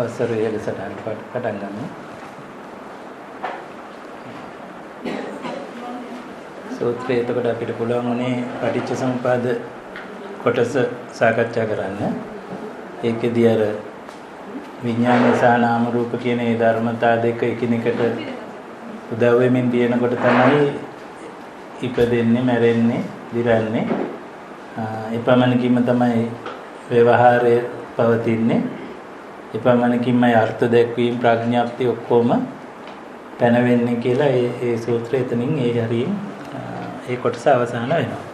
අවසර ඉහළ සටහන් පටන් ගමු. සූත්‍රය එතකොට අපිට පුළුවන් උනේ පටිච්ච සමුප්පාද කොටස සාකච්ඡා කරන්න. ඒකෙදී අර විඥාන සහ නාම රූප කියන ඒ ධර්මතා දෙක එකිනෙකට උදව් වෙමින් තියෙනකොට තමයි ඉපදෙන්නේ, මැරෙන්නේ, දිරන්නේ. එපමණකින්ම තමයි ව්‍යවහාරය පවතින්නේ. එපමණකින්මයි අර්ථ දැක්වීම, ප්‍රඥාප්ති ඔක්කොම පැනවෙන්නේ කියලා ඒ සූත්‍රය එතනින් ඒ හරියෙන් ඒ කොටස අවසන් වෙනවා.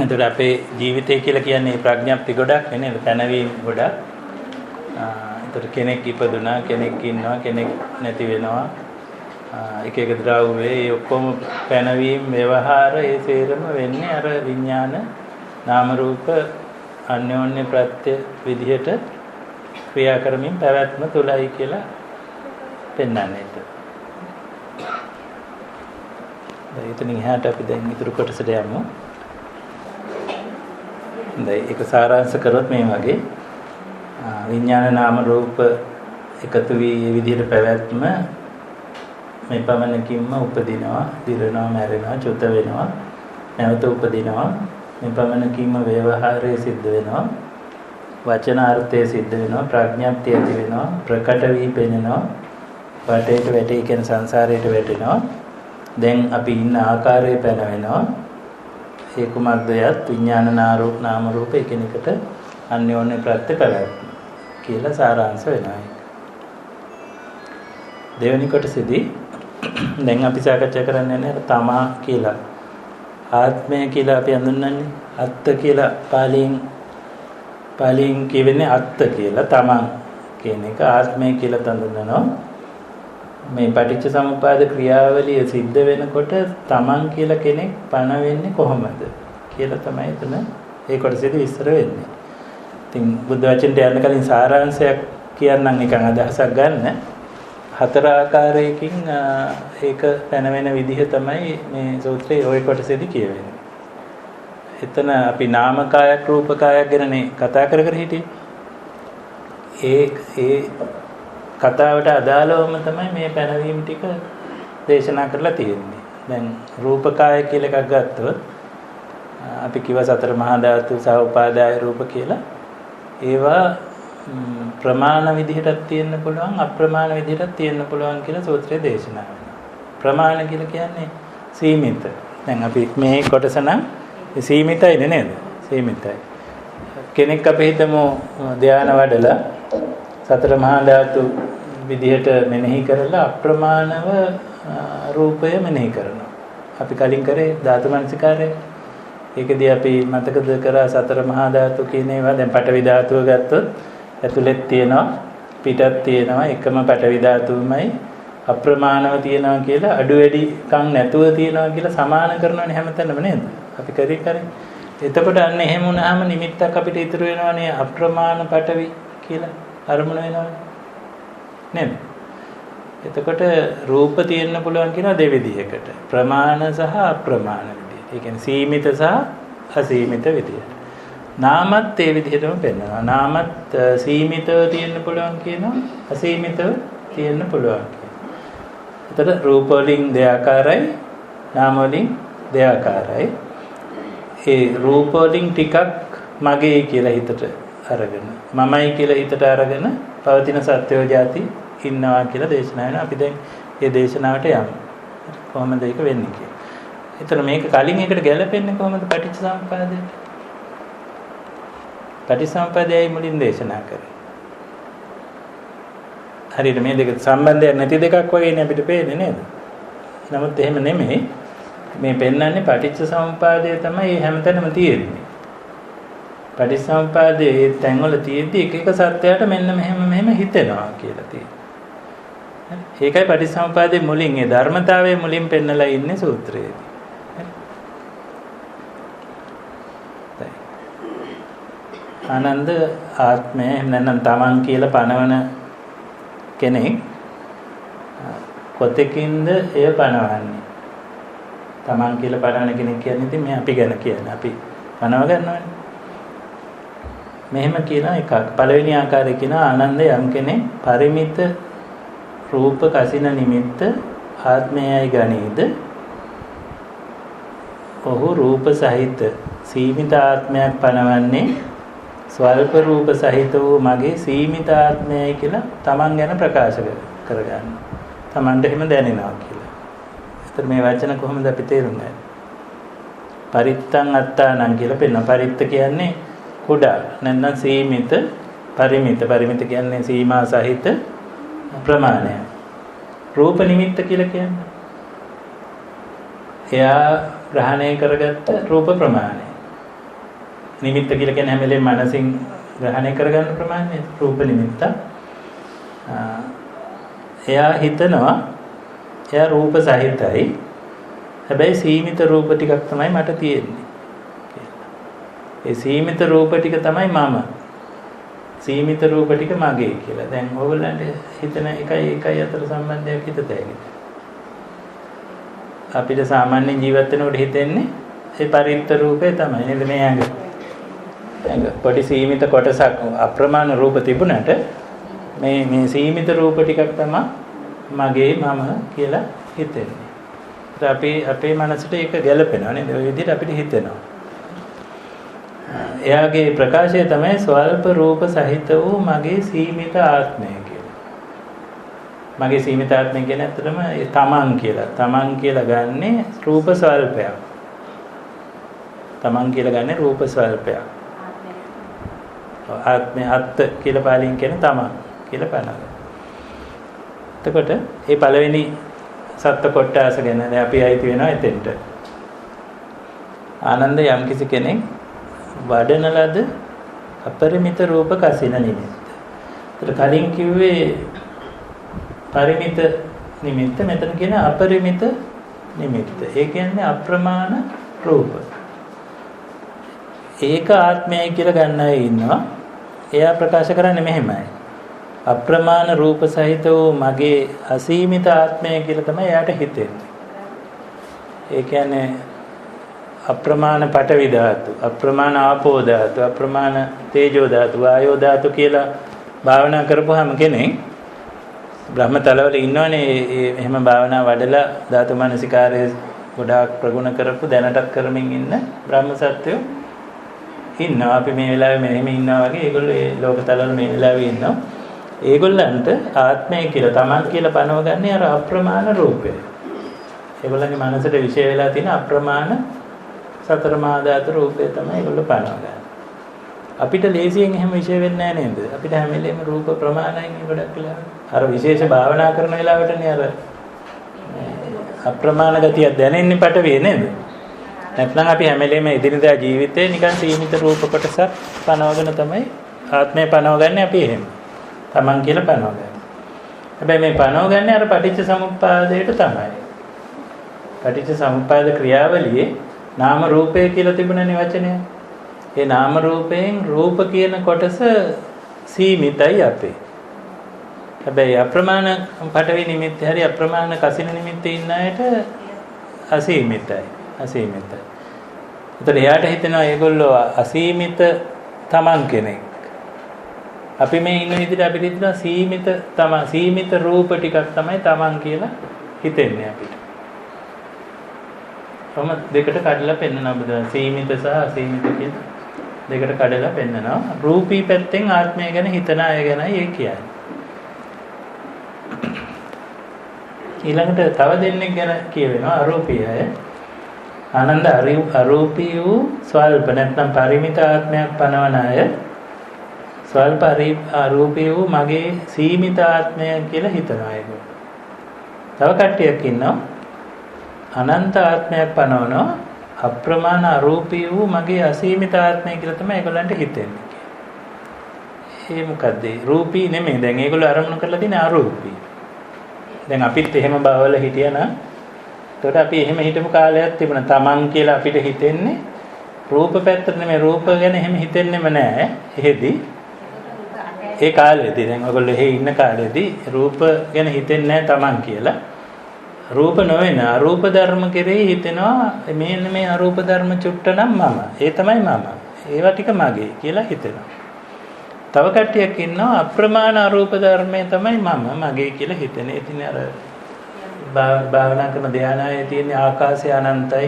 එතකොට අපේ ජීවිතය කියලා කියන්නේ ප්‍රඥාප්ති ගොඩක් නේ, පැනවීම ගොඩක්. එතකොට කෙනෙක් ඉපදුනා, කෙනෙක් ඉන්නවා, කෙනෙක් නැති වෙනවා. එක එක ද්‍රව්‍ය ඒ ඔක්කොම පැනවීම, ව්‍යවහාර ඒ සේරම වෙන්නේ අර විඥාන නාම රූප අන්‍යෝන්‍ය ප්‍රත්‍ය විදිහට ක්‍රියා කරමින් පැවැත්ම තුලයි කියලා පෙන්වන්නේ. එතනින් එහාට අපි දැන් ඊටු කොටසට යමු. දැන් ඒක සාරාංශ කරොත් මේ වගේ විඥාන නාම රූප එකතු වී මේ විදිහට පැවැත්ම මේ පමණකින්ම උපදිනවා, දිරනවා, මැරෙනවා, චුත වෙනවා, නැවත උපදිනවා. මේ පමණකින්ම ව්‍යවහාරය සිද්ධ වෙනවා, වචනාර්ථය සිද්ධ වෙනවා, ප්‍රඥාප්තිය ඇති වෙනවා, ප්‍රකට වී පෙනෙනවා, වටේට වැටේ කියන සංසාරයට වැටෙනවා. දැන් අපි ඉන්න ආකාරය පැනවෙනවා. ඒ කුමක්ද? යත් විඥාන නාම රූප එකිනෙකට අන්‍යෝන්‍ය ප්‍රත්‍ය පැවැත්ම කියලා සාරාංශ වෙනවා. දෙවෙනි කොටසේදී දැන් අපි සාකච්ඡා කරන්නේ නැහැ තමා කියලා. ආත්මය කියලා අපි හඳුන්වන්නේ අත්ත කියලා. පාලියෙන් කියවෙන්නේ අත්ත කියලා. තමන් කියන එක ආත්මය කියලා හඳුන්වනවා. මේ පටිච්ච සමුප්පාද ක්‍රියාවලිය සිද්ධ වෙනකොට තමන් කියලා කෙනෙක් පණ වෙන්නේ කොහොමද කියලා තමයි එතන ඒ කොටසේදී විස්තර වෙන්නේ. ඉතින් බුද්ධ වචනට යන්න කලින් සාරාංශයක් කියන්නම්, නිකන් අදහසක් ගන්න. 4 ආකාරයකින් ඒක පැනවෙන විදිහ තමයි මේ සූත්‍රයේ ওই කොටසේදී කියවෙන්නේ. එතන අපි නාමකායක් රූපකායක් ගැනනේ කතා කර හිටියේ. ඒ කතාවට අදාළවම තමයි මේ පැනවීම ටික දේශනා කරලා තියෙන්නේ. දැන් රූපකාය කියලා එකක් ගත්තොත් අපි කිව්ව සතර මහා ධාතු සහ උපාදාය රූප කියලා. ඒවා ප්‍රමාණ විදිහටත් තියෙන්න පුළුවන්, අප්‍රමාණ විදිහටත් තියෙන්න පුළුවන් කියලා සූත්‍රයේ දේශනා වෙනවා. ප්‍රමාණ කියලා කියන්නේ සීමිත. දැන් අපි මේ කොටස නම් සීමිතයි නේද? සීමිතයි. කෙනෙක් අපි හිතමු ධානය වඩලා සතර මහා ධාතු විදිහට මෙනෙහි කරලා අප්‍රමාණව රූපය මෙනෙහි කරනවා. අපි කලින් කරේ ධාතු මනසිකාරය. ඒකදී අපි මතකද කරා සතර මහා ධාතු කියන ඒවා. දැන් පඨවි ධාතුව ගත්තොත් ඇතුළෙත් තියෙනවා, පිටත් තියෙනවා. එකම පඨවි ධාතුවමයි අප්‍රමාණව තියෙනවා කියලා, අඩු වැඩි කම් නැතුව තියෙනවා කියලා සමාන කරනවනේ හැමතැනම නේද? අපි කරේ. එතකොට අන්න එහෙම වුණාම නිමිත්තක් අපිට ඉතුරු වෙනවනේ අප්‍රමාණ පඨවි කියලා අරමුණ වෙනවනේ නේද? එතකොට රූප තියෙන්න පුළුවන් කියනවා දෙවිදිහකට. ප්‍රමාණ සහ අප්‍රමාණ විදිහට. ඒ කියන්නේ සීමිත සහ අසීමිත විදිහට. නාමත් ඒ විදිහටම පෙන්වනවා. නාමත් සීමිතව තියෙන්න පුළුවන් කියනවා, අසීමිතව තියෙන්න පුළුවන් කියනවා. එතකොට රූප වලින් දෙආකාරයි, නාම වලින් දෙආකාරයි. ඒ රූප වලින් ටිකක් මගේ කියලා හිතට අරගෙන, මමයි කියලා හිතට අරගෙන පවතින සත්‍යෝ જાති ඉන්නවා කියලා දේශනා වෙනවා. අපි දැන් මේ දේශනාවට යමු. කොහොමද ඒක වෙන්නේ කියලා. එතන මේක කලින් එකට ගැලපෙන්නේ කොහොමද පටිච්චසමුප්පාදයට? පටිච්චසමුප්පාදයයි මුලින් දේශනා කරේ. හරියට මේ දෙක සම්බන්ධයක් නැති දෙකක් වගේනේ අපිට පේන්නේ නේද? නමුත් එහෙම නෙමෙයි. මේ පෙන්වන්නේ පටිච්චසමුප්පාදය තමයි හැමතැනම තියෙන්නේ. පටිච්චසමුප්පාදයේ තැන්වල තියෙද්දි එක එක සත්‍යයට මෙන්න මෙහෙම හිතෙනවා කියලා තියෙනවා. ඒකයි පටිච්චසමුප්පාදයේ මුලින් ඒ ධර්මතාවයේ මුලින් පෙන්නලා ඉන්නේ සූත්‍රයේදී. ආනන්ද ආත්මය නැත්නම් තමන් කියලා පනවන කෙනෙක් කොතෙකින්ද එය පනවන්නේ? තමන් කියලා පනවන කෙනෙක් කියන්නේ ඉතින් මේ අපි ගැන කියන්නේ. අපි පනව ගන්නවනේ. මෙහෙම කියන එකක්. පළවෙනි ආකාරය කියන ආනන්ද යම් කෙනෙක් පරිමිත රූප කසින නිමිත්ත ආත්මයයි ගනීද ඔහු රූප සහිත සීමිත ආත්මයක් පනවන්නේ ස්වල්ප රූප සහිත වූ මගේ සීමිත ආත්මයයි කියලා තමන් ගැන ප්‍රකාශ කරගන්න. තමන්ට එහෙම දැනෙනවා කියලා. ඒතර මේ වචන කොහොමද අපි තේරුම් ගන්නේ? පරිත්තං අත්තානං කියලා පෙන්න. පරිත්ත කියන්නේ කුඩා. නැත්නම් සීමිත, පරිමිත. පරිමිත කියන්නේ සීමා සහිත ප්‍රමාණය. රූප නිමිත්ත කියලා කියන්නේ එයා ග්‍රහණය කරගත්ත රූප ප්‍රමාණය. නිමිත්ත කියලා කියන්නේ හැම වෙලේම මනසින් ග්‍රහණය කරගන්න ප්‍රමාණය රූප නිමිත්ත. එයා හිතනවා එයා රූප සහිතයි. හැබැයි සීමිත රූප ටිකක් තමයි මට තියෙන්නේ. ඒ සීමිත රූප ටික තමයි මම. සීමිත රූප ටික මගේ කියලා. දැන් ඕගොල්ලන්ට හිතන එකයි අතර සම්බන්ධයක් හිතතයි. අපිට සාමාන්‍ය ජීවත් වෙනකොට හිතෙන්නේ ඒ පරිත්ත රූපේ තමයි නේද මේ ඇඟ පොඩි සීමිත කොටසක් අප්‍රමාණ රූප තිබුණාට මේ සීමිත රූප ටිකක් තමයි මගේ මම කියලා හිතෙන්නේ. අපේ මනසට ඒක ගැලපෙනවා නේද? ඔය විදිහට අපිට හිතෙනවා. එයාගේ ප්‍රකාශය තමයි ස්වල්ප රූප සහිත වූ මගේ සීමිත ආත්මය කියලා. මගේ සීමිත ආත්මය කියන්නේ ඇත්තටම ඒ තමන් කියලා ගන්නෙ රූප ස්වල්පයක්. තමන් කියලා ගන්නෙ රූප ස්වල්පයක්. ආත්මය අත්ත් කියලා පාලියෙන් කියන තමන් කියලා පනනවා. එතකොට මේ පළවෙනි සත්ත්ව කොටස ගැන අපි අයිති වෙනවා එතෙන්ට. ආනන්ද යම්කිසි කෙනෙක් වඩන ලද අපරිමිත රූප කසින නිමිත්ත. ඒතර කලින් කිව්වේ පරිමිත නිමිත්ත, මෙතන කියන අපරිමිත නිමිත්ත. ඒ කියන්නේ අප්‍රමාණ රූප. ඒක ආත්මයයි කියලා ගන්න අය ඉන්නවා. එයා ප්‍රකාශ කරන්නේ මෙහෙමයි. අප්‍රමාණ රූප සහිත වූ මගේ අසීමිත ආත්මය කියලා තමයි එයාට හිතෙන්නේ. ඒ කියන්නේ අප්‍රමාණ පඨවි ධාතු, අප්‍රමාණ ආපෝ ධාතු, අප්‍රමාණ තේජෝ ධාතු, වායෝ ධාතු කියලා භාවනා කරපුවාම කෙනෙක් බ්‍රහ්මතලවල ඉන්නවනේ එහෙම භාවනා වඩලා ධාතු මනසිකාරය ගොඩාක් ප්‍රගුණ කරපු දැනටත් කරමින් ඉන්න බ්‍රහ්ම සත්වයෝ ඉන්නවා. අපි මේ වෙලාවේ මෙහෙම ඉන්නවා වගේ ඒගොල්ලෝ ඒ ලෝකතලවල මේ වෙලාවේ ඉන්නවා. ඒගොල්ලන්ට ආත්මය කියලා තමන් කියලා පනවගන්නේ අර අප්‍රමාණ රූපය. ඒගොල්ලන්ගේ මනසට විශේෂ වෙලා තියෙන අප්‍රමාණ සතර මහා ධාතු රූපය තමයි ඒගොල්ලෝ පනවගන්නේ. අපිට ලේසියෙන් එහෙම විශේෂ වෙන්නේ නැහැ නේද? අපිට හැම වෙලේම රූප ප්‍රමාණයෙන් ගොඩක් වෙලාවට අර විශේෂ භාවනා කරන වෙලාවටනේ අර අප්‍රමාණ ගතිය දැනෙන්නේ පටවේ නේද? නැත්නම් අපි හැම වෙලේම එදිනදා ජීවිතේ නිකන් සීමිත රූප කොටසක් පනවගෙන තමයි ආත්මය පනවගන්නේ අපි එහෙම. තමන් කියලා පනවගන්නේ. හැබැයි මේ පනවගන්නේ අර පටිච්ච සමුප්පාදයට තමයි. පටිච්ච සමුප්පාද ක්‍රියාවලියේ නාම රූපය කියලා තිබුණනේ වචනය. ඒ නාම රූපයෙන් රූප කියන කොටස සීමිතයි අපේ. හැබැයි අප්‍රමාණ පඨවි නිමිත්ත හරි අප්‍රමාණ කසින නිමිත්ත ඉන්න අයට අසීමිතයි. ඒතර එයාට හිතෙනවා ඒගොල්ලෝ අසීමිත තමන් කෙනෙක්. අපි මේ ඉන්න විදිහට අපිට හිතෙනවා සීමිත රූප ටිකක් තමයි තමන් කියලා හිතෙන්නේ අපිට. කොහොම දෙකට කඩලා පෙන්නනවා බුදුන්. සීමිත සහ අසීමිත කියන දෙකට කඩලා පෙන්නනවා. රූපී පැත්තෙන් ආත්මය ගැන හිතන අය ගැනයි ඒ කියන්නේ. ඊළඟට තව දෙන්නෙක් ගැන කියවෙනවා අරූපී අය. ආනන්ද අරූපී වූ ස්වල්ප නැත්නම් පරිමිත ආත්මයක් පනවන අය ස්වල්ප අරූපී වූ මගේ සීමිත ආත්මය කියලා හිතනවා ඒගොල්ලෝ. තව කට්ටියක් ඉන්නවා අනන්ත ආත්මයක් පනවනවා අප්‍රමාණ අරූපී වූ මගේ අසීමිත ආත්මය කියලා තමයි ඒගොල්ලන්ට හිතෙන්නේ. ඒ මොකද්ද? රූපී නෙමෙයි. දැන් ඒගොල්ලෝ අරමුණු කරලා තියෙන අරූපී. දැන් අපිත් එහෙම බවවල හිටියනම් එතකොට අපි එහෙම හිටපු කාලයක් තිබුණා. තමන් කියලා අපිට හිතෙන්නේ රූප පැත්තට නෙමෙයි. රූප ගැන එහෙම හිතෙන්නෙම නෑ. එහෙදි ඒ කාලෙදී දැන් ඔයගොල්ලෝ එහෙ ඉන්න කාලෙදී රූප ගැන හිතෙන්නේ නෑ තමන් කියලා. රූප නොවන අරූප ධර්ම කෙරෙහි හිතෙනවා මේ අරූප ධර්ම චුට්ට නම් මම. ඒ තමයි මම. ඒවා ටික මගේ කියලා හිතෙනවා. තව කට්ටියක් ඉන්නවා අප්‍රමාණ අරූප ධර්මයේ තමයි මම මගේ කියලා හිතන. ඉතින් අර භාවනා කරන ධානයේ තියෙන ආකාශය අනන්තයි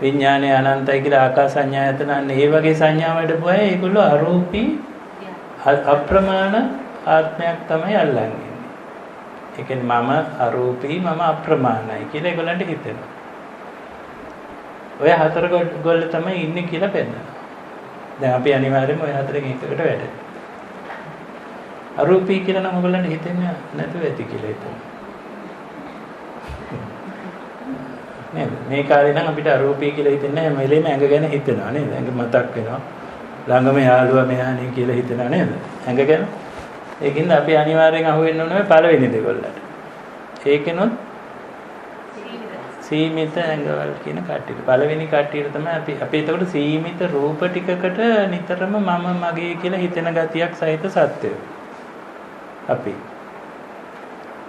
විඥානය අනන්තයි කියලා ආකාස සංඥායතන අන්න ඒ වගේ සංඥා වලට ඒගොල්ලෝ අරූපී අප්‍රමාණ ආත්මයක් තමයි අල්ලන්නේ. ඒ කියන්නේ මම අරූපී මම අප්‍රමාණයි කියලා ඒගොල්ලන්ට හිතෙනවා. ඔය හතර ගොල්ල තමයි ඉන්නේ කියලා පෙන්නනවා. දැන් අපි අනිවාර්යයෙන්ම ඔය හතරෙන් එකකට වැටෙනවා. අරූපී කියලා නම් ඔයගොල්ලන්ට හිතෙන්නේ නැතුව ඇති කියලා හිතනවා. නේද? මේ කාලේ නම් අපිට අරූපී කියලා හිතෙන්නේ නැහැ. මෙලෙම ඇඟ ගැන හිතෙනවා නේද? ඇඟ මතක් වෙනවා. ළඟම යාළුවා මෙහානේ කියලා හිතනවා නේද? ඇඟ ගැන. ඒකින්ද අපි අනිවාර්යෙන් අහුවෙන්න ඕනේ පළවෙනි දෙකොල්ලට. ඒකෙනොත් සීමිත ඇඟවල කියන කට්ටියට. පළවෙනි කට්ටියට තමයි අපි එතකොට සීමිත රූප ටිකකට නිතරම මම මගේ කියලා හිතෙන ගතියක් සහිත සත්‍යය. අපි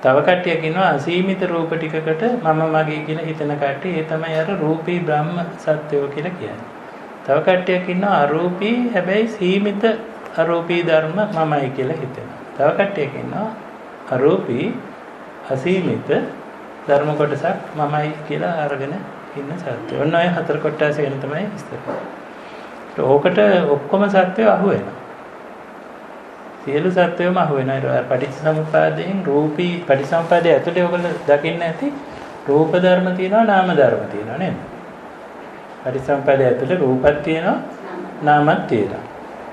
තව කට්ටියක් ඉන්නවා අසීමිත රූප ටිකකට මම මගේ කියලා හිතන කට්ටිය. ඒ තමයි අර රූපී බ්‍රහ්ම සත්‍යය කියලා කියන්නේ. තව කට්ටියක් ඉන්නවා අරූපී හැබැයි සීමිත අරූපී ධර්ම මමයි කියලා හිතෙනවා. තව කට්ටියක් ඉන්නවා අරූපී අසීමිත ධර්ම කොටසක් මමයි කියලා අරගෙන ඉන්න සත්‍යය. ඔන්න ඔය හතර කොටස ගැන තමයි විස්තර කරන්නේ. ඕකට ඔක්කොම සත්‍යය අහු වෙනවා. සියලු සත්‍යයම අහු වෙනවා. පටිච්චසමුප්පාදයෙන් රූපී පටිච්චසමුප්පාදයේ ඇතුලේ ඔයගොල්ලෝ දකින්න ඇති රූප ධර්ම තියෙනවා නාම ධර්ම තියෙනවා නේද? පටිච්චසමුප්පාදයේ ඇතුලේ රූපක් තියෙනවා නාමක් තියෙනවා.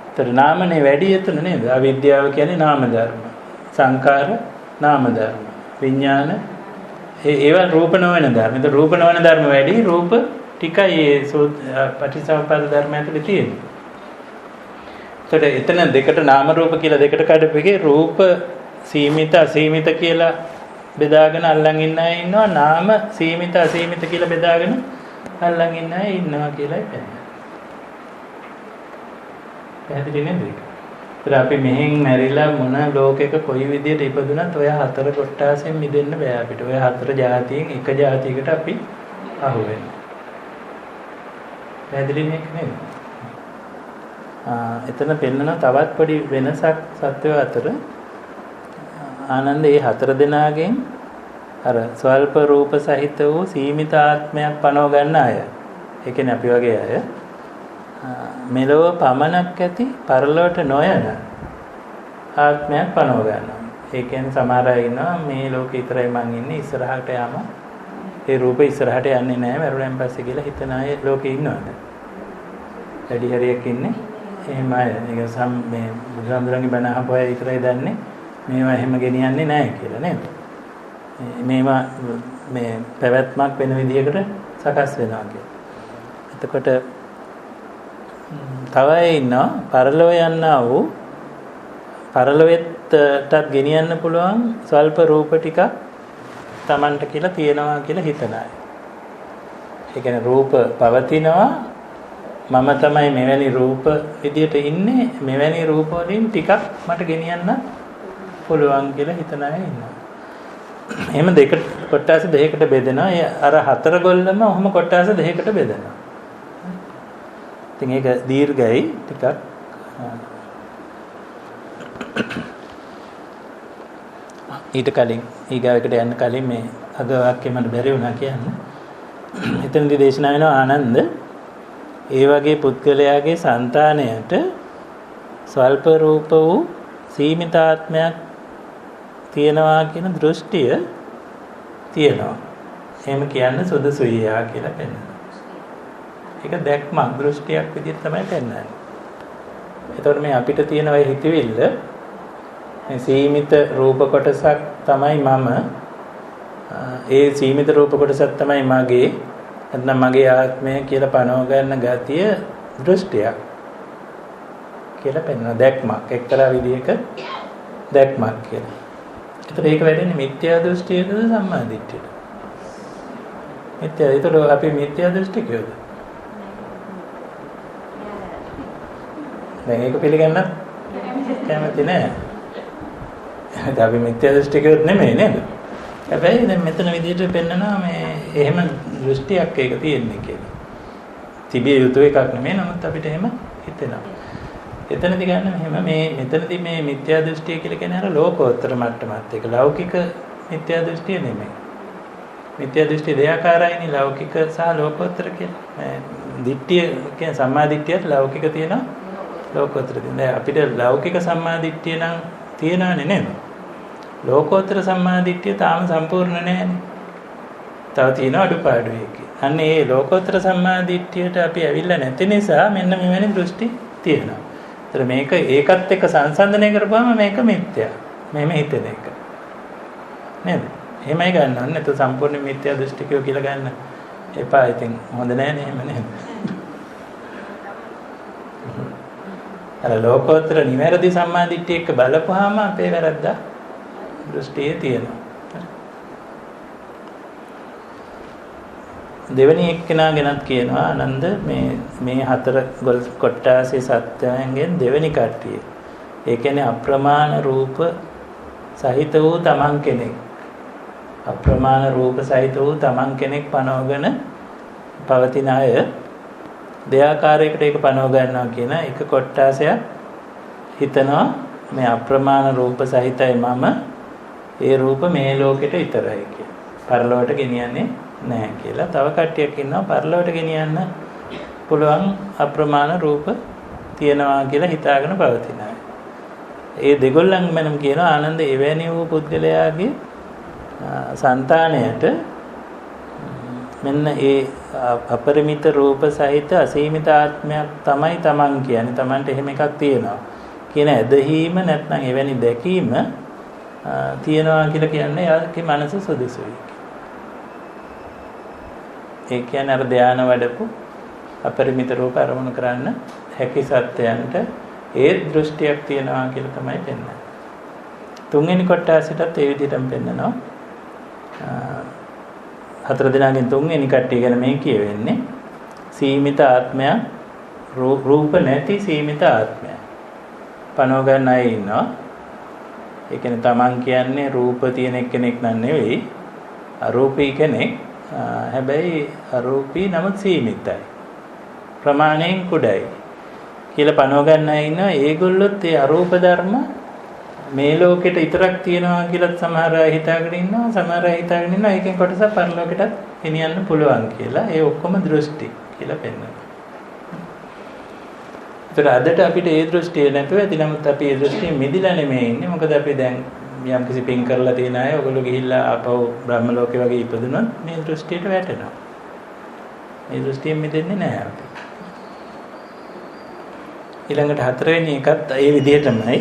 ඒතර නාමනේ වැඩි එතන නේද? අවිද්‍යාව කියන්නේ නාම ධර්ම. සංකාර නාම ධර්ම. විඥාන ඒවා රූප නොවන ධර්ම. ඒතර රූප නොවන ධර්ම වැඩි රූප ටිකයි ඒ පටිච්චසමුප්පාද ධර්ම ඇතුලේ තියෙන්නේ. ඒතර එතන දෙකට නාම රූප කියලා දෙකට කඩපෙකේ රූප සීමිත අසීමිත කියලා බෙදාගෙන අල්ලන් ඉන්න අය ඉන්නවා. නාම සීමිත අසීමිත කියලා බෙදාගෙන අල්ලන් ඉන්න අය ඉන්නවා කියලායි කියන්නේ. පැහැදිලි නේද? ඒතර අපි මෙහෙන් මැරිලා මොන ලෝකයක කොයි විදියට ඉපදුනත් ඔය හතර කොටාසෙන් මිදෙන්න බෑ අපිට. ඔය හතර જાතියෙන් එක જાතියකට අපි අහු වෙනවා. පැහැදිලි නේද? එතන පෙන්නන තවත් පොඩි වෙනසක් සත්‍යය අතර ආනන්ද මේ හතර දෙනාගෙන් අර ස්වල්ප රූප සහිත වූ සීමිත ආත්මයක් පනව ගන්න අය. ඒ කියන්නේ අපි වගේ අය මෙලොව පමණක් ඇති පරලොවට නොයන ආත්මයක් පනව ගන්නවා. ඒ කියන්නේ සමහර අය ඉන්නවා මේ ලෝකේ විතරයි මං ඉන්නේ ඉස්සරහට යම ඒ රූප ඉස්සරහට යන්නේ නැහැ මරුණන් පස්සේ කියලා හිතන අය ලෝකේ ඉන්නවද? වැඩි හරියක් ඉන්නේ එහෙම අය. ඒක මේ බුදුහාමුදුරන්ගේ බණ අහපු අය විතරයි දන්නේ මේවා එහෙම ගෙනියන්නේ නැහැ කියලා නේද? මේවා මේ පැවැත්මක් වෙන විදිහකට සකස් වෙනවා කියලා. එතකොට තව අය ඉන්නවා පරලොව යන්නා වූ පරලොවෙටත් ගෙනියන්න පුළුවන් ස්වල්ප රූප ටිකක් Tamanට කියලා තියෙනවා කියලා හිතන අය. ඒ කියන්නේ රූප පවතිනවා මම තමයි මෙවැනි රූප විදියට ඉන්නේ මෙවැනි රූප වලින් ටිකක් මට ගෙනියන්න පුළුවන් කියලා හිතන අය ඉන්නවා. එහෙම කොටස් දෙකකට බෙදෙනවා. අර හතර ගොල්ලම ඔහොම කොටස් දෙකකට බෙදෙනවා. ඉතින් ඒක දීර්ඝයි ටිකක්. ඊට කලින් ඊගාවකට යන්න කලින් මේ අග වාක්‍ය මට බැරි වුණා කියන්න. එතනදී දේශනා වෙනවා ආනන්ද ඒ වගේ පුද්ගලයාගේ సంతාණයට ස්වල්ප රූප වූ සීමිත ආත්මයක් තියෙනවා කියන දෘෂ්ටිය තියෙනවා. එහෙම කියන්න සුදුසුයි යා කියලා පෙන්නනවා. ඒක දැක්මක් දෘෂ්ටියක් විදිහට තමයි පෙන්නන්නේ. එතකොට මේ අපිට තියෙන ওই හිතවිල්ල මේ සීමිත රූප කොටසක් තමයි මම. ඒ සීමිත රූප කොටසක් තමයි මගේ. නැත්නම් මගේ ආත්මය කියලා පනව ගන්න ගතිය දෘෂ්ටියක් කියලා පෙන්වන දැක්මක් එක්තරා විදිහක දැක්මක් කියලා. ඒතර ඒක වෙන්නේ මිත්‍යා දෘෂ්ටියද සම්මා දිට්ඨියද? මිත්‍යා. ඒතර අපි මිත්‍යා දෘෂ්ටිකයෝද? දැන් ඒක පිළිගන්න කැමති නෑ. අපි මිත්‍යා දෘෂ්ටිකයෝත් නෙමෙයි නේද? හැබැයි දැන් මෙතන විදිහට පෙන්නනවා මේ එහෙම දෘෂ්ටියක් ඒක තියෙන්නේ කියලා. තිබිය යුතු එකක් නෙමෙයි නමුත් අපිට එහෙම හිතෙනවා. එතනදී ගන්න මෙහෙම මේ මෙතනදී මේ මිත්‍යා දෘෂ්ටිය කියලා කියන්නේ අර ලෝකෝත්තර මට්ටමත් ඒක ලෞකික මිත්‍යා දෘෂ්ටිය නෙමෙයි. මිත්‍යා දෘෂ්ටි දෙආකාරයිනේ ලෞකික සහ ලෝකෝත්තර කියලා. දිට්ඨිය කියන්නේ සම්මා දිට්ඨියත් ලෞකික තියෙනවා ලෝකෝත්තර තියෙනවා. දැන් අපිට ලෞකික සම්මා දිට්ඨිය නම් තියෙනවනේ නේද? ලෝකෝත්තර සම්මා දිට්ඨිය තාම සම්පූර්ණ නැහැනේ. තව තියෙනවා අඩුපාඩු එකක්. අන්න ඒ ලෝකෝත්තර සම්මා දිට්ඨියට අපි ඇවිල්ලා නැති නිසා මෙන්න මෙවැනි දෘෂ්ටි තියෙනවා. ඒතර මේක ඒකත් එක්ක සංසන්දනය කරපුවාම මේක මිත්‍යා. මෙහෙම හිතෙන එක. නේද? එහෙමයි ගන්න ඕනේ. නැත්නම් සම්පූර්ණ මිත්‍යා දෘෂ්ටිකයෝ කියලා ගන්න එපා. ඉතින් හොඳ නෑනේ එහෙම නේද? අර ලෝකෝත්තර නිවැරදි සම්මා දිට්ඨිය එක්ක බලපුවාම අපේ වැරද්ද දෘෂ්ටියේ තියෙනවා. දෙවෙනි එක්කෙනා ගැනත් කියනවා ආනන්ද මේ හතර කොට්ටාසේ සත්‍යයෙන් දෙවෙනි කට්ටිය. ඒ කියන්නේ අප්‍රමාණ රූප සහිත වූ තමන් කෙනෙක්. අප්‍රමාණ රූප සහිත වූ තමන් කෙනෙක් පනවගෙන පවතින අය දෙආකාරයකට ඒක පනව ගන්නවා කියන එක කොට්ටාසයක් හිතනවා මේ අප්‍රමාණ රූප සහිතයි මම ඒ රූප මේ ලෝකෙට විතරයි කියලා. පරලොවට ගෙනියන්නේ නැහැ කියලා. තව කට්ටියක් ඉන්නවා පරලොවට ගෙනියන්න පුළුවන් අප්‍රමාණ රූප තියෙනවා කියලා හිතාගෙන පවතින අය. ඒ දෙගොල්ලන් මනම් කියනවා ආනන්ද එවැනි වූ පුද්ගලයාගේ సంతාණයට මෙන්න ඒ අපරිමිත රූප සහිත අසීමිත ආත්මයක් තමයි Taman කියන්නේ. Tamanට එහෙම එකක් තියෙනවා කියන ඇදහිීම නැත්නම් එවැනි දැකීම තියෙනවා කියලා කියන්නේ යාගේ මනස සුදුසුයි. ඒ කියන්නේ අර ධානය වඩපු අපරිමිත රූප අරමුණු කරන්න හැකි සත්‍යයන්ට ඒ දෘෂ්ටියක් තියෙනවා කියලා තමයි පෙන්වන්නේ. තුන්වෙනි කොටසටත් ඒ විදිහටම පෙන්නනවා. හතර දිනාගෙන් තුන්වෙනි කට්ටිය ගැන මේ කියවෙන්නේ සීමිත ආත්මයක් රූප නැති සීමිත ආත්මයක් පනව ගන්න අය ඉන්නවා. ඒ කියන්නේ Taman කියන්නේ රූප තියෙන කෙනෙක් නන් නෙවෙයි අරූපී කෙනෙක්. හැබැයි අරූපී නමුත් සීමිතයි. ප්‍රමාණයෙන් කුඩයි කියලා පනව ගන්න අය ඉන්නවා. ඒගොල්ලොත් ඒ අරූප ධර්ම මේ ලෝකෙට විතරක් තියෙනවා කියලා සමහර අය හිතාගෙන ඉන්නවා. සමහර අය හිතාගෙන ඉන්නවා ඒකෙන් කොටස පරලෝකෙටත් ගෙනියන්න පුළුවන් කියලා. ඒ ඔක්කොම දෘෂ්ටි කියලා පෙන්වනවා. ඒතර අදට අපිට ඒ දෘෂ්ටිය නැතුව ඇති. නමුත් අපි ඒ දෘෂ්ටියෙන් මිදිලා නෙමෙයි ඉන්නේ. මොකද අපි දැන් යම් කිසි පින් කරලා තියෙන අය ඔයගොල්ලෝ ගිහිල්ලා ආපහු බ්‍රහ්ම ලෝකේ වගේ ඉපදුනොත් මේ දෘෂ්ටියට වැටෙනවා. මේ දෘෂ්ටියෙන් මිදෙන්නේ නැහැ අපි. ඊළඟට හතරවෙනි එකත් ඒ විදිහටමයි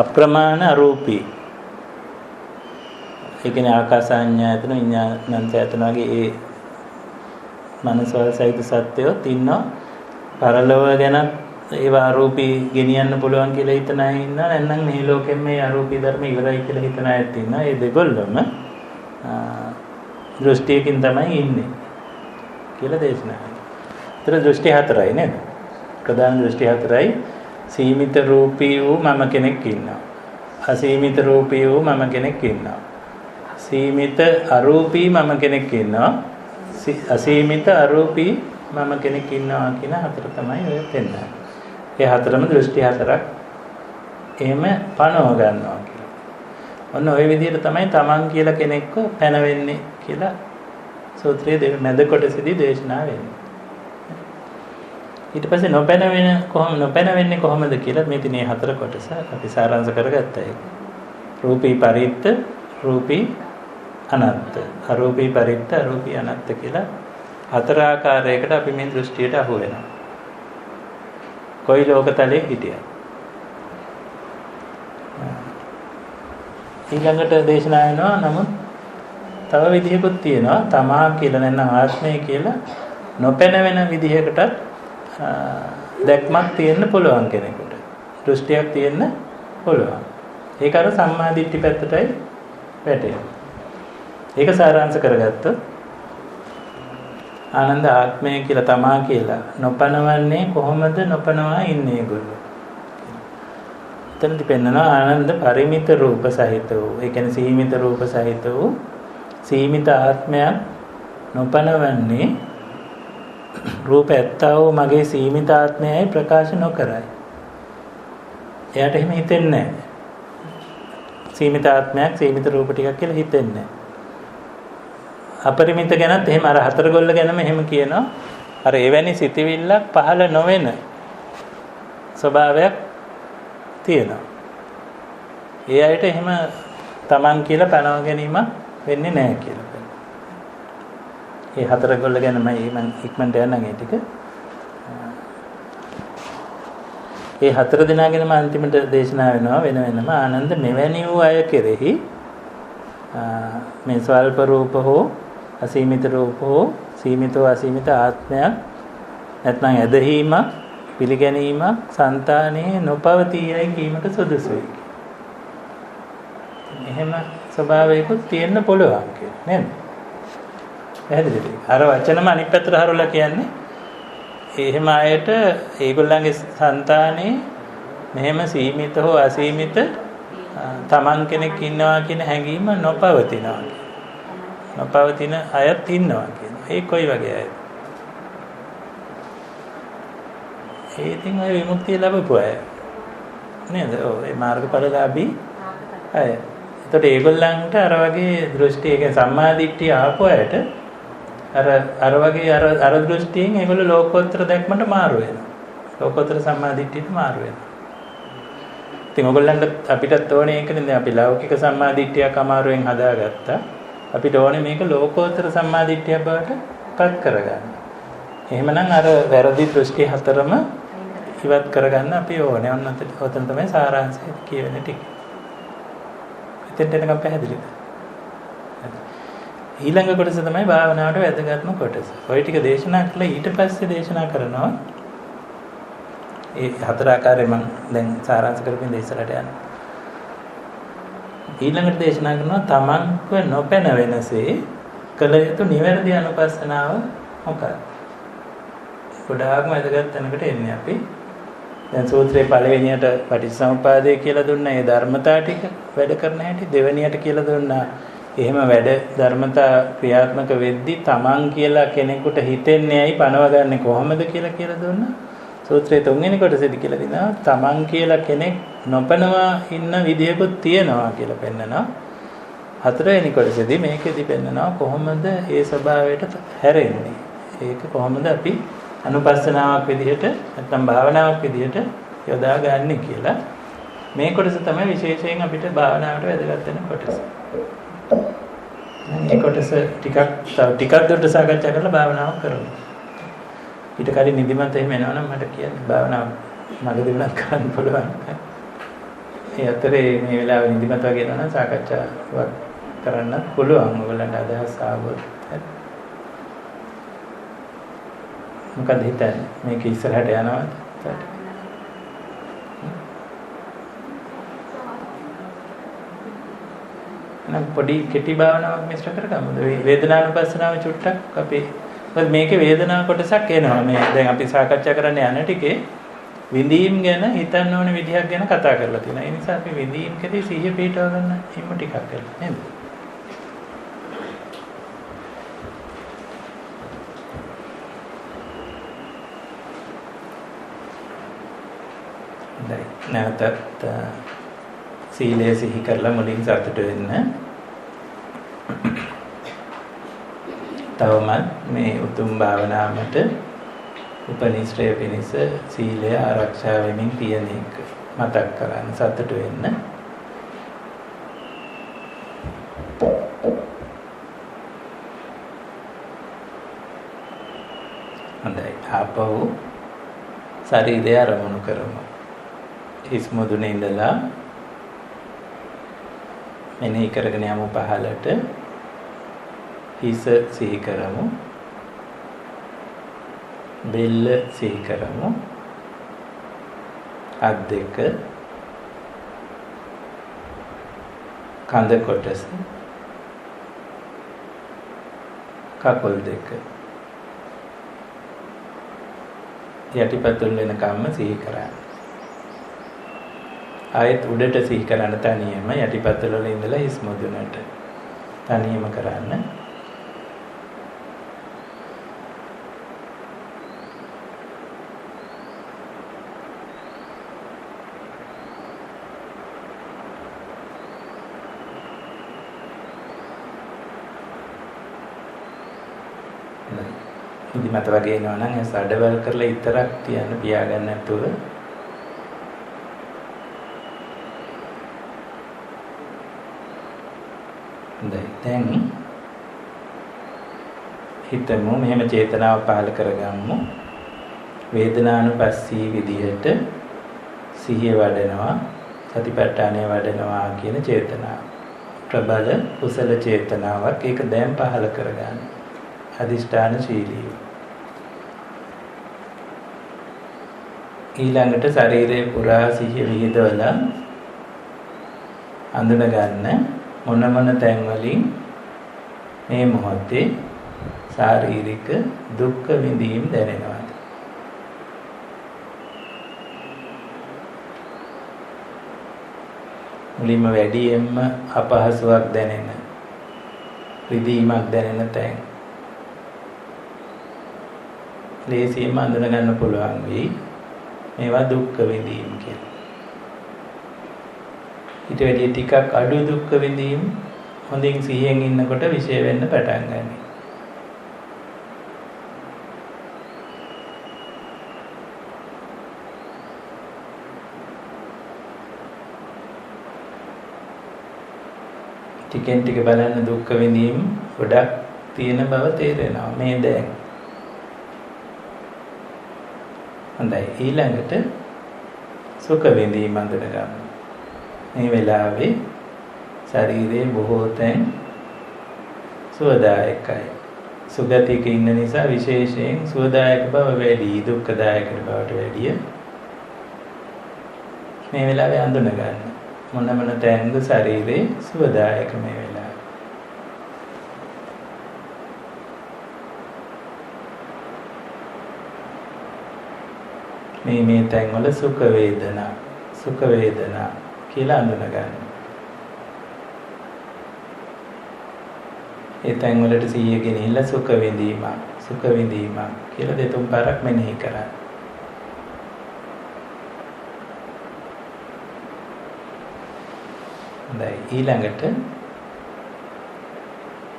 අප්‍රමාණ අරූපී. ඒ කියන්නේ ආකාසාඤ්ඤායතන විඤ්ඤාණංචයතන වගේ ඒ මනසවල සහිත සත්‍යයත් ඉන්නවා. පරලොව ගැන ඒවා අරූපී ගෙනියන්න පුළුවන් කියලා හිතන අය ඉන්නවා. නැත්නම් මේ ලෝකෙම මේ අරූපී ධර්ම ඉවරයි කියලා හිතන අයත් ඉන්නවා. ඒ දෙගොල්ලම දෘෂ්ටියකින් තමයි ඉන්නේ කියලා දේශනා කරනවා. ඒතර දෘෂ්ටි හතරයි නේද? ප්‍රධාන දෘෂ්ටි හතරයි. සීමිත රූපී වූ මම කෙනෙක් ඉන්නවා. අසීමිත රූපී වූ මම කෙනෙක් ඉන්නවා. සීමිත අරූපී මම කෙනෙක් ඉන්නවා. අසීමිත අරූපී මම කෙනෙක් ඉන්නවා කියන හතර තමයි ඔය පෙන්නන්නේ. ඒ හතරම දෘෂ්ටි හතරක් එහෙම පනව ගන්නවා කියලා. ඔන්න ওই විදිහට තමයි Taman කියලා කෙනෙක්ව පැනවෙන්නේ කියලා සූත්‍රයේ මැද කොටසදී දේශනා වෙන්නේ. ඊට පස්සේ නොපැනවෙන්නේ කොහොමද කියලා මේ දිනේ හතර කොටස අපි සාරාංශ කරගත්තා ඒක. රූපී පරිත්ත, රූපී අනත්ත, අරූපී පරිත්ත, අරූපී අනත්ත කියලා හතර ආකාරයකට අපි මේ දෘෂ්ටියට අහු වෙනවා. කොයි ලෝකතලයේ හිටියත්. ඊළඟට දේශනා වෙනවා නමුත් තව විදිහකුත් තියෙනවා. තමා කියලා නැත්නම් ආත්මය කියලා නොපැනවෙන විදිහකටත් දැක්මක් තියෙන්න පුළුවන් කෙනෙකුට. දෘෂ්ටියක් තියෙන්න පුළුවන්. ඒක අර සම්මා දිට්ඨි පැත්තටයි වැටෙන්නේ. ඒක සාරාංශ කරගත්තොත් ආනන්ද ආත්මය කියලා තමා කියලා නොපනවන්නේ කොහොමද නොපනවා ඉන්නේ ඒගොල්ලෝ. එතනදි පෙන්නනවා ආනන්ද පරිමිත රූප සහිත වූ, ඒ කියන්නේ සීමිත රූප සහිත වූ සීමිත ආත්මයක් නොපනවන්නේ රූප ඇත්තා වූ මගේ සීමිත ආත්මයයි ප්‍රකාශ නොකරයි. එයාට එහෙම හිතෙන්නේ නැහැ. සීමිත ආත්මයක් සීමිත රූප ටිකක් කියලා හිතෙන්නේ නැහැ. අපරිමිත ගැනත් එහෙම අර හතරගොල්ල ගැනම එහෙම කියනවා. අර එවැනි සිතිවිල්ලක් පහළ නොවන ස්වභාවයක් තියෙනවා. ඒ අයට එහෙම තමන් කියලා පනව ගැනීමක් වෙන්නේ නැහැ කියලා. ඒ හතරගොල්ල ගැනම මම ඉක්මනට යන්නම් ඒ ටික. ඒ හතර දෙනා ගැනම අන්තිමට දේශනා වෙනවා වෙන වෙනම ආනන්ද මෙවැනි වූ අය කෙරෙහි මේ ස්වල්ප රූප හෝ අසීමිත රූප හෝ සීමිතව අසීමිත ආත්මයක් නැත්නම් ඇදහිීමක් පිළිගැනීමක් సంతානයේ නොපවතියයි කීමට සුදුසුයි. එහෙම ස්වභාවයකුත් තියෙන්න පුළුවන් කියලා නේද? පැහැදිලිද? අර වචනම අනිත් පැත්තට හරවලා කියන්නේ එහෙම අයට ඒගොල්ලන්ගේ సంతානේ මෙහෙම සීමිත හෝ අසීමිත තමන් කෙනෙක් ඉන්නවා කියන හැඟීම නොපවතිනවා. නොපවතින අයත් ඉන්නවා කියනවා. ඒ කොයි වගේ අයද? ඒ ඉතින් ඔය විමුක්තිය ලැබපු අය. නේද? ඔව් ඒ මාර්ගඵලලාභී අය. එතකොට ඒගොල්ලන්ට අර වගේ දෘෂ්ටි එක සම්මාදිට්ඨිය ආපු අයට අර වගේ අර දෘෂ්ටියෙන් ඒගොල්ලෝ ලෝකෝත්තර දැක්මට මාරු වෙනවා. ලෝකෝත්තර සම්මාදිට්ඨියට මාරු වෙනවා. ඉතින් ඔයගොල්ලන්ට අපිටත් ඕනේ ඒකනේ අපි ලෞකික සම්මාදිට්ඨියක් අමාරුවෙන් හදාගත්තා. අපිට ඕනේ මේක ලෝකෝත්තර සම්මාදිට්ඨියක් බවට පත් කරගන්න. එහෙමනම් අර වැරදි දෘෂ්ටි හතරම ඉවත් කරගන්න අපි ඕනේ. ඔතන තමයි සාරාංශය කියවෙන ටික. එතෙන්ට එනකම් පැහැදිලිද? ඊළඟ කොටස තමයි භාවනාවට වැදගත්ම කොටස. ওই ටික දේශනා කළා ඊට පස්සේ දේශනා කරනවා ඒ හතර ආකාරයෙන් මම දැන් සාරාංශ කරපින් ඉස්සරහට යනවා. ඊළඟට දේශනා කරනවා තමන්ව නොපැන වෙනසේ කළ යුතු නිවැරදි අනුපස්සනාව මොකක්ද? ගොඩාක්ම වැදගත් තැනකට එන්නේ අපි. දැන් සූත්‍රයේ පළවෙනියට පටිච්චසමුපාදය කියලා දුන්නා ඒ ධර්මතා ටික වැඩ කරන හැටි. දෙවෙනියට කියලා දුන්නා එහෙම වැඩ ධර්මතා ක්‍රියාත්මක වෙද්දී තමන් කියලා කෙනෙකුට හිතෙන්නේ ඇයි පනවගන්නේ කොහොමද කියලා දුන්නා. සූත්‍රයේ තුන්වෙනි කොටසේදී කියලා දිනවා තමන් කියලා කෙනෙක් නොපනවා ඉන්න විදියකුත් තියෙනවා කියලා පෙන්නනවා. හතරවෙනි කොටසේදී මේකෙදි පෙන්නනවා කොහොමද ඒ ස්වභාවයට හැරෙන්නේ. ඒක කොහොමද අපි අනුපස්සනාවක් විදිහට නැත්නම් භාවනාවක් විදිහට යොදා ගන්න කියලා. මේ කොටස තමයි විශේෂයෙන් අපිට භාවනාවට වැදගත් වෙන කොටස. මේ කොටස ටිකක් දුරට සාකච්ඡා කරලා භාවනාව කරමු. ඊට කලින් නිදිමත එහෙම එනවනම් මට කියන්න භාවනාව මගදී වෙනත් කරන්න පුළුවන්. ඒ අතරේ මේ වෙලාවේ නිදිමත වගේ එනවනම් සාකච්ඡාවක් කරන්නත් පුළුවන්. ඔයගොල්ලන්ට අදහස් ආවොත්. මොකද හිතන්නේ මේක ඉස්සරහට යනවද? නම් පොඩි කෙටි භාවනාවක් මිශ්‍ර කරගමු. වේදනානුපස්සනාව චුට්ටක් අපි මේකේ වේදනාව කොටසක් එනවා. මේ දැන් අපි සාකච්ඡා කරන්න යන ටිකේ විඳීම් ගැන හිතන්න ඕන විදිහක් ගැන කතා කරලා තියෙනවා. ඒ නිසා අපි විඳීම් කෙරේ සිහිය පිටව ගන්න හිම ටිකක් කරලා නේද? නැවතත් සීලය සිහි කරලා මුලින් සතුට වෙන්න. තවමත් මේ උතුම් භාවනාවට උපනිශ්‍රය පිණිස සීලය ආරක්ෂා වෙමින් තියෙන එක මතක් කරගන්න සතුට වෙන්න. හොඳයි. ආපහු ශරීරය අරමුණු කරමු. හිස් මුදුනේ ඉඳලා මෙනෙහි කරගෙන යමු පහළට. හිස සිහි කරමු. බෙල්ල සිහි කරමු. අත් දෙක, කඳ කොටස, කකුල් දෙක, යටිපතුල් වෙනකම්ම සිහි කරන්න. ආයෙත් උඩට සිහි කරන්න තනියම යටිපතුල් වල ඉඳලා හිස් මුදුනට තනියම කරන්න. ඉදිමත වගේ එනවා නම් ඇස් අඩවල් කරලා ඉතරක් තියන්න පියාගන්න නැතුව දැන් හිතමු මෙහෙම චේතනාව පහළ කරගමු. වේදනානුපස්සී විදිහට සිහිය වඩනවා, සතිපට්ඨානය වඩනවා කියන චේතනාව. ප්‍රබල කුසල චේතනාවක්. ඒක දැන් පහළ කරගන්න. අදිෂ්ඨානශීලීව. ඊළඟට ශරීරයේ පුරා සිහිය විහිදවලා අඳුන ගන්න මොන මොන තැන් වලින් මේ මොහොතේ ශාරීරික දුක් විඳීම් දැනෙනවද? මුලින්ම වැඩියෙන්ම අපහසුයක් දැනෙන, විඳීමක් දැනෙන තැන් ලේසියෙන්ම අඳුන ගන්න පුළුවන් වෙයි. මේවා දුක් විඳීම් කියලා. ඊට වැඩි ටිකක් අඩු දුක් විඳීම් හොඳින් සිහියෙන් ඉන්නකොට විශේෂ වෙන්න පටන් ගන්නවා. ටිකෙන් ටික බලන්න දුක් විඳීම් ගොඩක් තියෙන බව තේරෙනවා මේ දැන්. හොඳයි, ඊළඟට සුඛ විඳීම් අඳුන ගන්න. මේ වෙලාවේ ශරීරයේ බොහෝ තැන් සුවදායකයි. සුගතියක ඉන්න නිසා විශේෂයෙන් සුවදායක බව වැඩි, දුක්ඛදායක බවට වැඩිය මේ වෙලාවේ අඳුන ගන්න. මොන මොන තැන්ද ශරීරයේ සුවදායක මේ වෙලාවේ. මේ තැන් වල සුඛ වේදනා කියලා අඳුන ගන්න. ඒ තැන් වලට සිහිය ගෙනිහිල්ලා සුඛ විඳීම කියලා දෙතුන් පාරක් මෙනෙහි කරන්න. හොඳයි, ඊළඟට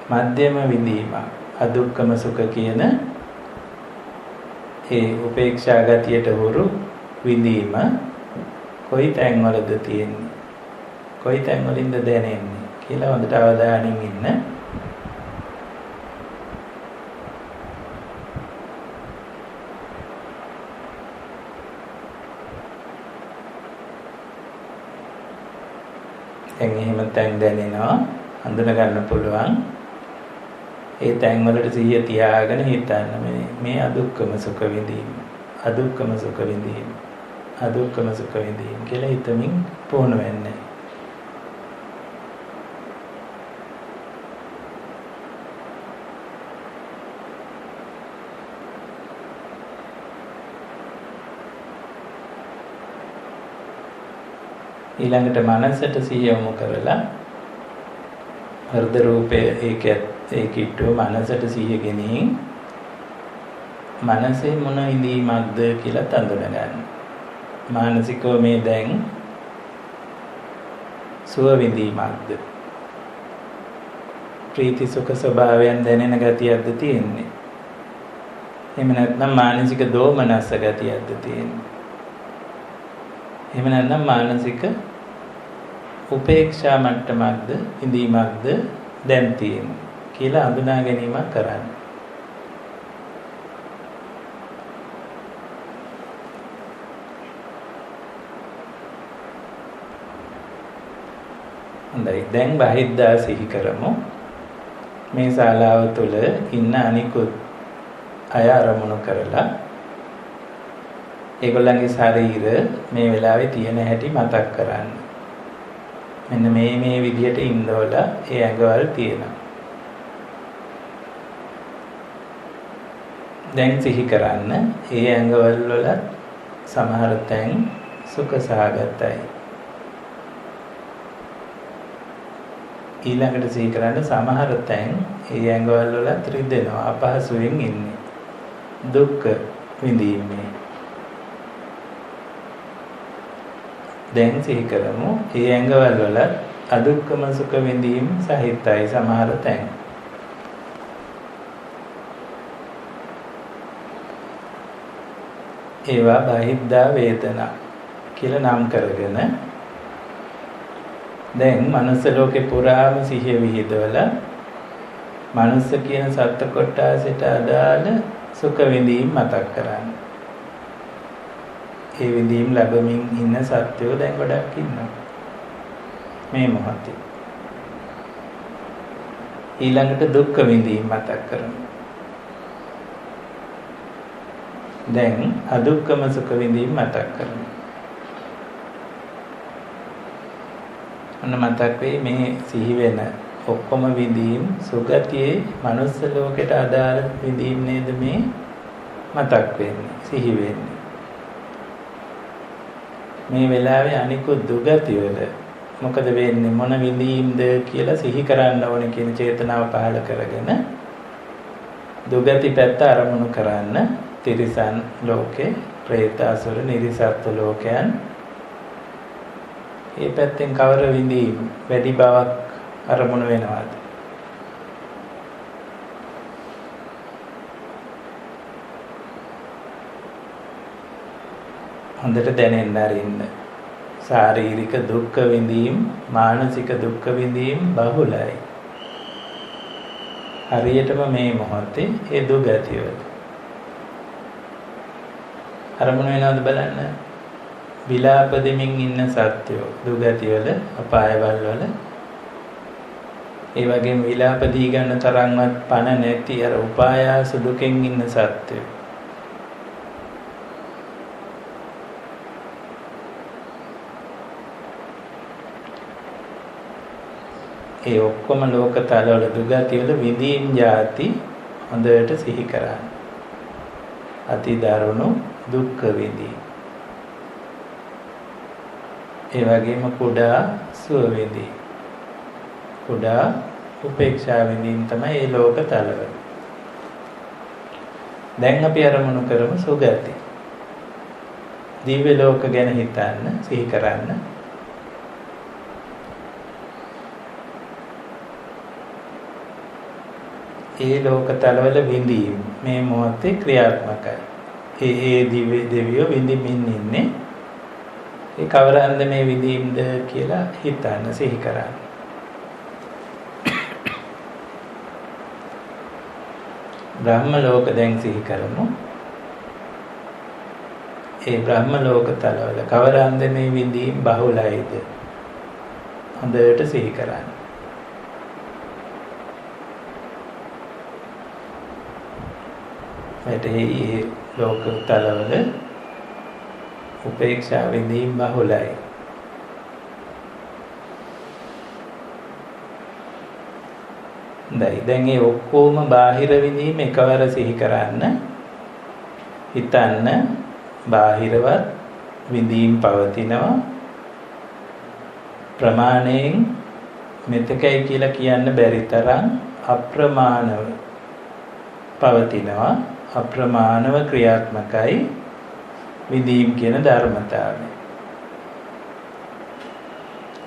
මධ්‍යම විඳීම, අදුක්කම සුඛ කියන ඒ උපේක්ෂා ගතියට හුරු විඳීම කොයි තැන් වලද තියෙන්නේ, කොයි තැන් වලින්ද දැනෙන්නේ කියලා හොඳට අවධානයෙන් ඉන්න. දැන් එහෙම තැන් දැනෙනවා, හඳුන ගන්න පුළුවන්. ඒ තැන් වලට සිහිය තියාගෙන හිතන්න මේ අදුක්කම සුඛ විඳීම, අදුක්කම සුඛ විඳීම, අදුක්කම සුඛ විඳීම කියලා හිතමින් පුහුණු වෙන්නේ. ඊළඟට මනසට සිහිය යොමු කරලා හෘද රූපයේ ඒ කිට්ටුව මනසට සිහිය ගෙනින් මනසේ මොන ඉඳීමක්ද කියලා තඳුන ගන්න. මානසිකව මේ දැන් සුව විඳීමක්ද, ප්‍රීති සුඛ ස්වභාවයන් දැනෙන ගතියක්ද තියෙන්නේ? එහෙම නැත්නම් මානසික දෝමනස්ස ගතියක්ද තියෙන්නේ? එහෙම නැත්නම් මානසික උපේක්ෂා මට්ටමක්ද, ඉඳීමක්ද දැන් තියෙන්නේ කියලා හඳුනා ගැනීමක් කරන්න. හොඳයි, දැන් බහිද්දා සිහි කරමු. මේ ශාලාව තුළ ඉන්න අනිකුත් අය අරමුණු කරලා ඒගොල්ලන්ගේ ශරීර මේ වෙලාවේ තියෙන හැටි මතක් කරන්න. මෙන්න මේ විදිහට ඉන්නවල ඒ ඇඟවල් තියෙනවා. දැන් සිහි කරන්න ඒ ඇඟවල වල සමහර තැන් සුඛ සහගතයි. ඊළඟට සිහි කරන්න සමහර තැන් ඒ ඇඟවල වල ත්‍රිදෙනවා, අපහසුයෙන් ඉන්නේ, දුක් විඳීමේ. දැන් සිහි කරමු ඒ ඇඟවල වල අදුක්කම සුඛ විඳීම් සහිතයි සමහර තැන්. ඒවා බාහිද්දා වේදනා කියලා නම් කරගෙන දැන් මනුස්ස ලෝකේ පුරාම සිහිය විහිදවලා මනුස්ස කියන සත්ත්ව කොටසට අදාළ සුඛ විඳීම් මතක් කරන්න. ඒ විඳීම් ලැබමින් ඉන්න සත්වෝ දැන් ගොඩක් ඉන්නවා මේ මොහොතේ. ඊළඟට දුක්ඛ විඳීම් මතක් කරනවා. දැන් අදුක්ඛම සුඛ විඳීම් මතක් කරනවා. අන්න මතක් වෙයි මේ සිහි වෙන ඔක්කොම විඳීම් සුගතියේ මනුස්ස ලෝකයට අදාළ විඳීම් නේද මේ මතක් වෙන්නේ සිහි වෙන්නේ. මේ වෙලාවේ අනිකුත් දුගතිය වල මොකද වෙන්නේ මොන විඳීම්ද කියලා සිහි කරන්න ඕනේ කියන චේතනාව පහළ කරගෙන දුගති පැත්ත අරමුණු කරන්න තිරිසන් ලෝකේ പ്രേත අසුර නිරිසත්ත්ව ලෝකයන් මේ පැත්තෙන් කවර විඳීම් වැඩි බවක් අරමුණු වෙනවාද? හොඳට දැනෙන්න අරින්න. ශාරීරික දුක් විඳීම්, මානසික දුක් විඳීම් බහුලයි. හරියටම මේ මොහොතේ ඒ දුගතිය වල අරමුණු වෙනවද බලන්න. විලාප දෙමින් ඉන්න සත්‍යෝ දුගතිය වල අපායවල වල ඒ වගේම විලාප දී ගන්න තරම්වත් පණ නැති අර උපායාස දුකෙන් ඉන්න සත්‍යෝ ඒ ඔක්කොම ලෝක තලවල දුගතිය වල විඳීම් જાති හොඳට සිහි කරන්න. අති දරුණු දුක්ඛ විඳීම්. ඒ වගේම කුඩා සුව විඳීම්. කුඩා උපේක්ෂා විඳීම් තමයි මේ ලෝක තලවල. දැන් අපි අරමුණු කරමු සුගති. දිව්‍ය ලෝක ගැන හිතන්න, සිහි කරන්න. ඒ ලෝක තලවල විඳීම් මේ මොහොතේ ක්‍රියාත්මකයි. ඒ දෙවියෝ විඳින්මින් ඉන්නේ. ඒ කවරන්ද මේ විඳීම්ද කියලා හිතන්න, සිහි කරන්න. බ්‍රහ්ම ලෝක දැන් සිහි කරමු. ඒ බ්‍රහ්ම ලෝක තලවල කවරන්ද මේ විඳීම් බහුලයිද? හොඳට සිහි කරන්න. මේ ලෝක තලවල උපේක්ෂා විඳීම් බහුලයි. දැන් මේ ඔක්කොම බාහිර විඳීම් එකවර සිහි කරන්න. හිතන්න බාහිරවත් විඳීම් පවතිනවා. ප්‍රමාණයෙන් මෙතකයි කියලා කියන්න බැරි තරම් අප්‍රමාණව පවතිනවා. අප්‍රමාණව ක්‍රියාත්මකයි විඳීම් කියන ධර්මතාවය.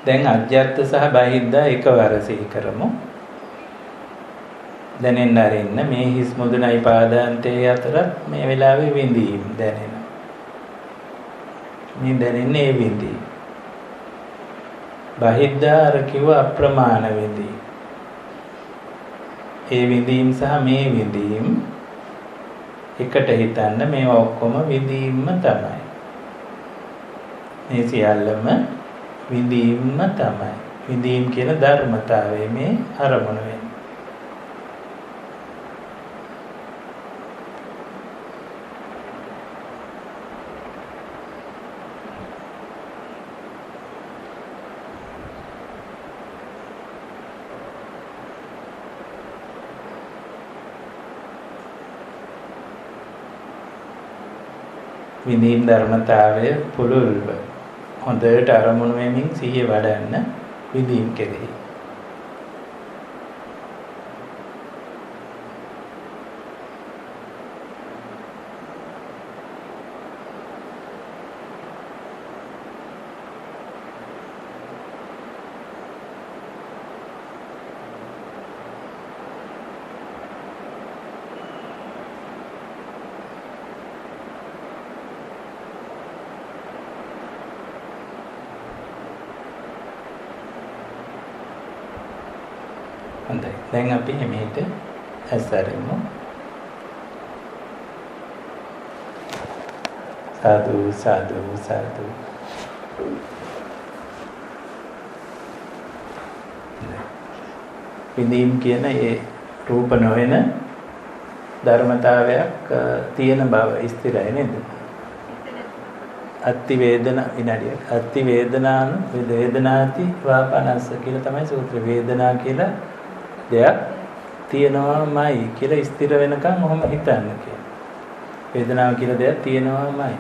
දැන් අධ්‍යාත්ම සහ බාහිද්දා එකවර සිහි කරමු. දැනෙන්න ආරෙන්න මේ හිස් මුදුනයි පාදාන්තයේ අතර මේ වෙලාවේ විඳීම් දැනෙනවා. මේ දැනෙන්නේ ඒ විඳීම්. බාහිද්දා අර කිව්ව අප්‍රමාණ විඳීම්. ඒ විඳීම් සහ මේ විඳීම් එකට හිතන්න මේවා ඔක්කොම විඳීම්ම තමයි. මේ සියල්ලම විඳීම්ම තමයි. විඳීම් කියන ධර්මතාවය මේ අරමුණ වෙන්නේ. විඳීම් ධර්මතාවය පුළුල්ව හොඳට අරමුණු වෙමින් සිහිය වඩන්න විඳීම් කෙරෙහි. හොඳයි. දැන් අපි එමෙහිට ඇස්සරෙමු. සාදු සාදු සාදු. විඳීම් කියන ඒ රූප නොවන ධර්මතාවයක් තියෙන බව ස්ථිරයි නේද? අත්ති වේදනා විනාඩියක්. අත්ති වේදනාන වේදනාති වාපනස්ස කියලා තමයි සූත්‍ර. වේදනා කියලා දෙයක් තියෙනවාමයි කියලා ස්ථිර වෙනකන් ඔහොම හිතන්න කියලා. වේදනාව කියලා දෙයක් තියෙනවාමයි.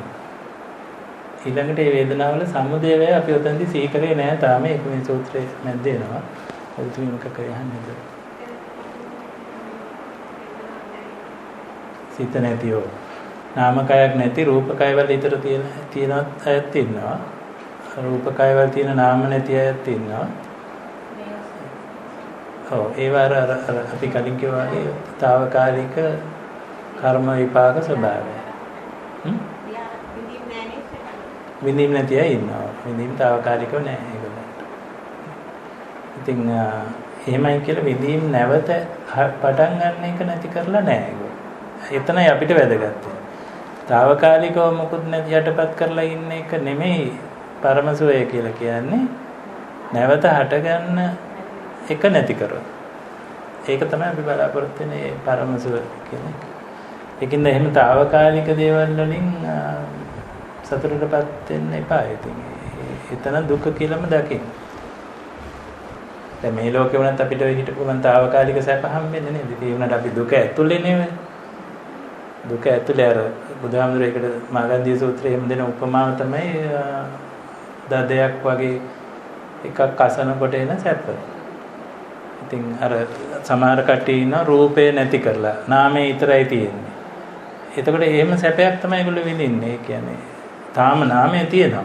ඊළඟට මේ වේදනාවල සමුදය වේ අපි උතන්දි සිහි කරේ නෑ තාම. ඒක මේ සූත්‍රයේ මැද එනවා. ඔය තුනක කරයන්ද? සිත නැතිව නාමකයක් නැති රූපකයවල විතර තියෙන අයත් ඉන්නවා. රූපකයවල තියෙන නාම නැති අයත් ඉන්නවා. ඔව් ඒවා අර අපි කලින් කිව්වා වගේ తాවකාලික කර්ම විපාක ස්වභාවය. විඳීම් නැති අය ඉන්නවා. විඳීම් తాවකාලිකව නෑ ඒගොල්ලන්ට. ඉතින් එහෙමයි කියලා විඳීම් නැවත පටන් ගන්න එක නැති කරලා නෑ ඒගොල්ලෝ. එතනයි අපිට වැදගත්. తాවකාලිකව මොකුත් නැති යටපත් කරලා ඉන්න එක නෙමෙයි පරම සුවය කියලා කියන්නේ. නැවත හට ගන්න එක නැති කරනවා. ඒක තමයි අපි බලාපොරොත්තු වෙන්නේ පරම සුවය කියන එක. ඒකින්ද එහෙම తాවකාලික දේවල් වලින් සතුටටපත් වෙන්න එපා. ඉතින් එතන දුක කියලාම දකින්න. දැන් මේ ලෝකේ වුණත් අපිට හිටපු ගමන් తాවකාලික සැප හම්බෙන්නේ නේද? ඒ වුණාට අපි දුක ඇතුලේ නෙවෙයි. දුක ඇතුලේ අර බුදුහාමුදුරේකට මාගන්ධී සූත්‍රයේ එහෙම දෙන උපමාව තමයි දදයක් වගේ එකක් අසනකොට එන සැප. ඉතින් අර සමහර කට්ටිය ඉන්න රූපේ නැති කරලා නාමයේ විතරයි තියෙන්නේ. එතකොට එහෙම සැපයක් තමයි ඒගොල්ලෝ විඳින්නේ. ඒ කියන්නේ තාම නාමය තියෙනවා.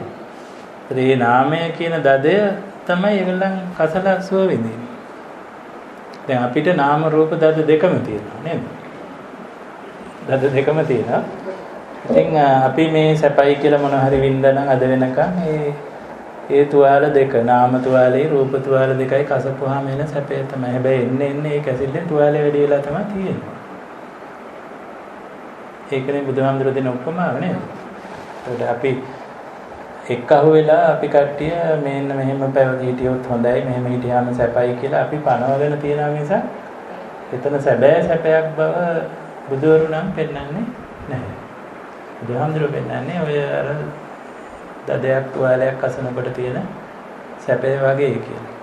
ඒ නාමය කියන දදය තමයි ඒගොල්ලන් කසල සුව විඳින්නේ. දැන් අපිට නාම රූප දද දෙකම තියෙනවා නේද? දද දෙකම තියෙනවා. ඉතින් අපි මේ සැපයි කියලා මොන හරි වින්දනම් අද වෙනකන් ඒ තුවාල දෙක නාම තුවාලේ රූප තුවාල දෙකයි කසපුවාම එන සැපය තමයි. හැබැයි එන්නේ ඒ කැසිල්ලෙන් තුවාලේ වැඩි වෙලා තමයි තියෙන්නේ. ඒකනේ බුදුහාමුදුරුවෝ දෙන උපමාව නේද? ඒකට අපි එක්කහුව වෙලා අපි කට්ටිය මෙන්න මෙහෙම පැවති හිටියොත් හොඳයි මෙහෙම හිටියාම සැපයි කියලා අපි පනවගෙන තියනවා නිසා එතන සැබෑ සැපයක් බව බුදුවරු නම් පෙන්වන්නේ නැහැ. බුදුහාමුදුරුවෝ පෙන්වන්නේ ඔය අර දදයක් තුවාලයක් අසනකොට තියෙන සැපේ වගේ කියලා.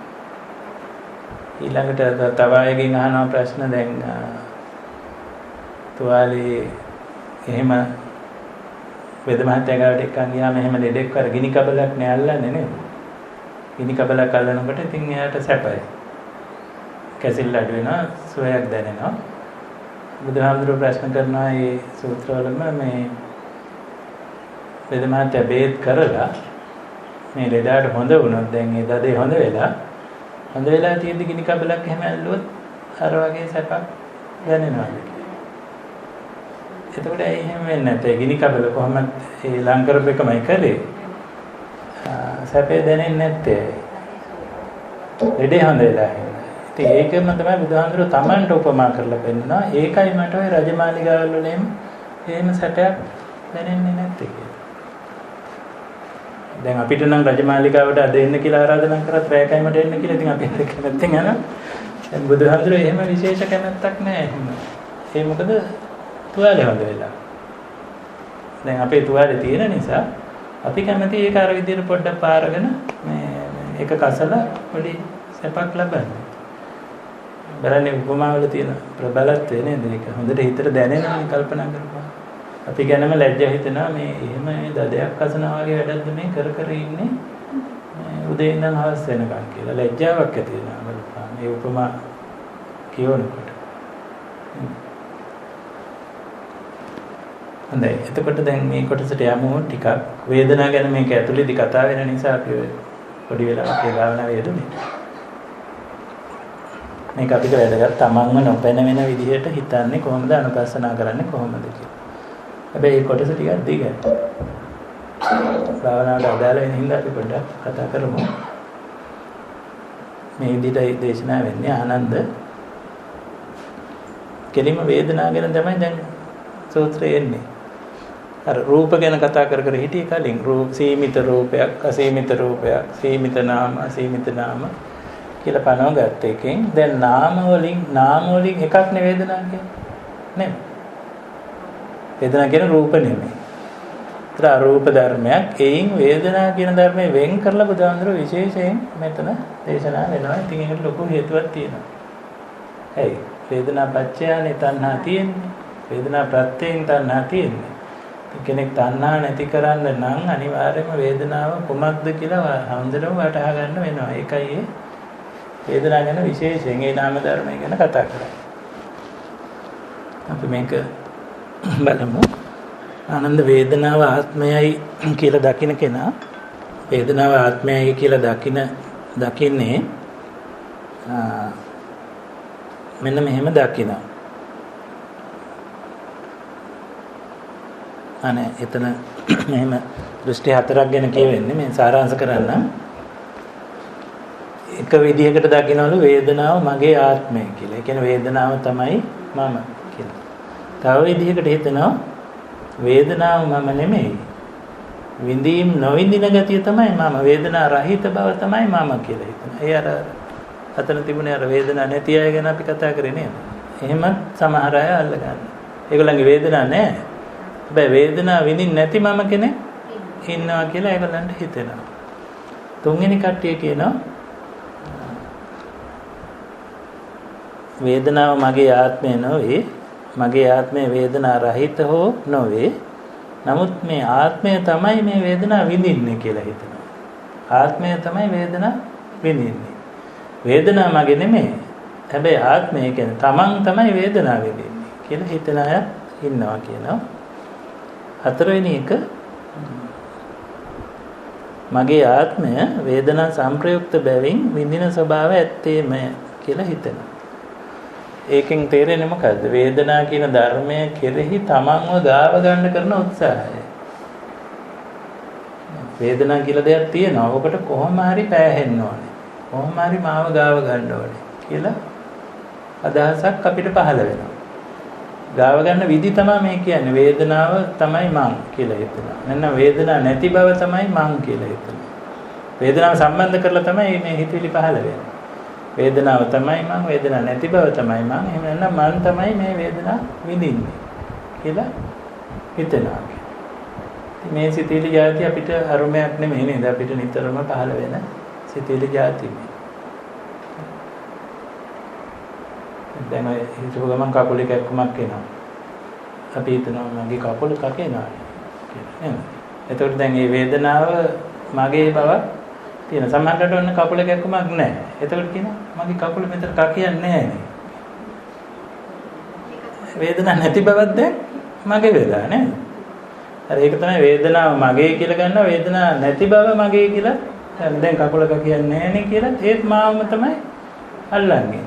ඊළඟට තව අයගෙන් අහන ප්‍රශ්න දැන් තුවාලේ එහෙම වේද මහත්තයා ගාවට එක්කන් ගියාම එහෙම ලෙඩෙක් කර ගිනි කබලක් නේ අල්ලන්නේ නේද? ගිනි කබලක් අල්ලනකොට ඉතින් එයාට සැපයි. කැසිල්ල අඩු වෙනවා, සුවයක් දැනෙනවා. බුදුහාමුදුරුවෝ ප්‍රශ්න කරනවා මේ සූත්‍රවලම මේ වේද මහත්තයා බේත් කරලා මේ ලෙඩාට හොඳ වුණොත් දැන් ඒ දදේ හොඳ වෙලා තියෙද්දි ගිනි කබලක් එහෙම ඇල්ලුවොත් අර වගේ සැපක් දැනෙනවා. එතකොට එහෙම වෙන්නේ නැත්නම් ගිනි කබල කොහොමද ඒ ලං කරපු එකමයි කරේ. සැපේ දැනෙන්නේ නැත්තේ. ලෙඩේ හොඳ වෙලා. ඉතින් ඒකම තමයි බුදුහාමුදුරුවෝ Tamanට උපමා කරලා පෙන්නනවා. ඒකයි මට ওই රජමාලිගාවල් වල එහෙම සැපයක් දැනෙන්නේ නැත්තේ කියලා. දැන් අපිට නම් රජමාලිගාවට අද එන්න කියලා ආරාධනා කරත් රැයකයි මට එන්න කියලා. ඉතින් අපි කැමැත්තෙන් යනවා. දැන් බුදුහාමුදුරුවෝ එහෙම විශේෂ කැමැත්තක් නැහැ එහෙම. ඒ මොකද තුවාලේ හොඳ වෙලා. දැන් අපේ තුවාලේ තියෙන නිසා අපි කැමති ඒක අර විදිහට පොඩ්ඩක් පාරගෙන මේ එක කසල පොඩි සැපක් ලබන්න. බලන්නේ උපමාවල තියෙන ප්‍රබලත්වය නේද? ඒක හොඳට හිතට දැනෙනවා කල්පනා කරපුවා. අපි ගැනම ලැජ්ජා හිතෙනවා මේ එහෙම දදයක් කසනවා වගේ වැඩක්ද මේ කර ඉන්නේ උදේ ඉඳන් හවස වෙනකන් කියලා ලැජ්ජාවක් ඇති වෙනවා බලපන්. මේ උපමා කියවනකොට. හොඳයි. එතකොට දැන් මේ කොටසට යමු ටිකක්. වේදනාව ගැන මේක ඇතුළේදී කතා වෙන නිසා අපි පොඩි වෙලාවක් ඒ භාවනාව යෙදුනේ. මේක අපිට වැදගත්. තමන්ව නොපැනවෙන විදිහට හිතන්නේ කොහොමද, අනුපස්සනා කරන්නේ කොහොමද කියලා. හැබැයි මේ කොටස ටිකක් දිගයි. භාවනාවට අදාළ වෙන හින්දා අපි පොඩ්ඩක් කතා කරමු. මේ විදිහට දේශනා වෙන්නේ ආනන්ද කෙලිම වේදනාව ගැන තමයි දැන් සූත්‍රය එන්නේ. අර රූප ගැන කතා කර කර හිටියේ කලින් සීමිත රූපයක්, අසීමිත රූපයක්, සීමිත නාම, අසීමිත නාම කියලා පනව ගත්ත එකෙන් දැන් නාම වලින් එකක් නේ වේදනාව කියන්නේ. නේ? වේදනාව කියන රූප නෙමෙයි. ඒතර අරූප ධර්මයක්. ඒයින් වේදනාව කියන ධර්මයෙන් වෙන් කරලා බුදුහාමුදුරුවෝ විශේෂයෙන් මෙතන දේශනා වෙනවා. ඉතින් ඒකට ලොකු හේතුවක් තියෙනවා. ඇයි? වේදනා පත්‍යනේ තණ්හා තියෙන්නේ. වේදනා ප්‍රත්‍යයෙන් තණ්හා තියෙන්නේ. කෙනෙක් තණ්හා නැති කරන්න නම් අනිවාර්යයෙන්ම වේදනාව කුමක්ද කියලා හඳුනම වටහා ගන්න වෙනවා. ඒකයි මේ වේදනාව ගැන විශේෂයෙන් ඒ නාම ධර්මය ගැන කතා කරන්නේ. අපි මේක බලමු. ආනන්ද වේදනාව ආත්මයයි කියලා දකින්න කෙනා වේදනාව ආත්මයයි කියලා දකින්නේ මෙන්න මෙහෙම දකිනවා. අනේ එතන මෙහෙම දෘෂ්ටි හතරක් ගැන කියවෙන්නේ මේ සාරාංශ කරන්න. එක විදිහකට දකින්නවලු වේදනාව මගේ ආත්මය කියලා. ඒ කියන්නේ වේදනාව තමයි මම කියලා. තව විදිහකට හිතනවා වේදනාව මම නෙමෙයි. විඳීම් නොවිඳින ගතිය තමයි මම. වේදනා රහිත බව තමයි මම කියලා හිතනවා. ඒ අර අතන තිබුණේ අර වේදනා නැති අය ගැන අපි කතා කරේ නේද? එහෙමත් සමහර අය අල්ලගන්න. ඒගොල්ලන්ගේ වේදනා නැහැ. හැබැයි වේදනාව විඳින්න නැති මම කෙනෙක් ඉන්නවා කියලා ඒගොල්ලන්ට හිතෙනවා. තුන්වෙනි කට්ටිය කියනවා වේදනාව මගේ ආත්මය නොවේ. මගේ ආත්මය වේදනා රහිත හෝ නොවේ. නමුත් මේ ආත්මය තමයි මේ වේදනාව විඳින්නේ කියලා හිතනවා. ආත්මය තමයි වේදනාව විඳින්නේ. වේදනාව මගේ නෙමෙයි. හැබැයි ආත්මය කියන්නේ තමන් තමයි වේදනාව විඳින්නේ කියලා හිතන අය ඉන්නවා කියනවා. හතරවෙනි එක මගේ ආත්මය වේදනා සංප්‍රයුක්ත බැවින් විඳින ස්වභාවය ඇත්තේමය කියලා හිතනවා. ඒකෙන් තේරෙන්නේ මොකද්ද? වේදනා කියන ධර්මය කෙරෙහි තමන්ව ගාව ගන්න කරන උත්සාහය. වේදනා කියලා දෙයක් තියෙනවා. ඔකට කොහොම හරි පෑහෙන්න ඕනේ. කොහොම හරි මාව ගාව ගන්න ඕනේ කියලා අදහසක් අපිට පහළ වෙනවා. ගාව ගන්න විදි තමයි මේ කියන්නේ. වේදනාව තමයි මං කියලා හිතනවා. නැත්නම් වේදනාවක් නැති බව තමයි මං කියලා හිතනවා. වේදනාව සම්බන්ධ කරලා තමයි මේ හිතවිලි පහළ වෙන්නේ. වේදනාව තමයි මං, වේදනාවක් නැති බව තමයි මං. එහෙම නැත්නම් මං තමයි මේ වේදනාව විඳින්නේ කියලා හිතනවා. මේ සිතිවිලි જાති අපිට අරුමයක් නෙමෙයි නේද? අපිට නිතරම පහළ වෙන සිතිවිලි જાති. දැන් හිතුව ගමන් කකුලේ කැක්කමක් එනවා. අපි හිතනවා මගේ කකුල කකේනවා කියලා නේද? එතකොට දැන් මේ වේදනාව මගේ බව තියෙන. සමහරකට ඔන්න කකුලේ කැක්කමක් නැහැ. එතකොට කියනවා මගේ කකුල මෙතන කකියන්නේ නැහැ නේ. වේදනාවක් නැති බවක් දැන් මගේ වෙලා නේද? හරි ඒක තමයි වේදනාව මගේ කියලා ගන්නවා. වේදනාවක් නැති බව මගේ කියලා දැන් කකුල කකියන්නේ නැහැ නේ කියලා ඒත් මාවම තමයි අල්ලන්නේ.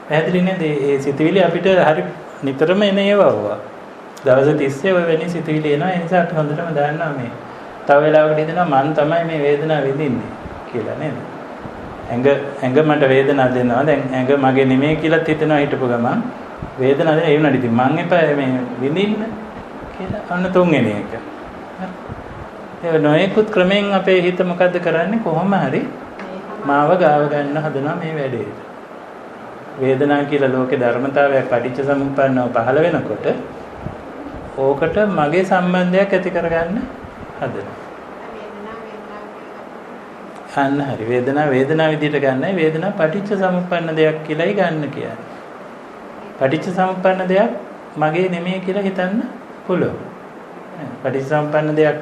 පැහැදිලි නේද? ඒ සිතුවිලි අපිට හරි නිතරම එන ඒවා. දවස් 30 ඔය වෙන්නේ සිතුවිලි එනවා. ඒ නිසා අපි හොඳටම දන්නවා මේ. තව වෙලාවකට හිතෙනවා මං තමයි මේ වේදනාව විඳින්නේ කියලා නේද? ඇඟ මට වේදනාවක් දෙනවා. දැන් ඇඟ මගේ නෙමෙයි කියලා හිතෙනවා හිටපු ගමන්. වේදනාව දෙන ඒ වුණාට ඉතින් මං එපා මේ විඳින්න කියලා අන්න තුන්වෙනි එක. ඒ නොයෙකුත් ක්‍රමෙන් අපේ හිත මොකද්ද කරන්නේ? කොහොම හරි මාව ගාව ගන්න හදනවා මේ වැඩේට. වේදනාව කියලා ලෝකේ ධර්මතාවයක් පටිච්ච සමුප්පන්නව පහළ වෙනකොට ඕකට මගේ සම්බන්ධයක් ඇති කරගන්න හදනවා. අන්න හරි වේදනාව විදිහට ගන්නයි වේදනාව පටිච්ච සමුප්පන්න දෙයක් කියලායි ගන්න කියන්නේ. පටිච්ච සමුප්පන්න දෙයක් මගේ නෙමෙයි කියලා හිතන්න පුළුවන්. පටිච්ච සමුප්පන්න දෙයක්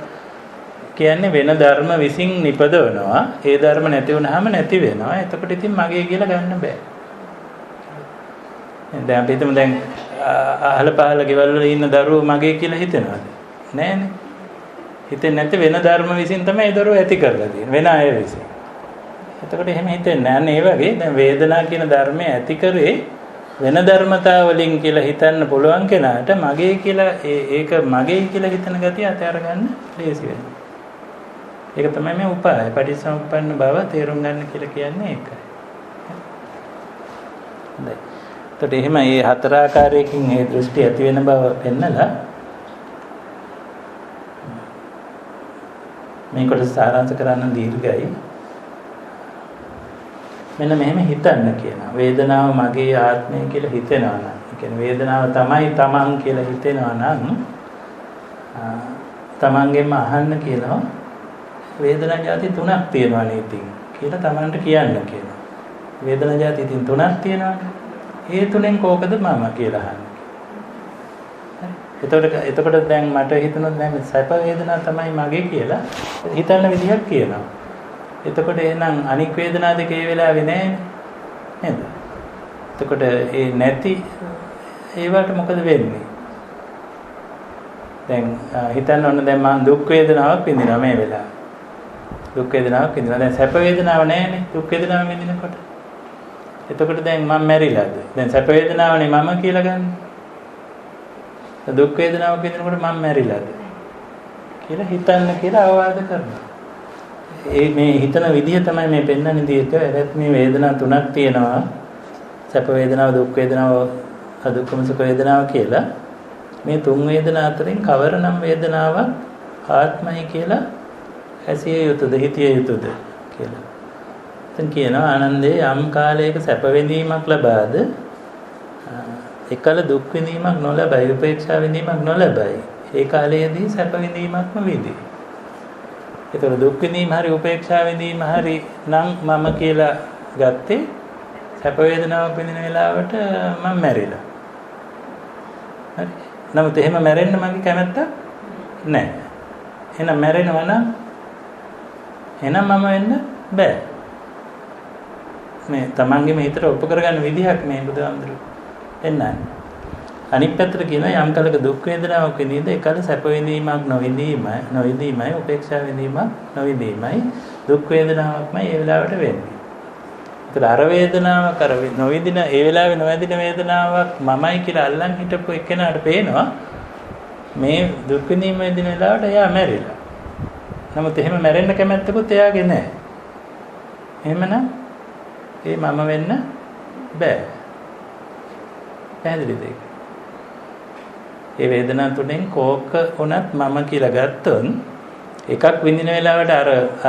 කියන්නේ වෙන ධර්ම විසින් නිපදවනවා. ඒ ධර්ම නැති වුනහම නැති වෙනවා. එතකොට ඉතින් මගේ කියලා ගන්න බෑ. දැන් අපි හිතමු දැන් අහල පහල ගෙවල් වල ඉන්න දරුවෝ මගේ කියලා හිතනවාද? නෑනේ. හිතෙන්නේ නැති වෙන ධර්ම විසින් තමයි ඒ දරුවෝ ඇති කරලා තියෙන්නේ. වෙන අය විසින්. එතකොට එහෙම හිතෙන්නේ නැහැ. ඒ වගේ දැන් වේදනාව කියන ධර්මය ඇති කරේ වෙන ධර්මතාව වලින් කියලා හිතන්න පුළුවන් කෙනාට මගේ කියලා ඒක මගේ කියලා හිතන ගතිය අතහැර ගන්න ලේසි වෙනවා. ඒක තමයි මේ උපාය. පටිච්චසමුප්පන්න බව තේරුම් ගන්න කියලා කියන්නේ ඒකයි. හොඳයි. එතකොට එහෙම මේ හතර ආකාරයකින් මේ දෘෂ්ටි ඇති වෙන බව පෙන්නලා මේකට සාරාංශ කරන්න දීර්ඝයි. මෙන්න මෙහෙම හිතන්න කියනවා. වේදනාව මගේ ආත්මය කියලා හිතෙනවා නම්, ඒ කියන්නේ වේදනාව තමයි තමන් කියලා හිතෙනවා නම් තමන්ගෙන්ම අහන්න කියනවා වේදනා જાති තුනක් තියෙනවා නේද කියලා තමන්ට කියන්න කියනවා. වේදනා જાති ඉතින් තුනක් තියෙනවානේ. ඒ තුනෙන් කෝකද මම කියලා අහන්න. එතකොට දැන් මට හිතුණොත් දැන් සැප වේදනා තමයි මගේ කියලා හිතන්න විදිහක් කියනවා. එතකොට එහෙනම් අනික් වේදනා දෙක ඒ වෙලාවේ නැහැ නේද? එතකොට ඒ නැති ඒවට මොකද වෙන්නේ? දැන් හිතන්න ඕන දැන් මම දුක් වේදනාවක් විඳිනවා මේ වෙලාවේ. දුක් වේදනාවක් විඳිනවා. දැන් සැප වේදනාවක් නැහැනේ දුක් වේදනාව විඳිනකොට. එතකොට දැන් මම මැරිලාද? දැන් සැප වේදනාවනේ මම කියලා ගන්න. දුක් වේදනාවක් විඳිනකොට මම මැරිලාද කියලා හිතන්න කියලා අවවාද කරනවා. මේ හිතන විදිහ තමයි මේ පෙන්වන්නේ දීර්ඝ වැරද්ද. මේ වේදනා තුනක් තියෙනවා. සැප වේදනාව, දුක් වේදනාව, අදුක්කම සුඛ වේදනාව කියලා. මේ තුන් වේදනා අතරින් කවරනම් වේදනාවක් ආත්මයි කියලා ඇසිය යුතුද, හිතිය යුතුද කියලා. එතන කියනවා ආනන්දේ යම් කාලයක සැප විඳීමක් ලබාද එකල දුක් විඳීමක් නොලබයි, උපේක්ෂා විඳීමක් නොලබයි. ඒ කාලයේදී සැප විඳීමක්ම විඳි. ඒතර දුක් විඳීම හරි උපේක්ෂා විඳීම හරි නම් මම කියලා ගත්තේ සැප වේදනාවක් විඳින වෙලාවට මම මැරිලා. හරි. නමුත් එහෙම මැරෙන්න මගේ කැමැත්ත නැහැ. එහෙනම් මැරෙනවා නම් එහෙනම් මම වෙන්න බෑ. මේ තමන්ගේම හිතට ඔප්පු කරගන්න විදිහක් මේ බුදුහාමුදුරුවෝ එන්නන්නේ. අනිත් පැත්තට කියනවා යම් කලක දුක් වේදනාවක් විඳින්ද ඒකල සැප විඳීමක් නොවිඳීමයි උපේක්ෂා විඳීමක් නොවිඳීමයි දුක් වේදනාවක්මයි ඒ වෙලාවට වෙන්නේ. ඒතර අර වේදනාව කර නොවිඳින ඒ වෙලාවේ නොවැදින වේදනාවක් මමයි කියලා අල්ලන් හිටපු එක්කෙනාට පේනවා මේ දුක් විඳීම විඳින වෙලාවට එයා මැරිලා. නමුත් එහෙම මැරෙන්න කැමැත්තකුත් එයාගේ නැහැ. එහෙමනම් ඒ මම වෙන්න බෑ. පැහැදිලිද ඒක? ඒ වේදනා තුනෙන් කෝක උනත් මම කියලා ගත්තොත් එකක් විඳින වෙලාවට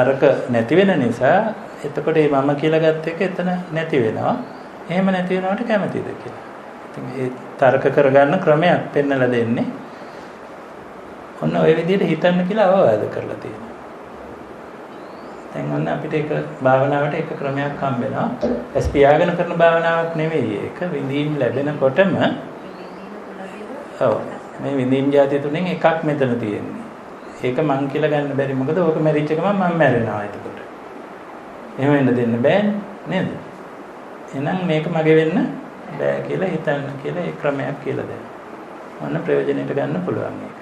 අරක නැති වෙන නිසා එතකොට මේ මම කියලා ගත්ත එක එතන නැති වෙනවා. එහෙම නැති වෙනවට කැමතිද කියලා. ඉතින් ඒ තර්ක කරගන්න ක්‍රමයක් පෙන්නලා දෙන්නේ. ඔන්න ඔය විදිහට හිතන්න කියලා අවවාද කරලා තියෙනවා. දැන් ඔන්න අපිට එක භාවනාවට එක ක්‍රමයක් හම්බ වෙනවා. ඇස් පියාගෙන කරන භාවනාවක් නෙවෙයි ඒක. විඳීම් ලැබෙනකොටම ඔව් මේ විඳීම් જાති තුනෙන් එකක් මෙතන තියෙන්නේ. ඒක මං කියලා ගන්න බැරි. මොකද ඕක මැරිච්ච ගමන් මම මැරෙනවා එතකොට. එහෙම වෙන්න දෙන්න බෑනේ නේද? එහෙනම් මේක මගේ වෙන්න බෑ කියලා හිතන්න කියලා ඒ ක්‍රමයක් කියලා දෙන්න. ඔන්න ප්‍රයෝජනෙට ගන්න පුළුවන් මේක.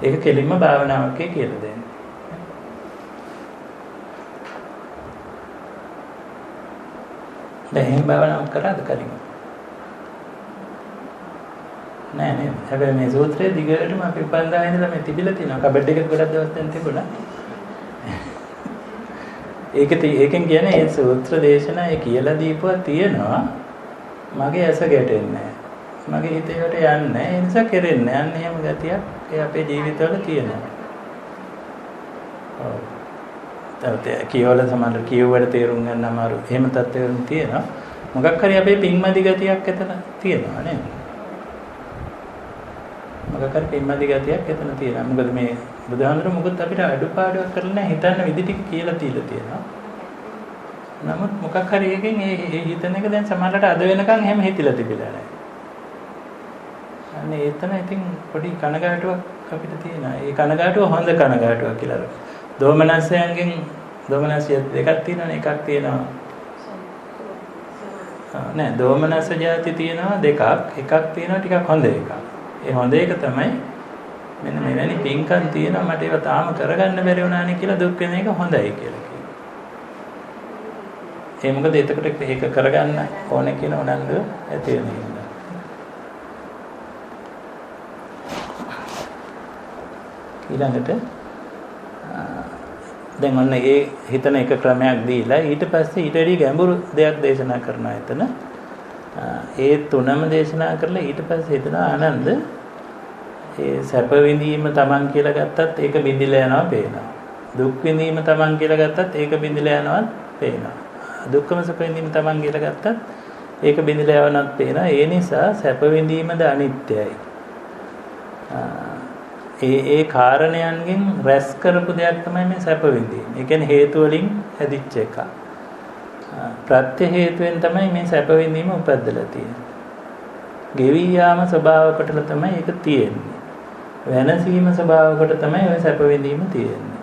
ඒක කෙලින්ම භාවනාවක් කියලා දෙන්න. දැන් එහෙම භාවනාවක් කරාද කලින්? නෑ නේද? හැබැයි මේ සූත්‍රයේ දිගටම අපි උපන්දා ඉඳලා මේ තිබිලා තියෙනවා. කබඩ් එකේ ගොඩක් දවස් දැන් තිබුණා. ඒකෙන් කියන්නේ ඒ සූත්‍ර දේශනා ඒ කියලා දීපුවා තියෙනවා. මගේ ඇස ගැටෙන්නේ නෑ. මගේ හිතේට යන්නේ නෑ. ඒ නිසා කෙරෙන්නේ නෑ. අන්න එහෙම ගතියක් ඒ අපේ ජීවිතවල තියෙනවා. ඔව්. කියවල සමහර කියුවට තේරුම් ගන්න අමාරු. එහෙම තත්ත්වයන් තියෙනවා. මොකක් හරි අපේ පින්මදි ගතියක් එතන තියෙනවා නේද? මොකක් හරි පින්මදි ගතියක් එතන තියෙනවා. මොකද මේ බුදුහාමුදුරුවෝ මොකද අපිට අඩුපාඩුවක් කරලා නැහැ හිතන්න විදි ටික කියලා තියලා තියෙනවා. නමුත් මොකක් හරි එකකින් ඒ හිතන එක දැන් සමහරකට අද වෙනකන් එහෙම හිතිලා තිබිලා නැහැ. අනේ එතන ඉතින් පොඩි කනගාටුවක් අපිට තියෙනවා. ඒ කනගාටුව හොඳ කනගාටුවක් කියලා. දෝමනස්යන්ගෙන් දෝමනස්ය දෙකක් තියෙනවනේ. එකක් තියෙනවා නෑ දෝමනස් જાති තියෙනවා දෙකක්. එකක් තියෙනවා ටිකක් හොඳ එකක්. ඒ හොඳ එක තමයි මෙන්න මෙවැනි පින්කම් තියෙනවා මට ඒව තාම කරගන්න බැරි වුණානේ කියලා දුක් වෙන එක හොඳයි කියලා කියනවා. ඒ මොකද එතකොට ඒක කරගන්න ඕනේ කියන උනන්දුව ඇති වෙන නිසා. ඊළඟට දැන් ඔන්න ඒ හිතන එක ක්‍රමයක් දීලා ඊට පස්සේ ඊට වැඩි ගැඹුරු දෙයක් දේශනා කරනවා එතන. ඒ තුනම දේශනා කරලා ඊට පස්සේ හිතනවා ආනන්ද ඒ සැප විඳීම Taman කියලා ගත්තත් ඒක බිඳිලා යනවා පේනවා. දුක් විඳීම Taman කියලා ගත්තත් ඒක බිඳිලා යනවත් පේනවා. දුක්ඛම සුඛ විඳීම Taman කියලා ගත්තත් ඒක බිඳිලා යනවත් පේනවා. ඒ නිසා සැප විඳීමද අනිත්‍යයි. ඒ කාරණයන්ගෙන් රැස් කරපු දෙයක් තමයි මේ සැප විඳීම. ඒ කියන්නේ හේතු වලින් හැදිච්ච එක. ප්‍රත්‍ය හේතුවෙන් තමයි මේ සැප විඳීම උපද්දලා තියෙන්නේ. ගෙවි යාම ස්වභාවයකට තමයි ඒක තියෙන්නේ. වෙනසීම ස්වභාවයකට තමයි ඔය සැප විඳීම තියෙන්නේ.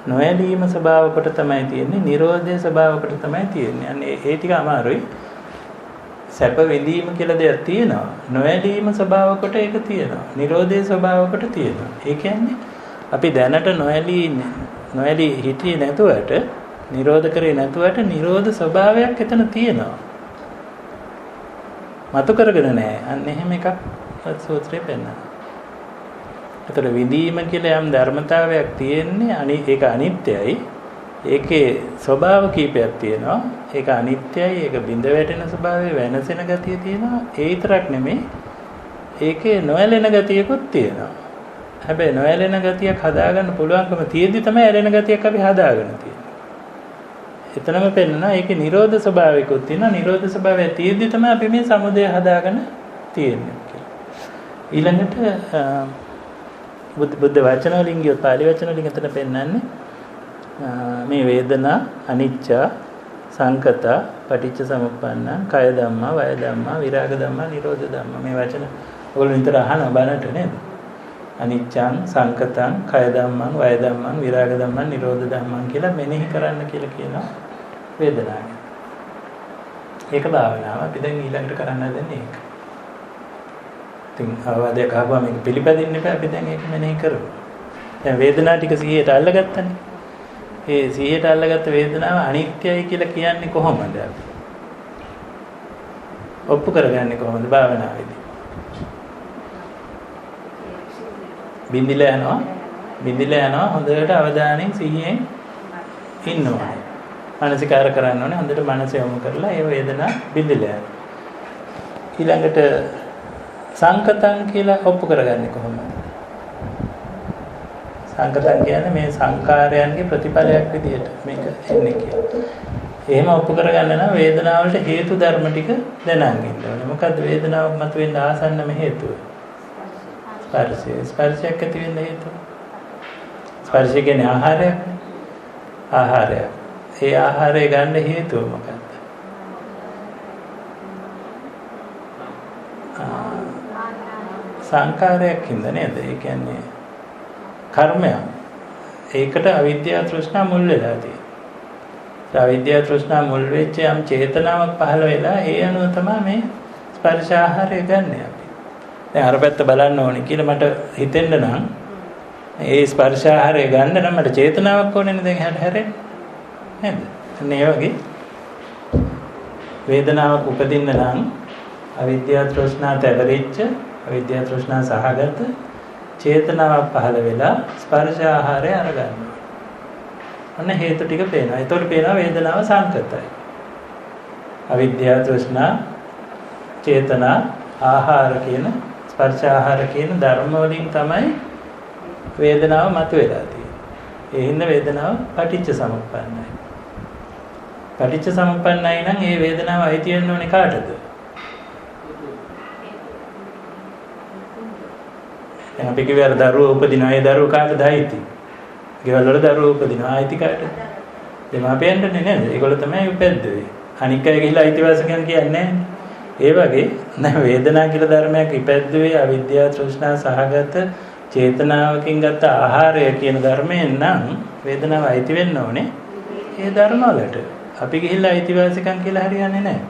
නොඇලීම ස්වභාවයකට තමයි තියෙන්නේ. නිරෝධය ස්වභාවයකට තමයි තියෙන්නේ. අනේ ඒ ටික අමාරුයි. සැප විඳීම කියලා දෙයක් තියෙනවා. නොඇලීම ස්වභාවයකට ඒක තියෙනවා. නිරෝධයේ ස්වභාවයකට තියෙනවා. ඒ කියන්නේ අපි දැනට නොඇලී හිටියේ නැතුවට නිරෝධ කරේ නැතුවට නිරෝධ ස්වභාවයක් එතන තියෙනවා. මතු කරගෙන නැහැ. අන්න එහෙම එකක් සූත්‍රයේ පෙන්නනවා. ඒතර විඳීම කියලා යම් ධර්මතාවයක් තියෙන්නේ ඒක අනිත්‍යයි. ඒකේ ස්වභාව කීපයක් තියෙනවා. ඒක අනිත්‍යයි, ඒක බිඳ වැටෙන ස්වභාවය, වෙනසෙන ගතිය තියෙනවා. ඒ විතරක් නෙමෙයි. ඒකේ නොඇලෙන ගතියකුත් තියෙනවා. හැබැයි නොඇලෙන ගතියක් හදාගන්න පුළුවන්කම තියෙද්දි තමයි ඇලෙන ගතියක් අපි හදාගන්න තියෙන්නේ. එතනම පෙන්නනවා ඒකේ නිරෝධ ස්වභාවයකුත් තියෙනවා. නිරෝධ ස්වභාවය තියෙද්දි තමයි අපි මේ සමුදය හදාගෙන තියෙන්නේ කියලා. ඊළඟට බුද්ධ වචන වලින් ගියොත් පාලි වචන වලින් එතන පෙන්නන්නේ මේ වේදනා අනිච්ච සංකත පටිච්ච සමුප්පන්න කය ධම්මා වය ධම්මා විරාග ධම්මා නිරෝධ ධම්මා මේ වචන ඔයගොල්ලෝ විතර අහන බණට නේද අනිච්චං සංකතං කය ධම්මං වය ධම්මං විරාග ධම්මං නිරෝධ ධම්මං කියලා මෙනෙහි කරන්න කියලා කියනවා වේදනාව. ඒක භාවනාව. අපි දැන් ඊළඟට කරන්න හදන්නේ ඒක. ඉතින් ආවාදයක් ආවම මේක පිළිපදින්න එපා. අපි දැන් ඒක මෙනෙහි කරමු. දැන් වේදනාව ටික 100ට අල්ලගත්තනේ. ඒ 100ට අල්ලගත්ත වේදනාව අනිත්‍යයි කියලා කියන්නේ කොහොමද අපි? ඔප්පු කරගන්නේ කොහොමද භාවනාවේදී? බින්දිලා යනවා හොඳට අවධානයෙන් සිහියෙන් ඉන්න ඕනේ. මානසිකාර කරන්න ඕනේ. හොඳට මනස යොමු කරලා ඒ වේදනාව බින්දිලා යනවා. ඊළඟට සංකතං කියලා ඔප්පු කරගන්නේ කොහොමද? සංකතං කියන්නේ මේ සංකාරයන්ගේ ප්‍රතිඵලයක් විදිහට මේක එන්නේ කියලා. එහෙම ඔප්පු කරගන්න නම් වේදනාවලට හේතු ධර්ම ටික දැනගන්න ඕනේ. මොකද්ද වේදනාවක් මතුවෙන්න ආසන්නම හේතුව? ස්පර්ශයක් ඇති වෙන්න හේතුව. ස්පර්ශය කියන්නේ ආහාරයක්. ඒ ආහාරය ගන්න හේතුව මොකක්ද? සංකාරයක් හින්දා නේද? ඒ කියන්නේ කර්මයක්. ඒකට අවිද්‍යාව තෘෂ්ණා මුල් වෙලා තියෙනවා. අවිද්‍යාව තෘෂ්ණා මුල් වෙච්ච යම් චේතනාවක් පහළ වෙලා ඒ අනුව තමයි මේ ස්පර්ශ ආහාරය ගන්න අපි. දැන් අර පැත්ත බලන්න ඕනේ කියලා මට හිතෙන්න නම් ඒ ස්පර්ශ ආහාරය ගන්න නම් මට චේතනාවක් ඕනේ දැන් හැරෙන්න. නේද? මේ වගේ වේදනාවක් උපදින්න නම් අවිද්‍යාව තෘෂ්ණා තැබරිච්ච අවිද්‍යාව තෘෂ්ණා සහගත චේතනාවක් පහළ වෙලා ස්පර්ශ ආහාරය අරගන්න. අන්න හේතු ටික පේනවා. ඒතකොට පේනවා වේදනාව සංකතයි. අවිද්‍යාව තෘෂ්ණා චේතනා ආහාර කියන ස්පර්ශ ආහාර කියන ධර්ම වලින් තමයි වේදනාව මතුවලා තියෙන්නේ. ඒ හින්දා වේදනාව පටිච්ච සමුප්පන්නයි. පටිච්ච සමුප්පන්නයි නම් ඒ වේදනාව අයිති වෙන්න ඕනේ කාටද? දැන් අපි කිව්වා දරුවෝ උපදිනවා. ඒ දරුවෝ කාටද අයිති? ගෙවල් වල දරුවෝ උපදිනවා. අයිති කාටද? දෙමාපියන්ටනේ නේද? ඒගොල්ලෝ තමයි උපැද්දුවේ. අනික් අය ගිහිල්ලා අයිතිවාසිකම් කියන්නේ නැහැ. ඒ වගේ දැන් වේදනා කියලා ධර්මයක් ඉපැද්දුවේ අවිද්‍යාව තෘෂ්ණා සහගත චේතනාවකින් ගත්ත ආහාරය කියන ධර්මයෙන් නම් වේදනාව අයිති වෙන්න ඕනේ ඒ ධර්ම වලට. අපි ගිහිල්ලා අයිතිවාසිකම් කියලා හරියන්නේ නැහැ.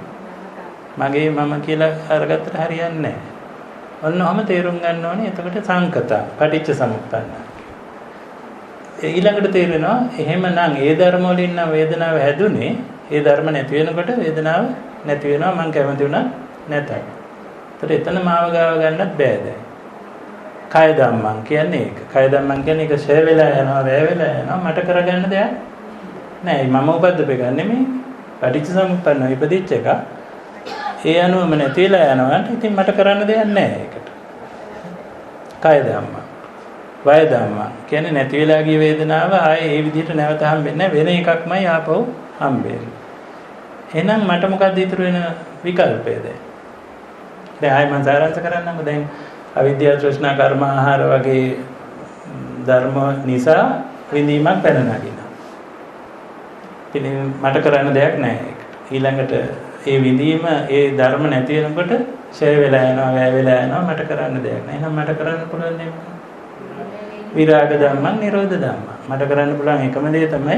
මගේ මම කියලා අරගත්තට හරියන්නේ නැහැ. ඔන්නෝම තේරුම් ගන්න ඕනේ. එතකොට සංකත පටිච්ච සමුප්පන්න. ඊළඟට තේරෙනවා එහෙමනම් ඒ ධර්ම වලින් නම් වේදනාව හැදුනේ ඒ ධර්ම නැති වෙනකොට වේදනාව නැති වෙනවා මං කැමති වුණා නැතයි. ඒතර එතන මාව ගාව ගන්නත් බෑ දැන්. කය ධම්මං කියන්නේ ඒක. කය ධම්මං කියන්නේ ඒක ෂය වෙලා යනවා, වැය වෙලා යනවා. මට කරගන්න දෙයක් නෑ. මම උපද්දපේ ගන්න නෙමෙයි. පටිච්ච සමුප්පන්න ඉපදිච්ච එක. ඒ අනුවම නැති වෙලා යනවාට ඉතින් මට කරන්න දෙයක් නැහැ ඒකට. කය ධම්ම. වය ධම්ම. කියන්නේ නැති වෙලා ගිය වේදනාව ආයේ ඒ විදිහට නැවත හම්බෙන්නේ වෙන එකක්මයි ආපහු හම්බෙන්නේ. එහෙනම් මට මොකක්ද ඉතුරු වෙන විකල්පය දැන්? දැන් ආයෙ මම සාරාංශ කරන්නම්කෝ. දැන් අවිද්‍යාව තෘෂ්ණා කර්ම ආහාර වගේ ධර්ම නිසා විඳීමක් පැන නගිනවා. ඉතින් මට කරන්න දෙයක් නැහැ ඒකට. ඊළඟට ඒ විඳීම ඒ ධර්ම නැති වෙනකොට ඡය වෙලා යනවා, වැය වෙලා යනවා. මට කරන්න දෙයක් නැහැ. එහෙනම් මට කරන්න පුළුවන් දේ මොකක්ද? විරාග ධම්මං නිරෝධ ධම්මං. මට කරන්න පුළුවන් එකම දේ තමයි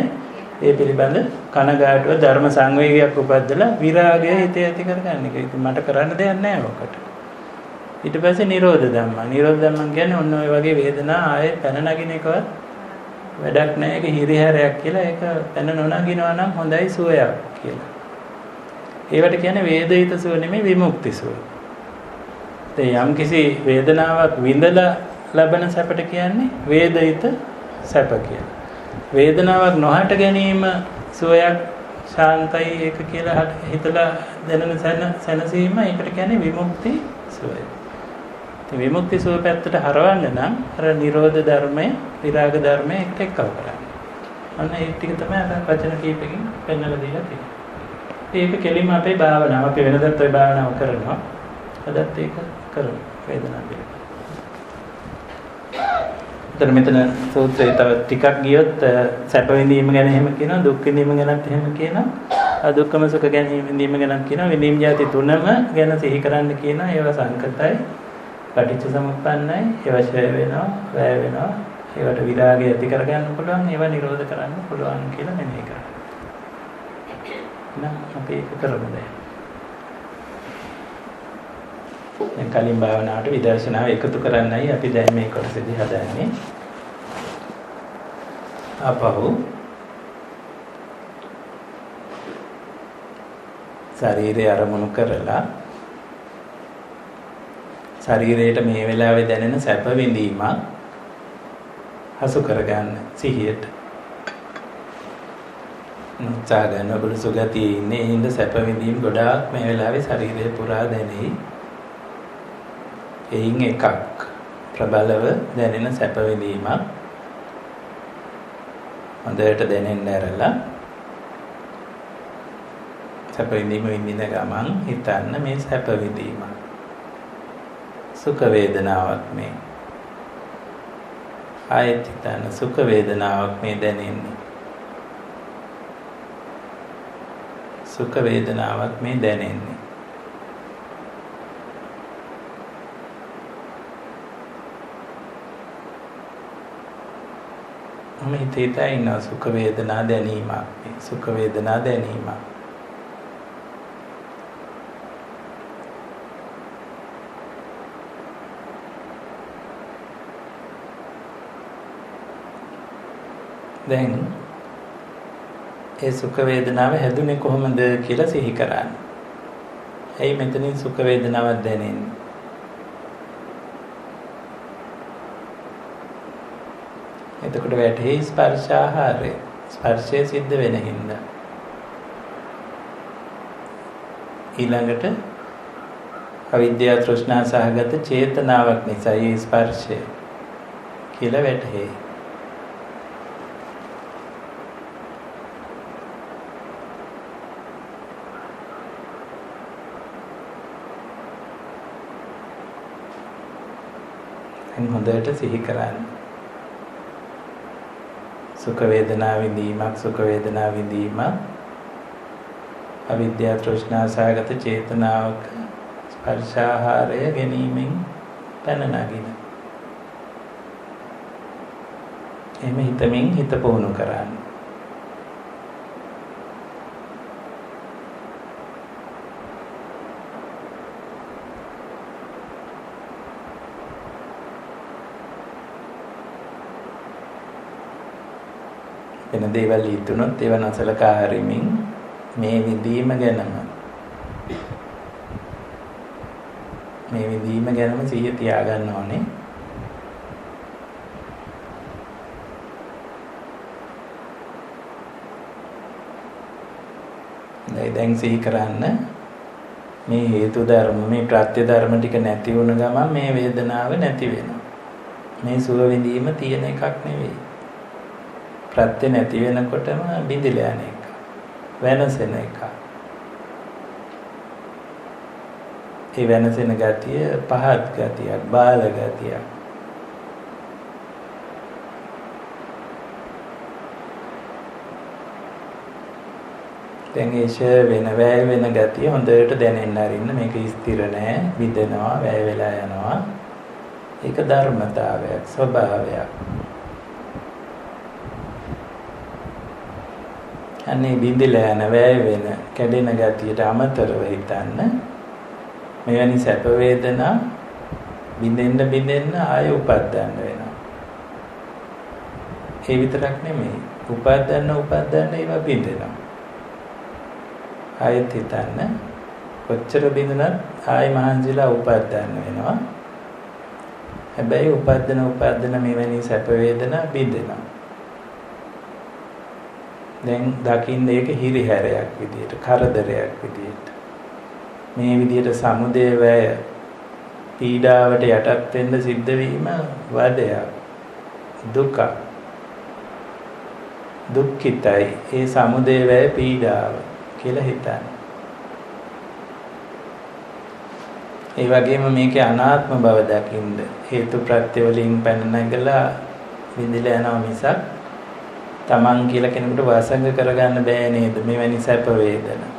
ඒ පිළිබඳ කනගාටුව ධර්ම සංවේගයක් උපද්දලා විරාගය හිතේ ඇති කරගන්න එක. ඉතින් මට කරන්න දෙයක් නැහැ ඔකට. ඊට පස්සේ නිරෝධ ධම්මං. නිරෝධ ධම්මං කියන්නේ ඔන්න ඔය වගේ වේදනා ආයේ පැන නගින එකවත් වැඩක් නැහැ. ඒක හිරිහැරයක් කියලා. ඒක පැන නොනගිනවා නම් හොඳයි සුවයක් කියලා. ඒවට කියන්නේ වේදිත සුව නෙමෙයි විමුක්ති සුව. ඒ යම් කිසි වේදනාවක් විඳලා ලබන සැපට කියන්නේ වේදිත සැප කියලා. වේදනාවක් නොහට ගැනීම සුවයක් ශාන්තයි ඒක කියලා හිතලා දැනෙන සැනසීම ඒකට කියන්නේ විමුක්ති සුවය. ඉතින් විමුක්ති සුව පැත්තට හරවන්න නම් අර නිරෝධ ධර්මය, විරාග ධර්මය එකට එක්කව කරන්න. අන්න ඒ ටික තමයි අර වචන කීපකින් පෙන්වලා දීලා තියෙන්නේ. ඒක කෙලින්ම අපේ භාවනාව අපි වෙනදත් ওই භාවනාව කරනවා. අදත් ඒක කරමු වේදනාව පිළිබඳව. මෙතන සූත්‍රයේ තව ටිකක් ගියොත් සැප විඳීම ගැන එහෙම කියනවා, දුක් විඳීම ගැනත් එහෙම කියනවා, අදුක්කම සුඛ ගැන විඳීම ගැනත් කියනවා, විඳීම් જાති තුනම ගැන සිහි කරන්න කියනවා. ඒවා සංකතයි, පටිච්ච සමුප්පන්නයි, ඒවා ඡය වෙනවා, වැය වෙනවා, ඒවට විරාගය ඇති කරගන්න පුළුවන්, ඒවා නිරෝධ කරන්න පුළුවන් කියලා මෙනෙහි කරනවා. නම් අපි ඒක කරමු දැන්. දැන් කලින් භාවනාවට විදර්ශනාව එකතු කරන්නයි අපි දැන් මේ කොටසදී හදන්නේ. අපහු ශරීරය අරමුණු කරලා ශරීරයට මේ වෙලාවේ දැනෙන සැප විඳීමක් හසු කරගන්න සිහියට. උත්සාහ ගන්න ඔබ සුගතියේ ඉන්නේ හිඳ සැප විඳීම් ගොඩාක් මේ වෙලාවේ ශරීරය පුරා දැනෙයි. එයින් එකක් ප්‍රබලව දැනෙන සැප විඳීමක් හොඳට දැනෙන්න ඇරලා සැප විඳීම විඳින ගමන් හිතන්න මේ සැප විඳීම සුඛ වේදනාවක් මේ ආයෙත් හිතන්න සුඛ වේදනාවක් මේ දැනෙන්නේ සුඛ වේදනාවක් මේ දැනෙන්නේ මම හිතේ ඉන්නවා සුඛ වේදනා දැනීමක් මේ සුඛ වේදනා දැනීමක් දැන් ඒ සුඛ වේදනාව හැදුනේ කොහොමද කියලා සිහි කරන්න. එයි මෙතනින් සුඛ වේදනාවක් දැනෙන්නේ. එතකොට වැටේ ස්පර්ශ ආහාරය. ස්පර්ශය සිද්ධ වෙන හින්දා. ඊළඟට අවිද්‍යාව තෘෂ්ණා සහගත චේතනාවක් නිසා මේ ස්පර්ශය කියලා වැටේ. හොඳට සිහි කරන්න. සුඛ වේදනා විඳීමක් සුඛ වේදනා විඳීමක් අවිද්‍යාව තෘෂ්ණා සහගත චේතනාවක ස්පර්ශාහාරය ගැනීමෙන් පැන නගින. එහෙම හිතමින් හිත පුහුණු කරන්න. වෙන දේවල් හිතුනොත් ඒව නැසලකා හරිමින් මේ විඳීම ගැනම සිහිය තියාගන්න ඕනේ. දැන් සිහි කරන්න මේ හේතු ධර්ම මේ ප්‍රත්‍ය ධර්ම ටික නැති වුණ ගමන් මේ වේදනාව නැති වෙනවා. මේ සුව විඳීම තියෙන එකක් නෙවෙයි. ප්‍රත්‍ය නැති වෙනකොටම බිඳිලා යන එක. වෙනසෙන එක. ඒ වෙනසෙන ගතිය පහත් ගතියක්, බාල ගතියක්. දැන් ඒ වෙන වැය වෙන ගතිය හොඳට දැනෙන්න අරින්න. මේක ස්ථිර නෑ, විදෙනවා, වැය වෙලා යනවා. ඒක ධර්මතාවයක්, ස්වභාවයක්. අනේ බින්දිලා යන වැය වෙන කැඩෙන ගතියට අමතරව හිතන්න මෙවැනි සැප වේදනා බින්දෙන්න ආය උපද්දන්න වෙනවා. ඒ විතරක් නෙමෙයි, උපද්දන්න ඒවා බින්දෙනවා. ආයෙත් හිතන්න කොච්චර බින්දුනත් ආයෙ මහන්සිලා උපද්දන්න වෙනවා. හැබැයි උපද්දන මෙවැනි සැප වේදනා බින්දෙනවා. දැන් දකින්න ඒක හිරිහැරයක් විදියට, කරදරයක් විදියට. මේ විදියට සමුදය වැය පීඩාවට යටත් වෙන්න සිද්ධ වීම වදයක්, දුක. දුක්ඛිතයි ඒ සමුදය වැය පීඩාව කියලා හිතන්න. ඒ වගේම මේකේ අනාත්ම බව දකින්න හේතු ප්‍රත්‍ය වලින් පැන නැගලා විඳිලා යනවා මිසක් තමන් කියලා කෙනෙකුට වාසංග කරගන්න බෑ නේද මෙවැනි සැප වේදනා.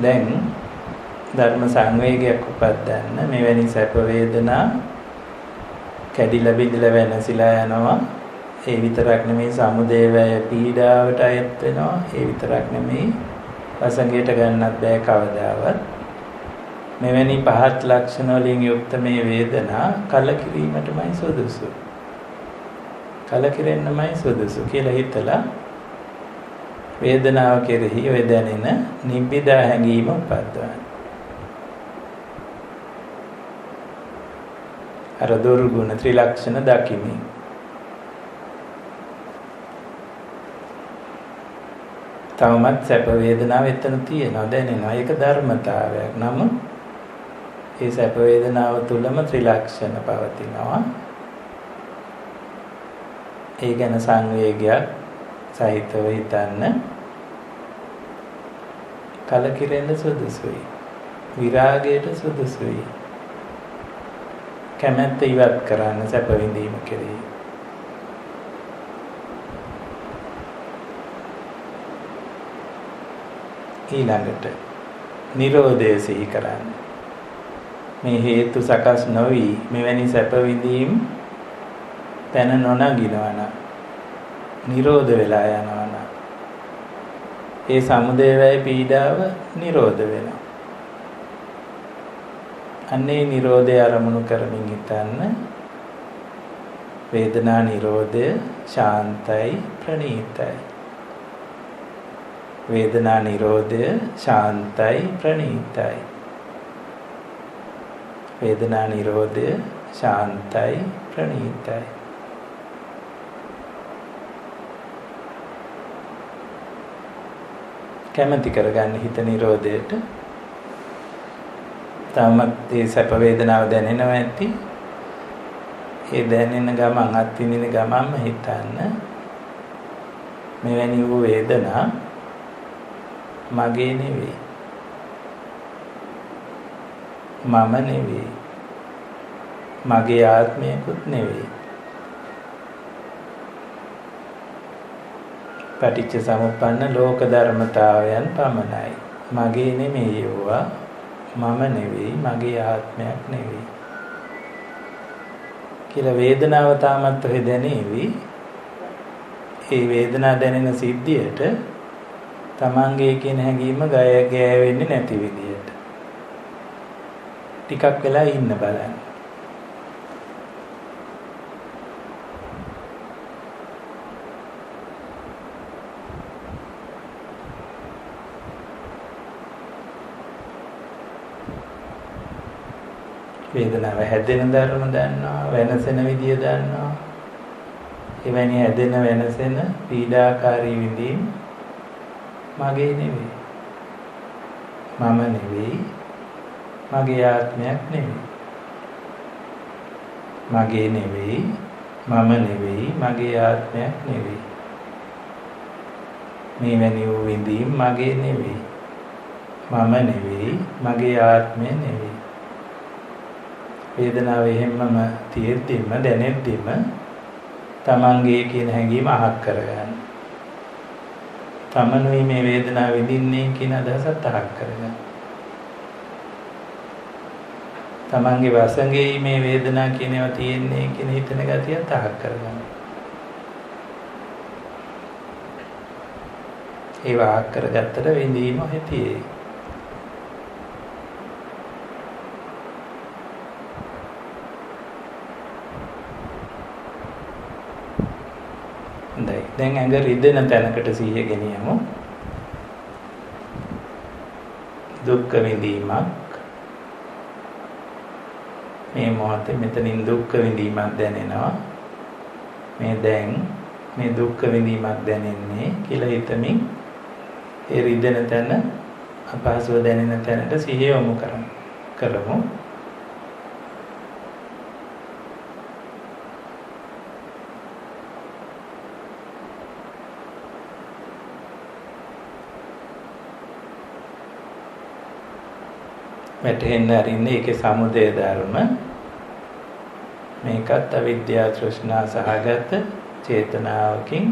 දැන් ධර්ම සංවේගයක් උපදින්න මෙවැනි සැප වේදනා කැඩිලා බිඳිලා වෙනසිලා යනවා. ඒ විතරක් නෙමෙයි සමුදය වැය පීඩාවට අයත් වෙනවා. ඒ විතරක් නෙමෙයි වසඟයට ගන්නත් බෑ කවදාවත්. මෙවැනි පහත් ලක්ෂණ වලින් යුක්ත මේ වේදනා කලකිරීමටමයි සුදුසු. කලකිරෙන්නමයි සුදුසු කියලා හිතලා වේදනාව කෙරෙහි ඔය දැනෙන නිබ්බිදා හැඟීම උපද්දවන්න. අර දුර්ගුණ ත්‍රිලක්ෂණ දකිමින් තවමත් සැප වේදනාව එතන තියෙනවා, දැනෙනවා. ඒක ධර්මතාවයක්. නමුත් ඒ සැප වේදනාව තුලම ත්‍රිලක්ෂණ පවතිනවා. ඒ ගැන සංවේගයක් සහිතව හිතන්න. කලකිරෙන්න සුදුසුයි. විරාගයට සුදුසුයි. කැමැත්ත ඉවත් කරන්න සැප විඳීම කෙරෙහි. ඊළඟට නිරෝධය සිහි කරන්න. මේ හේතු සකස් නොවි මෙවැනි සැප විඳීම් පැන නොනගිනවා නම් නිරෝධ වෙලා යනවා නම් ඒ සමුදය වැය පීඩාව නිරෝධ වෙනවා. අන්නේ නිරෝධය අරමුණු කරමින් හිතන්න. වේදනා නිරෝධය ශාන්තයි ප්‍රණීතයි. වේදනා නිරෝධය ශාන්තයි ප්‍රණීතයි. වේදනා නිරෝධය ශාන්තයි ප්‍රණීතයි. කැමැති කරගන්න හිත නිරෝධයට. තමත් ඒ සැප වේදනාව දැනෙනවා ඇති. ඒ දැනෙන ගමන් අත්විඳින ගමන්ම හිතන්න මෙවැනි වූ වේදනා මගේ නෙවෙයි, මම නෙවෙයි, මගේ ආත්මයකුත් නෙවෙයි. පටිච්ච සමුප්පන්න ලෝක ධර්මතාවයන් පමණයි. මගේ නෙමෙයි ඒවා, මම නෙවෙයි, මගේ ආත්මයක් නෙවෙයි කියලා වේදනාව තාමත් ඔහෙ දැනේවි. ඒ වේදනාව දැනෙන සිද්ධියට තමන්ගේ කියන හැඟීම ගෑවෙන්නේ නැති විදියට ටිකක් වෙලා ඉන්න බලන්න. වේදනාව හැදෙන ධර්ම දන්නවා, වෙනසෙන විදිය දන්නවා. එවැනි හැදෙන වෙනසෙන පීඩාකාරී විඳීම් මගේ නෙවෙයි. මම නෙවෙයි, මගේ ආත්මයක් නෙවෙයි. මගේ නෙවෙයි, මම නෙවෙයි, මගේ ආත්මයක් නෙවෙයි. මේ වැනි වූ විඳීම් මගේ නෙවෙයි, මම නෙවෙයි, මගේ ආත්මය නෙවෙයි. වේදනාව එහෙම්මම තියෙද්දිම දැනෙද්දිම තමන්ගේ කියන හැඟීම අහක් කරගන්න. තමනුයි මේ වේදනාව විඳින්නේ කියන අදහසත් අහක් කරගන්න. තමන්ගේ වසඟේ මේ වේදනාව කියන ඒවා තියෙන්නේ කියන හිතන ගතියත් අහක් කරගන්න. ඒවා අහක් කරගත්තට විඳීම හිතේ. දැන් ඇඟ රිදෙන තැනකට සිහිය ගෙනියමු. දුක් විඳීමක් මේ මොහොතේ මෙතනින් දුක් විඳීමක් දැනෙනවා. මේ දැන් මේ දුක් විඳීමක් දැනෙන්නේ කියලා හිතමින් ඒ රිදෙන තැන අපහසුව දැනෙන තැනට සිහිය යොමු කරමු. වැටෙන්න අරින්නේ ඒකේ සමුදය ධර්ම. මේකත් අවිද්‍යාව තෘෂ්ණා සහගත චේතනාවකින්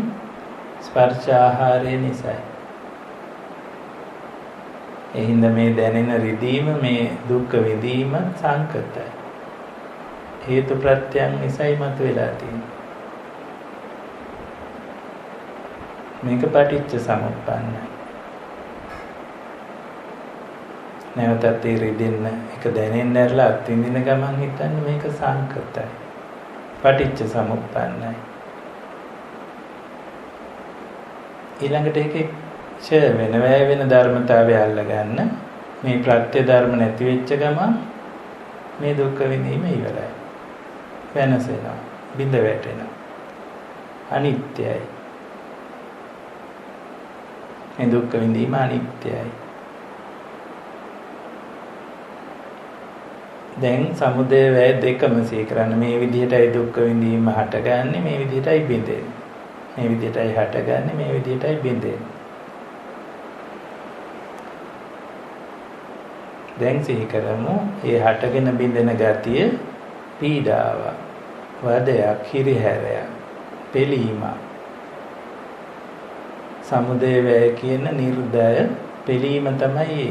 ස්පර්ශ ආහාරය නිසායි. එහිඳ මේ දැනෙන රිදීම මේ දුක් විඳීම සංකතයි. හේතු ප්‍රත්‍යයන් නිසායි මතුවලා තියෙන්නේ. මේක පටිච්ච සමුප්පන්නයි. නැවතත් ඒ රිදෙන්න එක දැනෙන්න ඇරලා අත්විඳින ගමන් හිතන්නේ මේක සංකතයි. පටිච්ච සමුප්පන්නයි. ඊළඟට ඒකේ ඡය වෙන වැය වෙන ධර්මතාවය අල්ලගන්න මේ ප්‍රත්‍ය ධර්ම නැති වෙච්ච ගමන් මේ දුක් විඳීම ඉවරයි. වෙනසෙනවා, බිඳ වැටෙනවා. අනිත්‍යයි. මේ දුක් විඳීම අනිත්‍යයි. දැන් සමුදය වැය දෙකම සිහි කරන්න. මේ විදිහටයි දුක් විඳීම හටගන්නේ, මේ විදිහටයි බිඳෙන්නේ. මේ විදිහටයි හටගන්නේ, මේ විදිහටයි බිඳෙන්නේ. දැන් සිහි කරමු ඒ හටගෙන බිඳෙන ගතිය පීඩාව, වදයක්, හිරිහැරයක්, පෙළීමක්. සමුදය වැය කියන නිර්දය පෙළීම තමයි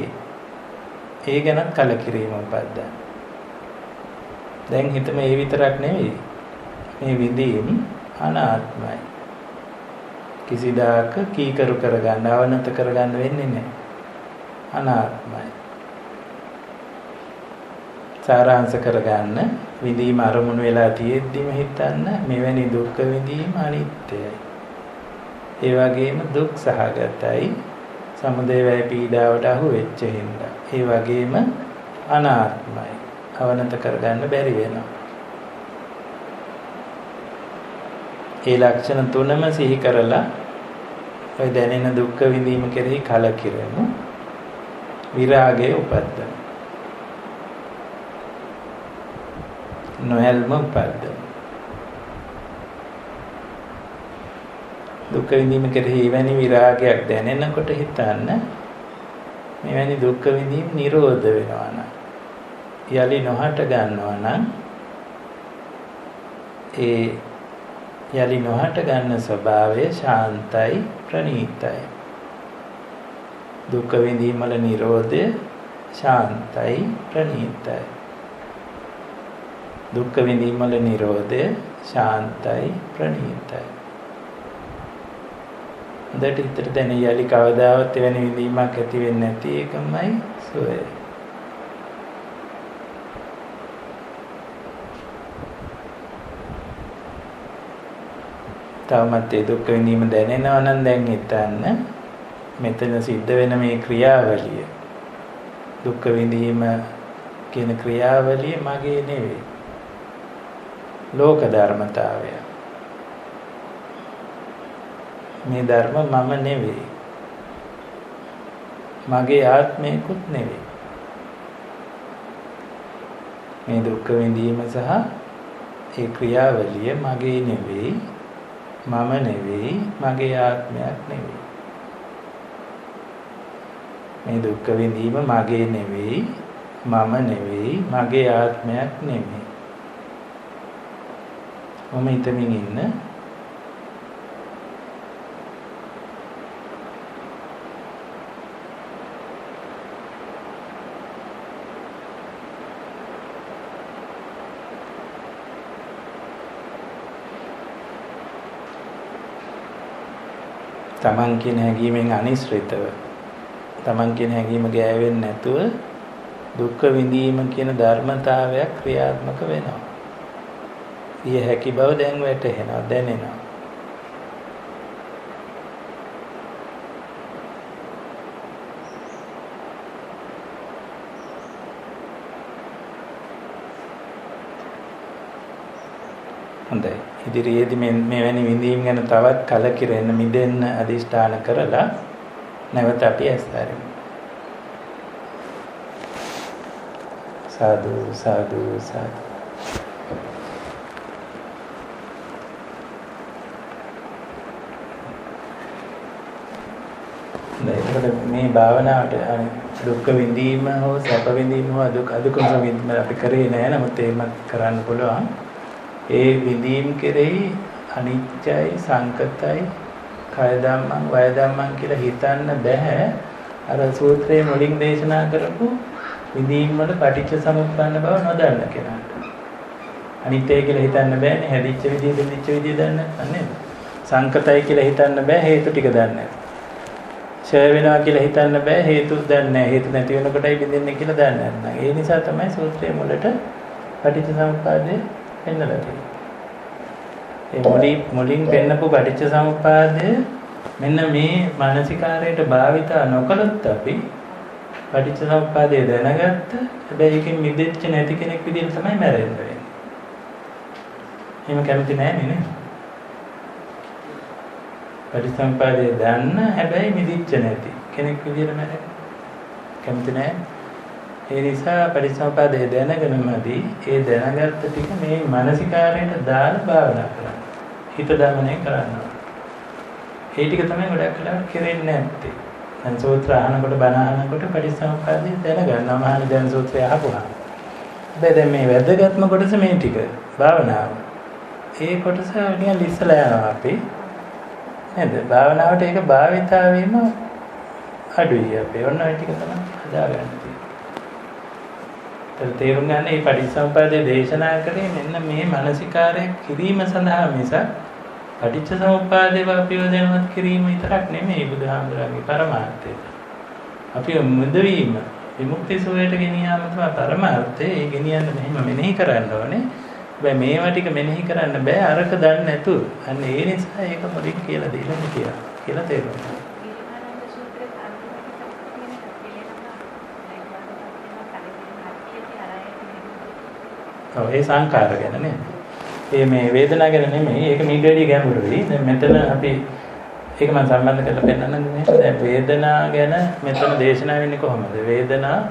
ඒ ගැනත් කලකිරීම උපද්දන්නේ. දැන් හිතම ඒ විතරක් නෙවෙයි. මේ විඳීම් අනාත්මයි. කිසිදාක කීකරු කරගන්න, අවනත කරගන්න වෙන්නේ නැහැ. අනාත්මයි. සාරාංශ කරගන්න විඳීම අරමුණු වෙලා තියෙද්දිම හිතන්න මෙවැනි දුක් විඳීම අනිත්‍යයි. ඒ වගේම දුක් සහගතයි. සමුදය වැය පීඩාවට අහු වෙච්ච හින්දා. ඒ වගේම අනාත්මයි. අවනත කරගන්න බැරි වෙනවා. ඒ ලක්ෂණ තුනම සිහි කරලා ඔය දැනෙන දුක් විඳීම කෙරෙහි කලකිරෙමු. විරාගය උපද්දමු. නොයල්ම උපද්දමු. දුක් විඳීම කෙරෙහි එවැනි විරාගයක් දැනෙනකොට හිතන්න මෙවැනි දුක් විඳීම නිරෝධ වෙනවා නම් යලි නොහට ගන්නවා නම් ඒ යලි නොහට ගන්න ස්වභාවය ශාන්තයි, ප්‍රණීතයි. දුක් විඳීම වල නිරෝධය ශාන්තයි, ප්‍රණීතයි. දුක් විඳීම වල නිරෝධය ශාන්තයි, ප්‍රණීතයි. හොඳට හිතට දැන යලි කවදාවත් එවැනි විඳීමක් ඇති වෙන්නේ නැති එකමයි සෝය. තවමත් ඒ දුක් විඳීම දැනෙනවා නම් දැන් හිතන්න මෙතන සිද්ධ වෙන මේ ක්‍රියාවලිය දුක් විඳීම කියන ක්‍රියාවලිය මගේ නෙවෙයි. ලෝක ධර්මතාවය. මේ ධර්ම මම නෙවෙයි. මගේ ආත්මයකුත් නෙවෙයි. මේ දුක් විඳීම සහ ඒ ක්‍රියාවලිය මගේ නෙවෙයි, මම නෙවෙයි, මගේ ආත්මයක් නෙවෙයි. මේ දුක් විඳීම මගේ නෙවෙයි, මම නෙවෙයි, මගේ ආත්මයක් නෙවෙයි. මම හිතමින් ඉන්න තමන් කියන හැඟීමෙන් අනිශ්චිතව තමන් කියන හැඟීම ගෑවෙන්නේ නැතුව දුක් විඳීම කියන ධර්මතාවයක් ක්‍රියාත්මක වෙනවා. ඊය හැකි බව දැන් වැටහෙනවා, දැනෙනවා. හොඳයි. ඉදිරියේදී මෙවැනි විඳීම් ගැන තවත් කලකිරෙන්න මිදෙන්න අදිෂ්ඨාන කරලා නැවත අපි ඇස්තරමු. සාදු සාදු සාදු. මේ භාවනාවට දුක් විඳීම හෝ සැප විඳීම හෝ අදුකම විඳීම අපි කරේ නෑ. නමුත් ඒකත් කරන්න පුළුවන්. ඒ විඳීම් කෙරෙහි අනිත්‍යයි, සංකතයි, කය ධම්මං, වය ධම්මං කියලා හිතන්න බෑ. අර සූත්‍රයේ මුලින් දේශනා කරපු විඳීම් වල පටිච්ච සමුප්පන්න බව නොදන්න කෙනාට. අනිත්‍යයි කියලා හිතන්න බෑනේ. හැදිච්ච විදිය, දෙදිච්ච විදිය දන්නේ නැත්නම් නේද? සංකතයි කියලා හිතන්න බෑ, හේතු ටික දන්නේ නැහැ. ඡය වෙනවා කියලා හිතන්න බෑ, හේතුත් දන්නේ නැහැ. හේතු නැති වෙනකොටයි බින්දින්නේ කියලා දන්නේ නැහැ. ඒ නිසා තමයි සූත්‍රයේ මුලට පටිච්ච සමුප්පාදේ පෙන්නලා තියෙන්නේ. ඒ මුලින් පෙන්නපු පටිච්ච සමුප්පාදය මෙන්න මේ මානසිකාරයට භාවිතා නොකළොත් අපි පටිච්ච සමුප්පාදය දැනගත්ත හැබැයි ඒකෙන් මිදෙච්ච නැති කෙනෙක් විදිහට තමයි මැරෙන්න වෙන්නේ. එහෙම කැමති නැහැ නේ. පටිච්ච සමුප්පාදය දන්න හැබැයි මිදිච්ච නැති කෙනෙක් විදිහට මැරෙන්න කැමති නැහැ. ඒ නිසා පටිච්චසමුප්පාදය දැනගෙනමදී ඒ දැනගත්ත ටික මේ මානසිකාරයට දාලා භාවනා කරන්න. හිත දමනය කරන්න. ඒ ටික තමයි ගොඩක් වෙලාවට කෙරෙන්නේ නැත්තේ. දැන් සූත්‍ර අහනකොට බණ අහනකොට පටිච්චසමුප්පාදය දැනගන්නවා. මහාන දැන් සූත්‍රය අහපුවා. දැන් මේ වැදගත්ම කොටස මේ ටික භාවනාව. ඒ කොටස නිකන් ඉස්සලා යනවා අපි. නේද? භාවනාවට ඒක භාවිතා වීම අඩුයි අපි. ඔන්න ඔය ටික තමයි හදාගන්න තියෙන්නේ. තේරුම් ගන්න මේ පටිච්චසමුප්පාදයේ දේශනා කරේ මෙන්න මේ මානසිකාරය කිරීම සඳහා මිස පටිච්චසමුප්පාදේව අපිව දැනුවත් කිරීම විතරක් නෙමෙයි බුදුහාමුදුරන්ගේ පරමාර්ථය. අපිව මුදවීම විමුක්ති සෝයට ගෙනියාම තමයි පරමාර්ථය. ඒ ගෙනියන්න මෙහෙම මෙනෙහි කරන්න ඕනේ. හැබැයි මේවා ටික මෙනෙහි කරන්න බෑ අරක දන්නේ නැතුව. අන්න ඒ නිසා ඒක මුලින් කියලා දෙන්න කියලා තේරුම් ගන්න. ඒ සංකාර ගැන නේද? මේ වේදනාව ගැන නෙමෙයි. ඒක මීට වැඩිය ගැඹුරුයි. දැන් මෙතන අපි ඒක මම සම්බන්ධ කරලා පෙන්නන්නම් නේ. දැන් වේදනාව ගැන මෙතන දේශනා වෙන්නේ කොහොමද? වේදනාව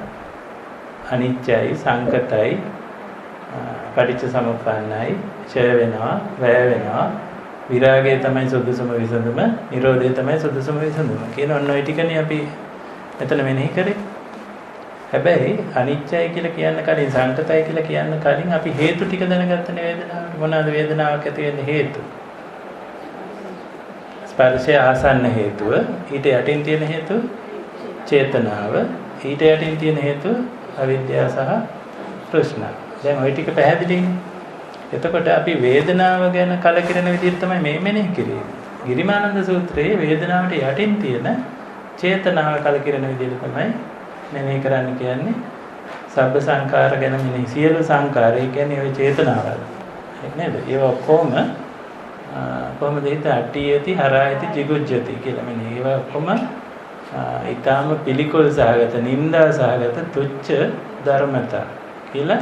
අනිත්‍යයි, සංකතයි, පටිච්ච සමුප්පන්නයි, ඡය වෙනවා, වැය වෙනවා. විරාගය තමයි සුදුසුම විසඳුම, නිරෝධය තමයි සුදුසුම විසඳුම. කියන ඔන්න ඔය ටිකනේ අපි මෙතන මෙනෙහි කරේ. හැබැයි අනිත්‍යයි කියලා කියන්න කලින් සංකතයි කියලා කියන්න කලින් අපි හේතු ටික දැනගත්තනේ වේදනාවට. මොනවාද වේදනාවක් ඇති වෙන්න හේතු? ස්පර්ශය ආසන්න හේතුව, ඊට යටින් තියෙන හේතුව චේතනාව, ඊට යටින් තියෙන හේතුව අවිද්‍යාව සහ තෘෂ්ණාව. දැන් ওই ටික පැහැදිලිනේ. එතකොට අපි වේදනාව ගැන කලකිරෙන විදිහට තමයි මේ මෙනෙහි කිරීම. ගිරිමානන්ද සූත්‍රයේ වේදනාවට යටින් තියෙන චේතනාව කලකිරෙන විදිහට තමයි මෙනෙහි කරන්න කියන්නේ. සබ්බ සංඛාර ගැන මෙනෙහි සියලු සංඛාර. ඒ කියන්නේ ওই චේතනාවල්. නේද? ඒවා කොහොමද හිත අට්ඨියති හරායති jigucchati කියලා මෙනෙහි. ඒවා කොහොම ඊටාම පිළිකුල් සහගත, නිന്ദා සහගත, තුච්ඡ ධර්මතා කියලා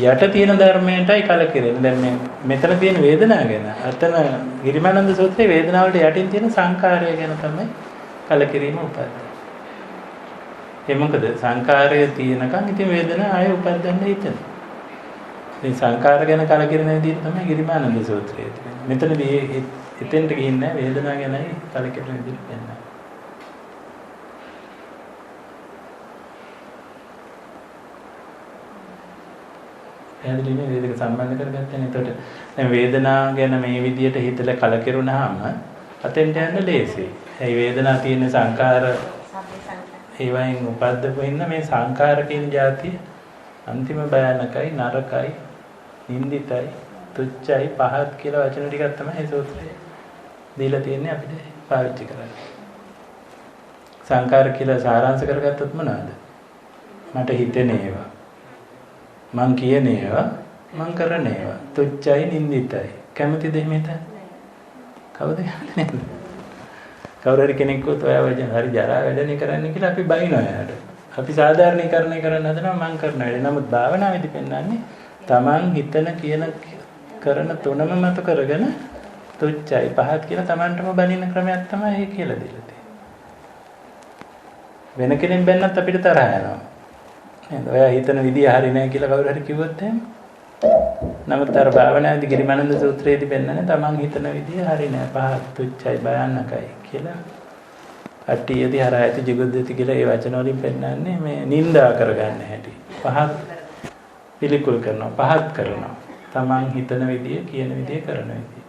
යට තියෙන ධර්මයටයි කලකිරෙන්නේ. දැන් මෙතන තියෙන වේදනාව ගැන අතන ගිරිමානන්ද සූත්‍රයේ වේදනාව වලට යටින් තියෙන සංඛාරය ගැන තමයි කලකිරීම උපදින්නේ. ඒ මොකද සංකාරය තියෙනකන් ඉතින් වේදනාව ආයෙ උපදින්න හිතෙනවා. ඉතින් සංකාර ගැන කලකිරෙන විදිහට තමයි ගිරිමානන්ද සූත්‍රයේ තියෙන්නේ. මෙතනදී එතෙන්ට ගිහින් නැහැ වේදනාව ගැනයි කලකිරෙන විදිහට කියන්නේ. පැහැදිලිනේ වේදක සම්බන්ධ කරගත්තනේ. එතකොට දැන් වේදනාව ගැන මේ විදිහට හිතලා කලකිරුණාම අතෙන්ට යන්න ලේසියි. ඒ වේදනාව තියෙන සංකාර ඒවයින් උපද්දපු ඉන්න මේ සංකාර කියන જાතිය අන්තිම භයානකයි නරකයි නින්දිතයි තුච්චයි පහත් කියලා වචන ටිකක් තමයි මේ සූත්‍රයේ දීලා තියෙන්නේ අපිට පාවිච්චි කරන්න. සංකාර කියලා සාරාංශ කරගත්තොත් මොනවද? මට හිතෙන ඒවා මං කියන ඒවා මං කරන ඒවා තුච්චයි නින්දිතයි කැමතිද එහෙම කවුද කියන්නේ? කවුරු හරි කෙනෙක්වත් ඔය වචන හරි ජරා වැඩනේ කරන්න කියලා අපි බයිනවා යාට. අපි සාධාරණීකරණය කරන්න හදනවා මං කරන වැඩේ. නමුත් භාවනාවේදී පෙන්වන්නේ තමන් හිතන කියන කරන තුනම මත කරගෙන තුච්චයි පහත් කියලා තමන්ටම බනින ක්‍රමයක් තමයි ඒ කියලා දීලා තියෙන්නේ. වෙන කෙනෙක් බැන්නත් අපිට තරහ යනවා. නේද? ඔයා හිතන විදිය හරි නැහැ කියලා කවුරු හරි කිව්වොත් එහෙම. නමුත් අර භාවනාදී ගිරිමානන්ද සූත්‍රයේදී පෙන්වන්නේ තමන් හිතන විදිය හරි නැහැ පහත් තුච්චයි භයානකයි කියලා. අට්ටියදී හරායති ජිගුද්දති කියලා ඒ වචන වලින් පෙන්වන්නේ මේ නින්දා කරගන්න හැටි. පහත් පිළිකුල් කරනවා පහත් කරනවා. තමන් හිතන විදිය කියන විදිය කරන විදිය.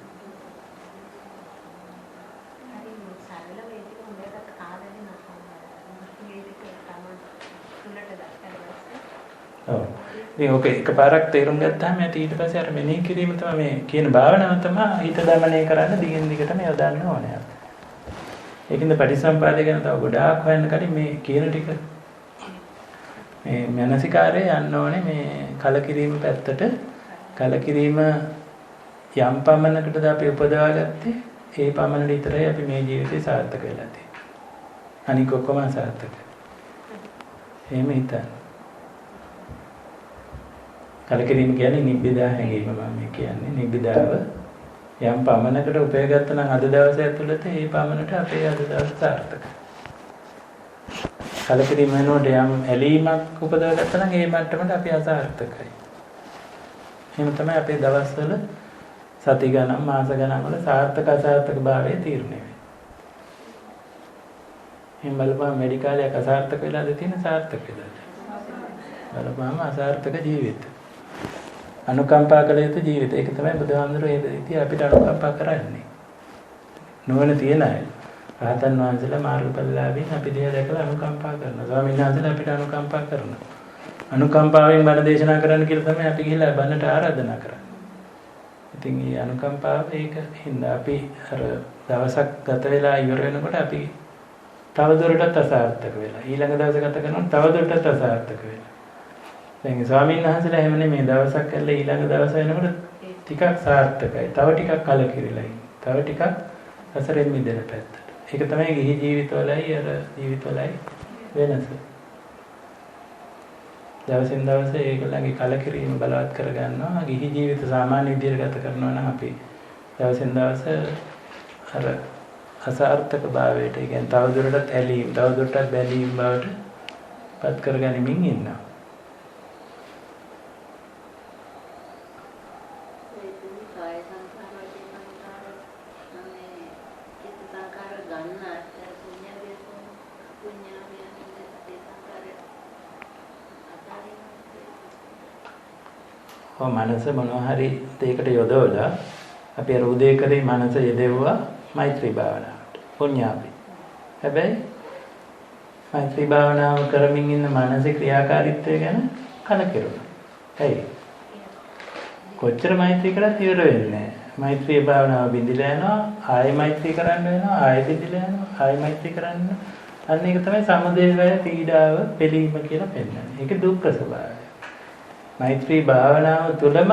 ඔව්. ඉතින් ඔක එකපාරක් තේරුම් ගත්තාම ඊට පස්සේ අර මෙනෙහි කිරීම තමයි මේ කියන භාවනාව තමයි හිත දමනය කරන්න දිගින් දිගටම යොදන්න ඕනේ. ඒකින්ද පටිසම්පාදේ ගැන තව ගොඩාක් හොයන්න කලින් මේ කියන ටික මේ මනසිකාරේ යන්න ඕනේ මේ කලකිරීම පැත්තට. කලකිරීම යම් පමණකටද අපි උපදවාගත්තේ ඒ පමණ විතරයි අපි මේ ජීවිතේ සාර්ථක වෙලා තියෙන්නේ. අනික ඔක්කොම අසාර්ථක. එහෙම හිතන්න. කලකිරීම කියන්නේ නිබ්බිදා හැඟීම මම කියන්නේ. නිබ්බිදාව යම් පමණකට උපයගත්ත නම් අද දවසේ ඇතුළත ඒ පමණට අපේ අද දවස සාර්ථකයි. කලකිරීම වෙනකොට යම් ඇලීමක් උපදවගත්ත නම් ඒ මට්ටමට අපි අසාර්ථකයි. එහෙම තමයි අපේ දවස්වල සති ගණන් මාස ගණන් වල සාර්ථක අසාර්ථක භාවය තීරණය වෙන්නේ. එහෙනම් බලපුවම මෙඩිකාලයක් අසාර්ථක වෙලාද තියෙන සාර්ථක වෙලාද? බලපුවම අසාර්ථක ජීවිත. අනුකම්පා කළ යුතු ජීවිත. ඒක තමයි බුදුහාමුදුරුවෝ ඒ ඉතින් අපිට අනුකම්පා කරන්නේ. නුවණ තියන අය. රහතන් වහන්සේලා මාර්ගඵලලාභීන් අපි දිහා දැකලා අනුකම්පා කරනවා. ස්වාමීන් වහන්සේලා අපිට අනුකම්පා කරනවා. අනුකම්පාවෙන් බණ දේශනා කරන්න කියලා තමයි අපි ගිහිල්ලා බණට ආරාධනා කරන්නේ. ඉතින් මේ අනුකම්පාව ඒක හින්දා අපි අර දවසක් ගත වෙලා ඉවර වෙනකොට අපි තව දුරටත් අසාර්ථක වෙලා. ඊළඟ දවස ගත කරනකොට තව දුරටත් අසාර්ථක වෙලා. දැන් ස්වාමීන් වහන්සේලා එහෙම නෙමෙයි දවසක් කළා ඊළඟ දවස වෙනකොට ටිකක් සාර්ථකයි. තව ටිකක් කලකිරිලා ඉන්නේ. තව ටිකක් අසරෙන් මිදෙන පැත්තට. ඒක තමයි ගිහි ජීවිතවලයි අර ජීවිතවලයි වෙනස. දවසින් දවස ඒගොල්ලන්ගේ කලකිරීම බලවත් කරගන්නවා. ගිහි ජීවිත සාමාන්‍ය විදිහට ගත කරනවා නම් අපි දවසින් දවස අර අසාර්ථක භාවයට, ඒ කියන්නේ තවදුරටත් ඇලීම්, තවදුරටත් බැඳීම් බවට පත් කරගනිමින් ඉන්නවා. මනස මොනවා හරි දෙයකට යොදවලා අපි අර උදේ කරේ මනස යෙදෙවුවා මෛත්‍රී භාවනාවට පුණ්‍යාවි. හැබැයි මෛත්‍රී භාවනාව කරමින් ඉන්න මනසේ ක්‍රියාකාරීත්වය ගැන කලකිරුණා. ඇයි? කොච්චර මෛත්‍රී කරත් ඉවර වෙන්නේ නැහැ. මෛත්‍රී භාවනාව බිඳිලා යනවා, ආයෙ මෛත්‍රී කරන්න වෙනවා, ආයෙ බිඳිලා යනවා, ආයෙ මෛත්‍රී කරන්න. අන්න ඒක තමයි සමුදේවය පීඩාව පිළීම කියලා පෙන්නන්නේ. ඒක දුක්ඛ ස්වභාවය. මෛත්‍රී භාවනාව තුළම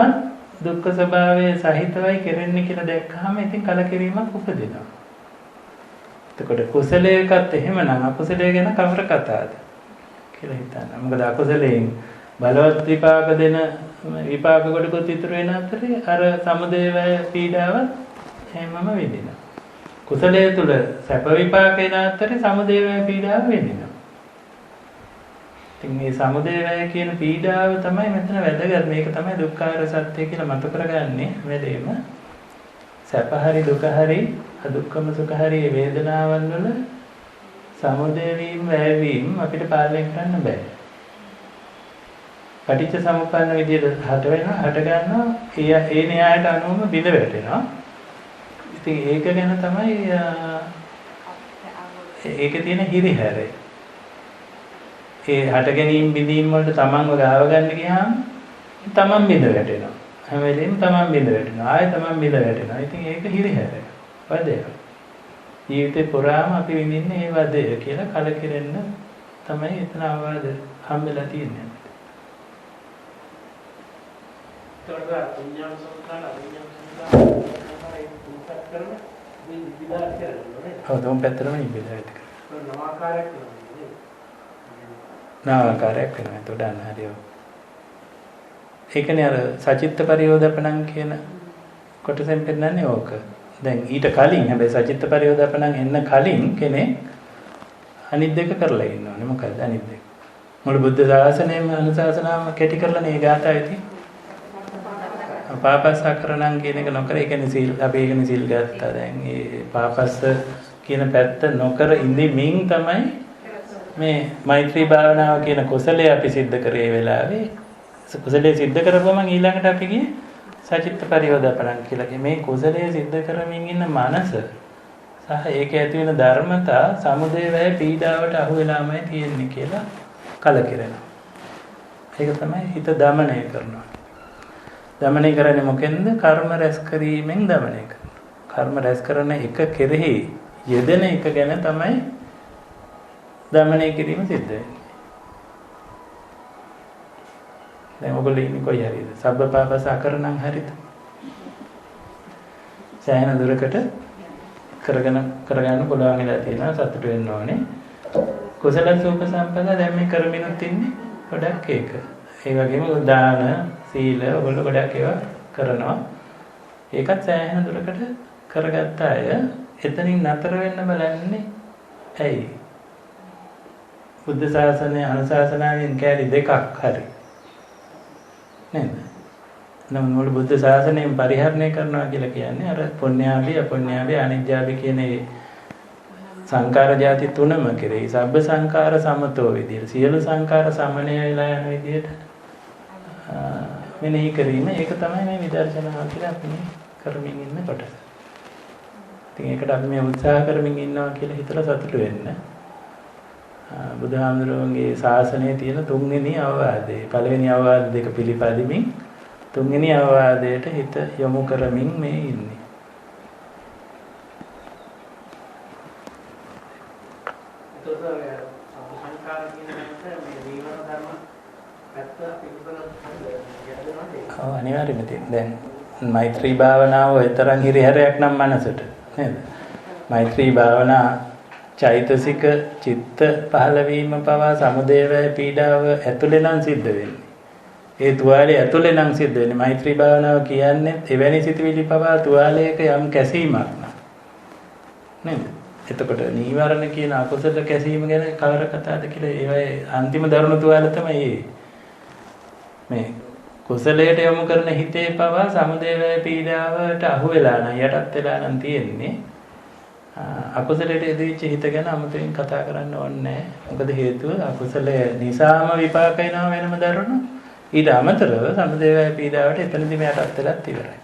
දුක්ඛ ස්වභාවයේ සහිතවයි කෙරෙන්නේ කියලා දැක්කහම ඉතින් කලකිරීමක් උපදිනවා. එතකොට කුසලයකත් එහෙමනම් අකුසලයේ ගැන කවර කතාවද කියලා හිතන්න. මොකද අකුසලයෙන් බලවත් විපාක දෙන විපාක කොටකුත් ඉතුරු වෙන අතරේ අර සමුදේවය පීඩාව හැමම වෙදිනවා. කුසලයේ තුල සැප විපාක එන අතරේ සමුදේවය පීඩාව වෙදිනවා. ඉතින් මේ සමුදය වය කියන පීඩාව තමයි මෙතන වැදගත්. මේක තමයි දුක්ඛාර සත්‍ය කියලා මත කරගන්නේ වැඩේම. සැප හරි දුක හරි අදුක්ඛම සුඛ හරි වේදනාවන් වල සමුදය වීම වැය වීම අපිට පාලනය කරන්න බෑ. පටිච්ච සමුප්පන්න විදියට හට වෙනවා, හට ගන්නවා, ඒ න්‍යායට අනුවම බිඳ වැටෙනවා. ඉතින් ඒක ගැන තමයි ඒකේ තියෙන හිරිහැරය. ඒ හට ගැනීම බිඳීම වලට තමන්ව ගාව ගන්න ගියාම තමන් බිඳ වැටෙනවා. හැම වෙලෙම තමන් බිඳ වැටෙනවා. ආයෙ තමන් බිඳ වැටෙනවා. ඉතින් ඒක හිරිහැරය. වදය. ජීවිතේ පුරාම අපි විඳින්නේ මේ වදය කියලා කලකිරෙන්න තමයි එතන අවවාද හම්බෙලා තියෙන්නේ. तुम पैतර में ඉබිලා ඒක. නවාකාරයක් වෙනවා. එතකොට අන්න හරියව. ඒකනේ අර සචිත්ත පරියෝදපණං කියන කොටසෙන් පෙන්නන්නේ ඕක. දැන් ඊට කලින් හැබැයි සචිත්ත පරියෝදපණං එන්න කලින් කෙනෙක් අනිත් දෙක කරලා ඉන්නවනේ. මොකද අනිත් දෙක? මුළු බුද්ධ ශාසනයම අනුශාසනාවම කැටි කරලා මේ ගාථාවේ තියෙන්නේ. පාපස්සකරණං කියන එක නොකර ඒ කියන්නේ සීල් අපි ඒකනේ සීල් ගත්තා. දැන් මේ පාපස්ස කියන පැත්ත නොකර ඉඳිමින් තමයි මේ මෛත්‍රී භාවනාව කියන කුසලයේ අපි සිද්ධ කරේ වෙලාවේ කුසලයේ සිද්ධ කරපුවම ඊළඟට අපි ගියේ සචිත්ත පරියෝදපණං කියලා. මේ කුසලයේ සිද්ධ කරමින් ඉන්න මනස සහ ඒක ඇති වෙන ධර්මතා සමුදය වැය පීඩාවට අහු වෙලාමයි තියෙන්නේ කියලා කලකිරෙනවා. ඒක තමයි හිත දමනය කරනවා. දමනය කරන්නේ මොකෙන්ද? කර්ම රැස් කිරීමෙන් දමනය කරනවා. කර්ම රැස් කරන එක කෙරෙහි යෙදෙන එක ගැන තමයි දමනය කිරීම සිද්ධ වෙන්නේ. දැන් ඔයගොල්ලෝ ඉන්නේ කොයි හරියද? සබ්බ පාපස අකරණං හරිද? සෑහෙන දුරකට කරගන්න පුළුවන් වෙලා තියෙනවා. සතුට වෙන්න ඕනේ. කුසල සූප සම්පදා දැන් මේ කරමිනුත් ඉන්නේ ගොඩක් ඒක. ඒ වගේම දාන සීල ඔයගොල්ලෝ ගොඩක් ඒවා කරනවා. ඒකත් සෑහෙන දුරකට කරගත්ත අය එතනින් නතර වෙන්න බලන්නේ ඇයි? බුද්ධ ශාසනය අනුශාසනාවෙන් කැරි දෙකක් හරි නේද? නම් මුළු බුද්ධ ශාසනයෙන් පරිහරණය කරනවා කියලා කියන්නේ අර පුණ්‍යාභි අපුණ්‍යාභි අනිත්‍යාභි කියන ඒ සංකාර ಜಾති තුනම කෙරෙහි සබ්බ සංකාර සමතෝ විදියට සියලු සංකාර සමනය වෙලා යන විදියට මෙනෙහි කිරීම ඒක තමයි මේ විදර්ශනාව කියලා අපි මේ කරමින් ඉන්න කොටස. ඉතින් ඒකට අපි මේ උත්සාහ කරමින් ඉන්නවා කියලා හිතලා සතුටු වෙන්න. බුදුහාමුදුරුවන්ගේ ශාසනයේ තියෙන තුන්වෙනි අවවාදය. පළවෙනි අවවාද දෙක පිළිපදිමින් තුන්වෙනි අවවාදයට හිත යොමු කරමින් මේ ඉන්නේ. අනිවාර්යයෙන්ම තියෙනවා. දැන් මෛත්‍රී භාවනාව විතරක් හිරිහැරයක් නම් මනසට නේද? මෛත්‍රී භාවනා චෛතසික චිත්ත පහළ වීම පවා සමුදය වය පීඩාව ඇතුලේ නම් සිද්ධ වෙන්නේ. ඒ තුවාලේ ඇතුලේ නම් සිද්ධ වෙන්නේ. මෛත්‍රී භාවනාව කියන්නේ එවැනි සිතුවිලි පවා තුවාලයක යම් කැසීමක් නේද? එතකොට නීවරණ කියන අකුසල කැසීම ගැන කවර කතාවද කියලා ඒවයේ අන්තිම දරුණු තුවාල තමයි මේ කුසලයට යොමු කරන හිතේ පවා සමුදය වය පීඩාවට අහු වෙලා නම් යටත් වෙලා නම් තියෙන්නේ. අකුසලයට එදිච්ච හිත ගැන අමුතුවෙන් කතා කරන්න ඕනේ නැහැ. මොකද හේතුව අකුසලය නිසාම විපාක වෙනවා වෙනම දරුණු. ඊට අමතරව සමුදය වය පීඩාවට එතනදිම යටත් වෙලත් ඉවරයි.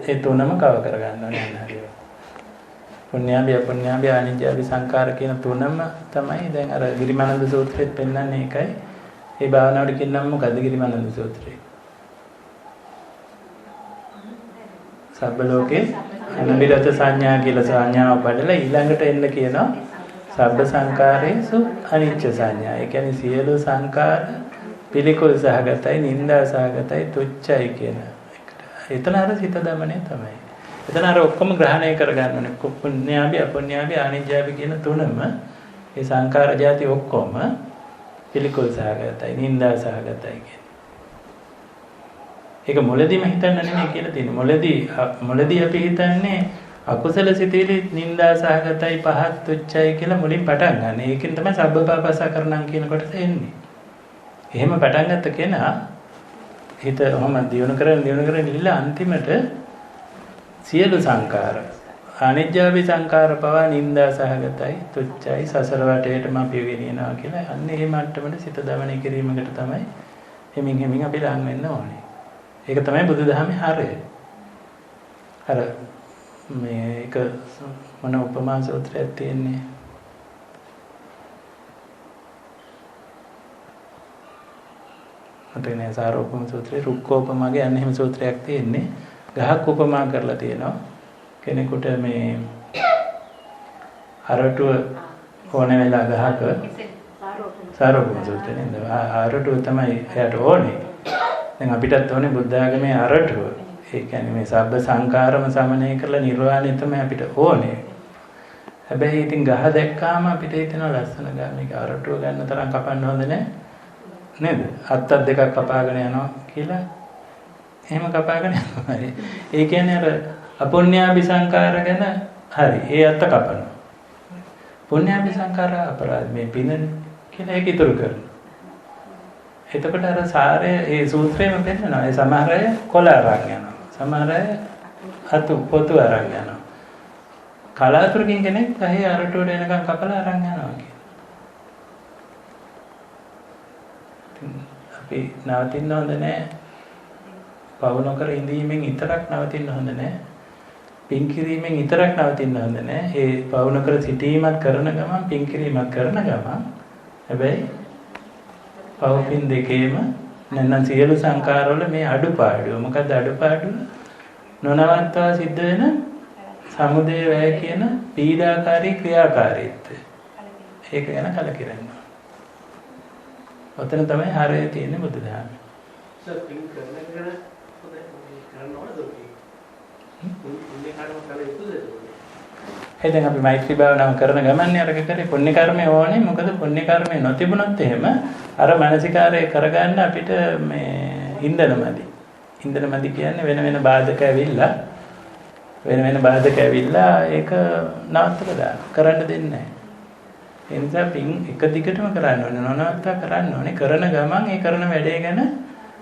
ඒ තුනම කව කරගන්න ඕනේ නේද? පුණ්‍යාභි අපුණ්‍යාභි අනිත්‍යාභි සංකාර කියන තුනම තමයි දැන් අර ගිරිමානන්ද සූත්‍රෙත් පෙන්නන්නේ ඒකයි. ඒ භාවනාවට කියනනම් මොකද්ද ගිරිමානන්ද සූත්‍රය? සබ්බ ලෝකේ අනිවිරත සංඥා කියලා සංඥාව බඩලා ඊළඟට එන්න කියනවා සබ්බ සංකාරේසු අනිච්ච සංඥා. ඒ කියන්නේ සියලු සංකාර පිළිකුල් සහගතයි, නිന്ദා සහගතයි, තුච්චයි කියන එකට. එතන අර සිත දමනය තමයි. එතන අර ඔක්කොම ග්‍රහණය කරගන්න ඕනේ. පුණ්‍යාභි අපුණ්‍යාභි අනිත්‍යාභි කියන තුනම ඒ සංකාර જાති ඔක්කොම පිළිකුල් සහගතයි, නිന്ദා සහගතයි කියන. ඒක මොළදීම හිතන්න නෙමෙයි කියලා තියෙන්නේ. මොළදී අපි හිතන්නේ අකුසල සිතිවිලි නිന്ദා සහගතයි පහත් තුච්චයි කියලා මුලින් පටන් ගන්න. ඒකෙන් තමයි සබ්බපාපසකරණම් කියන කොටස එන්නේ. එහෙම පටන් ගත්ත කෙනා හිත ඔහම දියුණු කරගෙන ගිහිල්ලා අන්තිමට සියලු සංකාර අනිජ්ජාවි සංකාර පවා නිന്ദා සහගතයි තුච්චයි සසර වටේටම අපි ගෙනියනවා කියලා අන්න ඒ මට්ටමට සිත දමනය කිරීමකට තමයි හිමින් අපි ලං වෙන්න ඕනේ. ඒක තමයි බුදුදහමේ හරය. අර මේක මොන උපමා සූත්‍රයක් තියෙන්නේ? අතනේ සාරෝපම සූත්‍රේ රුක්කෝපමාගේ අන්න එහෙම සූත්‍රයක් තියෙන්නේ. ගහක් උපමා කරලා තියෙනවා. කෙනෙකුට මේ අරටුව ඕන වෙලා ගහක සාරෝපම සූත්‍රේ නේද? අරටුව තමයි එයාට ඕනේ. දැන් අපිටත් ඕනේ බුද්ධ ආගමේ අරටුව. ඒ කියන්නේ මේ සබ්බ සංකාරම සමනය කරලා නිර්වාණය තමයි අපිට ඕනේ. හැබැයි ඉතින් ගහ දැක්කාම අපිට හිතෙනවා ලස්සන ගහ මේක අරටුව ගන්න තරම් කපන්න හොඳ නැහැ. නේද? අත්තක් දෙකක් කපාගෙන යනවා කියලා එහෙම කපාගෙන යනවා. ඒ කියන්නේ අර අපුඤ්ඤාභි සංකාර ගැන හරි. ඒ අත්ත කපනවා. පුඤ්ඤාභි සංකාර අපරාධ මේ පින කියලා ඒක ඉතුරු කරනවා. එතකොට අර සාරය ඒ සූත්‍රයේම පෙන්නනවා. ඒ සමහර අය කොළ අරන් යනවා. සමහර අය අතු පොතු අරන් යනවා. කලාතුරකින් කෙනෙක් ගහේ අරටුවට එනකන් කපලා අරන් යනවා කියලා. අපි නවතින්න හොඳ නැහැ. පව නොකර ඉඳීමෙන් විතරක් නවතින්න හොඳ නැහැ. පින් කිරීමෙන් විතරක් නවතින්න හොඳ නැහැ. ඒ පව නොකර සිටීමක් කරන ගමන් පින් කිරීමක් කරන ගමන් හැබැයි පව පින් දෙකේම නැත්නම් සියලු සංකාරවල මේ අඩුපාඩුව. මොකද අඩුපාඩුව නොනවත්වා සිද්ධ වෙන සමුදය වැය කියන පීඩාකාරී ක්‍රියාකාරීත්වය. ඒක ගැන කලකිරෙන්න. ඔතන තමයි හරය තියෙන්නේ බුදුදහමේ. පින් කරන ඕනද ඔකේ? පුණ්‍ය කර්ම කළ යුතුද? දැන් අපි මෛත්‍රී භාවනාව කරන ගමන්නේ අරක කරේ පුණ්‍ය කර්මය ඕනේ. මොකද පුණ්‍ය කර්මය නොතිබුණොත් එහෙම අර මානසිකාරය කරගන්න අපිට මේ ඉන්දනමදි. ඉන්දනමදි කියන්නේ වෙන බාධක ඇවිල්ලා ඒක නවත්තලා දාන. කරන්න දෙන්නේ නැහැ. ඒ නිසා පින් එක දිගටම කරන්න ඕනේ. නොනවත්වා කරන්න ඕනේ. කරන ගමන් ඒ කරන වැඩේ ගැන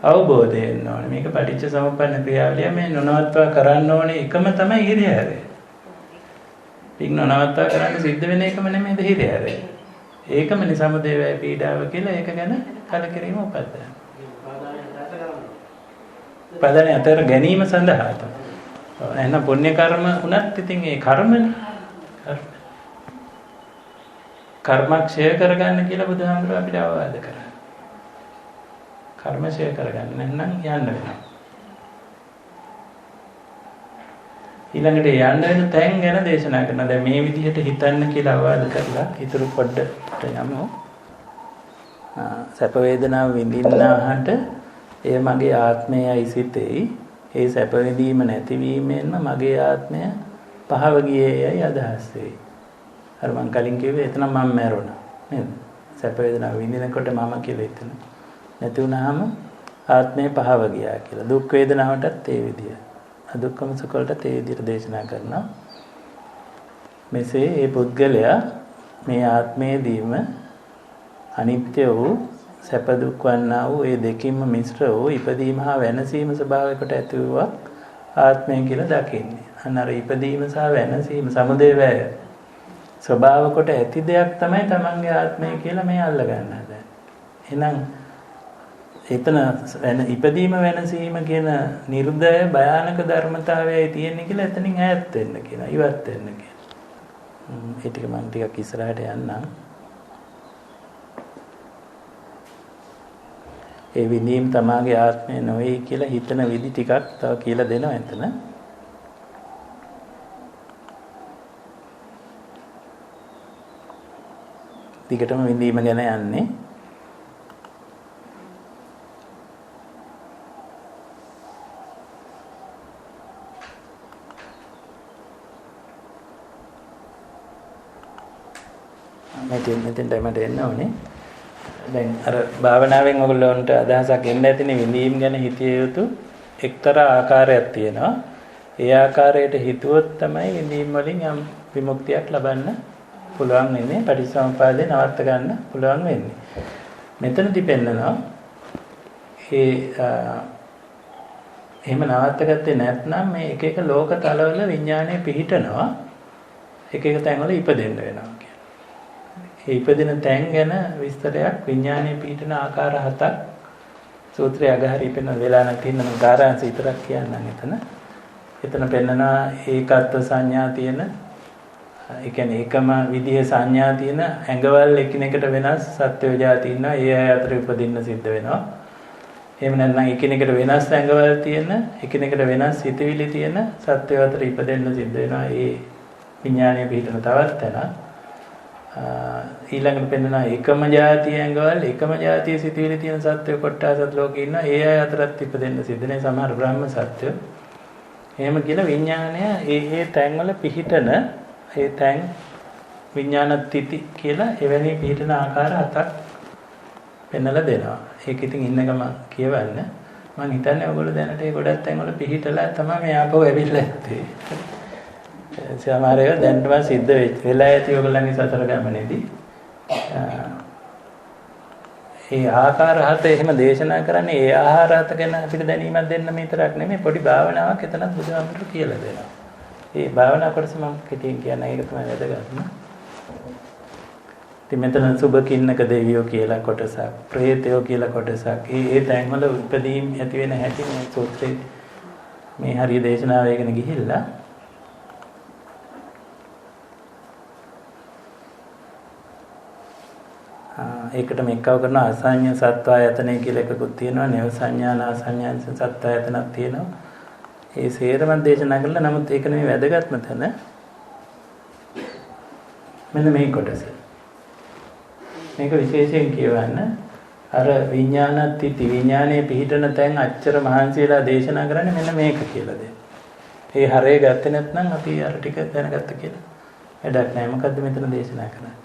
අවබෝධය එන්න ඕනේ. මේක පටිච්ච සමුප්පන්න ක්‍රියාවලිය මේ නොනවත්වා කරන්න ඕනේ එකම තමයි හිරිහැරය. පින් නොනවත්වා කරන්න සිද්ධ වෙන එකම නෙමෙයිද හිරිහැරය. ඒකමනේ සමුදය වේ පීඩාව කියලා ඒක ගැන කලකිරීම උපදිනවා. පදනේ අතර ගැනීම සඳහා තමයි. එහෙනම් පුණ්‍ය කර්ම උනත් ඉතින් ඒ කර්මනේ. කර්මක්ෂය කරගන්න කියලා බුදුහාමුදුරුවෝ අපිට අවවාද කරා. කර්මක්ෂය කරගන්න නැත්නම් යන්න වෙනවා. ඊළඟට යන්න වෙන තැන් ගැන දේශනා කරනවා. දැන් මේ විදිහට හිතන්න කියලා අවවාද කරලා ඊටු පොඩ්ඩට යමු. සැප වේදනාව විඳින්නාහට එය මගේ ආත්මයයි සිතෙයි. ඒ සැප විඳීම නැතිවීමෙන්ම මගේ ආත්මය පහව ගියේයයි අදහස් වෙයි. අර මං කලින් කිව්වේ එතන මම මැරුණා නේද? සැප වේදනාව විඳිනකොට මම කියලා හිතන. නැති වුනහම ආත්මය පහව ගියා කියලා. දුක් වේදනාවටත් ඒ විදිය. අදුක්කම සුඛ වලටත් ඒ විදියට දේශනා කරනවා. මෙසේ ඒ පුද්ගලයා මේ ආත්මයේදීම අනිත්‍ය වූ සැප දුක් වන්නා වූ ඒ දෙකින්ම මිශ්‍ර වූ ඉපදීම හා වෙනසීම ස්වභාවයකට ඇති වූ ආත්මය කියලා දකින්නේ. අන්නර ඉපදීම සහ වෙනසීම සමුදය වැය ස්වභාව කොට ඇති දෙයක් තමයි තමන්ගේ ආත්මය කියලා මේ අල්ල ගන්න හදන්නේ. එහෙනම් එතන ඉපදීම වෙනසීම කියන නිර්දය භයානක ධර්මතාවයයි තියෙන්නේ කියලා එතනින් ඈත් වෙන්න කියනවා. ඉවත් වෙන්න කියනවා. ඒ ටික මම ටිකක් ඉස්සරහට යන්නම්. ඒ විඳීම් තමාගේ ආත්මය නොවේ කියලා හිතන විදි ටිකක් තව කියලා දෙනවා එතන. ටිකටම විඳීම ගැන යන්නේ. මෙතෙන්ට මට එන්න ඕනේ. දැන් අර භාවනාවෙන් ඔයගොල්ලන්ට අදහසක් එන්න ඇතිනේ විඳීම් ගැන හිතිය යුතු එක්තරා ආකාරයක් තියෙනවා. ඒ ආකාරයට හිතුවොත් තමයි විඳීම් වලින් යම් විමුක්තියක් ලබන්න පුළුවන් වෙන්නේ. පටිච්චසමුප්පාදේ නවත්ත ගන්න පුළුවන් වෙන්නේ. මෙතනදී පෙන්නනවා එහෙම නවත්ත ගත්තේ නැත්නම් මේ එක එක ලෝක තලවල විඥානය පිහිටනවා. එක එක තැන්වල ඉපදෙන්න වෙනවා කියලා. ඒ ඉපදෙන තැන් ගැන විස්තරයක් විඥානය පිහිටන ආකාර 7ක් සූත්‍රය අගහරි පෙන්න වෙලා නැතිනම් කාරාංශ විතරක් කියන්නම් එතන පෙන්නනවා ඒකත්ව සංඥා තියෙන ඒ කියන්නේ එකම විදිහේ සංඥා තියෙන ඇඟවල් එකිනෙකට වෙනස් සත්වෝ જાති ඉන්නවා. ඒ අය අතර උපදින්න සිද්ධ වෙනවා. එහෙම නැත්නම් එකිනෙකට වෙනස් ඇඟවල් තියෙන එකිනෙකට වෙනස් සිතවිලි තියෙන සත්වෝ අතර ඉපදෙන්න සිද්ධ වෙනවා. ඒ විඥානය පිටන තවත් තැන ඊළඟට පෙන්නනවා එකම જાතිය ඇඟවල් එකම જાතිය සිතවිලි තියෙන සත්වෝ කොට්ටාසත් ලෝකේ ඉන්නවා. ඒ අය අතරත් ඉපදෙන්න සිද්ධ වෙන සමහර බ්‍රහ්ම සත්වෝ. එහෙම කියලා විඥානය ඒ තැන්වල පිහිටන ඒ තැන් විඥාන තිති කියලා එවැනි පිහිටන ආකාර 7ක් පෙන්වලා දෙනවා. ඒක ඉතින් ඉන්නකම කියවන්න. මම හිතන්නේ ඔයගොල්ලෝ දැනට ඒ ගොඩක් තැන්වල පිහිටලා තමයි මේ ආපහු ඇවිල්ලා ඇත්තේ. සමහර ඒවා දැනටම සිද්ධ වෙලා ඇති ඔයගොල්ලන්ගේ සතර ගමනේදී. ඒ ආකාර 7 එහෙම දේශනා කරන්නේ ඒ ආහාර 7 ගැන අපිට දැනීමක් දෙන්න විතරක් නෙමෙයි පොඩි භාවනාවක් එතනත් බුදුහාමුදුරුවෝ කියලා දෙනවා. ඒ භාවනා කොටස මම කෙටියෙන් කියන්නේ ඒක තමයි වැදගත්ම. ඉතින් මෙතන සුබකින්නක දෙවියෝ කියලා කොටසක්, ප්‍රේතයෝ කියලා කොටසක්. ඒ තැන්වල උපදීම් ඇති වෙන හැටි මේ සූත්‍රයේ මේ හරිය දේශනාව වේගෙන ගිහිල්ලා ඒකට මේකව කරන අසඤ්ඤ සත්වායතනය කියලා එකකුත් තියෙනවා. නේව සංඥාන අසඤ්ඤාන සත්වායතනක් තියෙනවා. ඒ සේරම දේශනා කළා. නමුත් ඒක නෙමෙයි වැදගත්ම තැන. මෙන්න මේ කොටස. මේක විශේෂයෙන් කියවන්න. අර විඥානත්‍ත්‍ති විඥානයේ පිහිටන තැන් අච්චර මහන්සියලා දේශනා කරන්නේ මෙන්න මේක කියලා දෙන්න. ඒ හරය ගත්තේ නැත්නම් අපි අර ටික දැනගත්ත කියලා වැඩක් නැහැ. මොකද්ද මෙතන දේශනා කරන්නේ?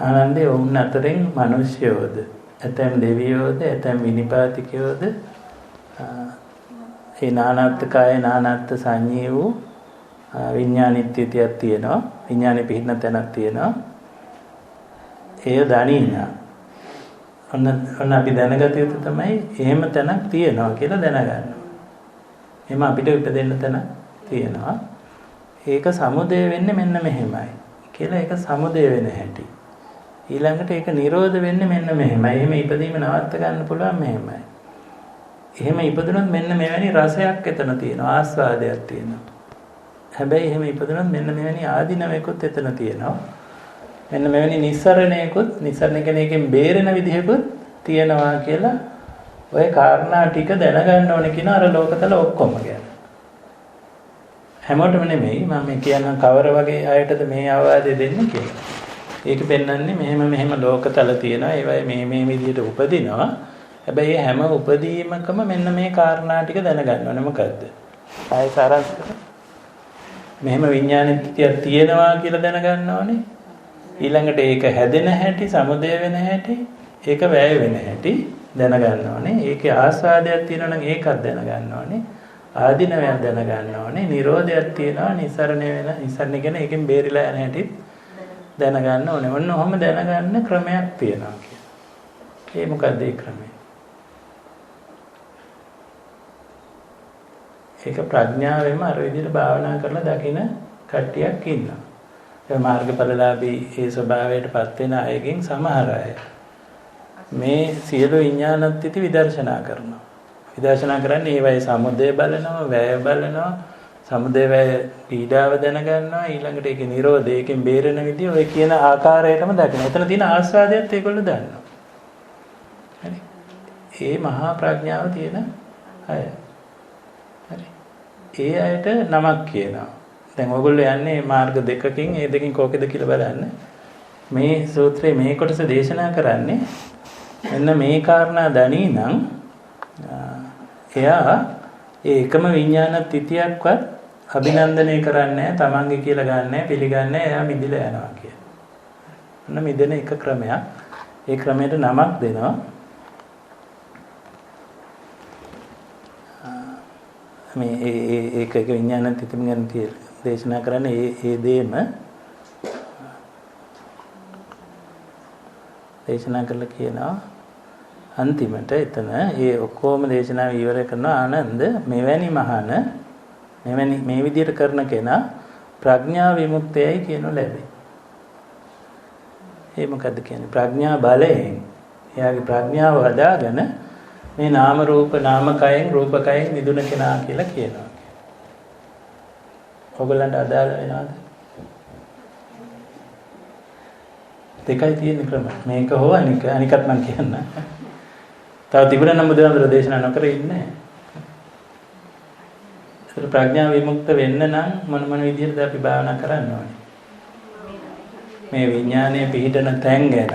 ආනන්දේ වුන් අතරින් මිනිස්යෝද ඇතැම් දෙවියෝද ඇතැම් විනිපාතිකයෝද ඒ නානත්කාය නානත් සංඤේ වූ විඥානිත්‍යතියක් තියෙනවා. විඥානේ පිහිටන තැනක් තියෙනවා. එය දනිනා ඔන්න අපි දැනගත යුතු තමයි එහෙම තැනක් තියෙනවා කියලා දැනගන්න. එහෙම අපිට උපදෙන්න තැනක් තියෙනවා. ඒක සමුදය වෙන්නේ මෙන්න මෙහෙමයි කියලා ඒක සමුදය වෙන හැටි. ඊළඟට ඒක නිරෝධ වෙන්නේ මෙන්න මෙහෙමයි. එහෙම ඉපදීම නවත්ත ගන්න පුළුවන් මෙහෙමයි. එහෙම ඉපදුනොත් මෙන්න මෙවැනි රසයක් එතන තියෙනවා. ආස්වාදයක් තියෙනවා. හැබැයි එහෙම ඉපදුනොත් මෙන්න මෙවැනි ආධිනවයකුත් එතන තියෙනවා. මෙන්න මෙවැනි නිස්සරණයකුත් නිස්සරණ කියන්නේ එකෙන් බේරෙන විදිහකුත් තියෙනවා කියලා ඔය කාරණා ටික දැනගන්න ඕනේ කියන අර ලෝකතල ඔක්කොම ගැන. හැමෝටම නෙමෙයි මම කියන්න කවර වගේ අයටද මේ අවවාදය දෙන්නේ කියලා. ඒක පෙන්වන්නේ මෙහෙම ලෝකතල තියෙනවා. ඒවයි මේ විදිහට උපදිනවා. හැබැයි හැම උපදීමකම මෙන්න මේ කාරණා ටික දැනගන්න ඕනේ. මොකද්ද? ආයෙ සාරාංශ කරා. මෙහෙම විඥානෙතියක් තියෙනවා කියලා දැනගන්න ඕනේ. ඊළඟට ඒක හැදෙන හැටි, සමුදය වෙන හැටි, ඒක වැය වෙන හැටි දැනගන්න ඕනේ. ඒකේ ආස්වාදයක් තියෙනවා නම් ඒකත් දැනගන්න ඕනේ. ආධිනවයක් දැනගන්න ඕනේ. නිරෝධයක් තියෙනවා. නිස්සරණ කියන එකෙන් බේරිලා යන හැටි දැනගන්න ඕනේ. ඔන්න ඔහොම දැනගන්න ක්‍රමයක් තියෙනවා කියලා. ඒ මොකද්ද ඒ ක්‍රමය? ඒක ප්‍රඥාවෙන්ම අර විදිහට භාවනා කරලා දකින කට්ටියක් ඉන්නවා. ඒ මාර්ගඵලලාභී ඒ ස්වභාවයටපත් වෙන අයගෙන් සමහර අය මේ සියලු විඥානත්‍ත්‍ති විදර්ශනා කරනවා. විදර්ශනා කරන්නේ ඒවයි සමුදය බලනවා, වැය බලනවා, සමුදය වැය පීඩාව දැනගන්නවා, ඊළඟට ඒකේ නිරෝධය, ඒකෙන් බේරෙන විදිය ඔය කියන ආකාරයටම දකිනවා. එතන තියෙන ආස්වාදයත් ඒගොල්ලෝ දන්නවා. හරි. ඒ මහා ප්‍රඥාව තියෙන අය. හරි. ඒ අයට නමක් කියනවා. දැන් ඔයගොල්ලෝ යන්නේ මාර්ග දෙකකින්, ඒ දෙකකින් කෝකෙද කියලා බලන්න. මේ සූත්‍රයේ මේ කොටස දේශනා කරන්නේ එන්න මේ කාරණා දනී නම් එයා ඒ එකම විඥාන තිතියක්වත් අභිනන්දනය කරන්නේ නැහැ, තමන්ගේ කියලා ගන්න නැහැ, පිළිගන්නේ නැහැ, එයා මිදිලා යනවා කියන. ඔන්න මිදෙන එක ක්‍රමයක්. ඒ ක්‍රමයට නමක් දෙනවා. මේ ඒක විඥාන තිතම ගැන දේශනා කරන්නේ ඒ දේම දේශනා කරලා කියනවා අන්තිමට එතන ඒ ඔක්කොම දේශනාව ඉවර කරනවා ආනන්ද මෙවැනි මහාන මෙවැනි මේ විදිහට කරන කෙනා ප්‍රඥා විමුක්තයයි කියනු ලැබේ. ඒ මොකද්ද කියන්නේ? ප්‍රඥා බලයෙන් එයාගේ ප්‍රඥාව වදාගෙන මේ නාම රූප නාමකයෙන් රූපකයෙන් මිදුන කෙනා කියලා කියනවා. ඔයගලන්ට අදාළ වෙනවද? දෙකයි තියෙන ක්‍රම. මේක හෝ අනිකත් මම කියන්න. තව තිබුණා නම් බුදුහාමුදුරේ දේශනා නොකර ඉන්නේ. ඒතර ප්‍රඥා විමුක්ත වෙන්න නම් මොන විදිහටද අපි භාවනා කරන්න ඕනේ? මේ විඥානයේ පිහිටන තැන් ගැන,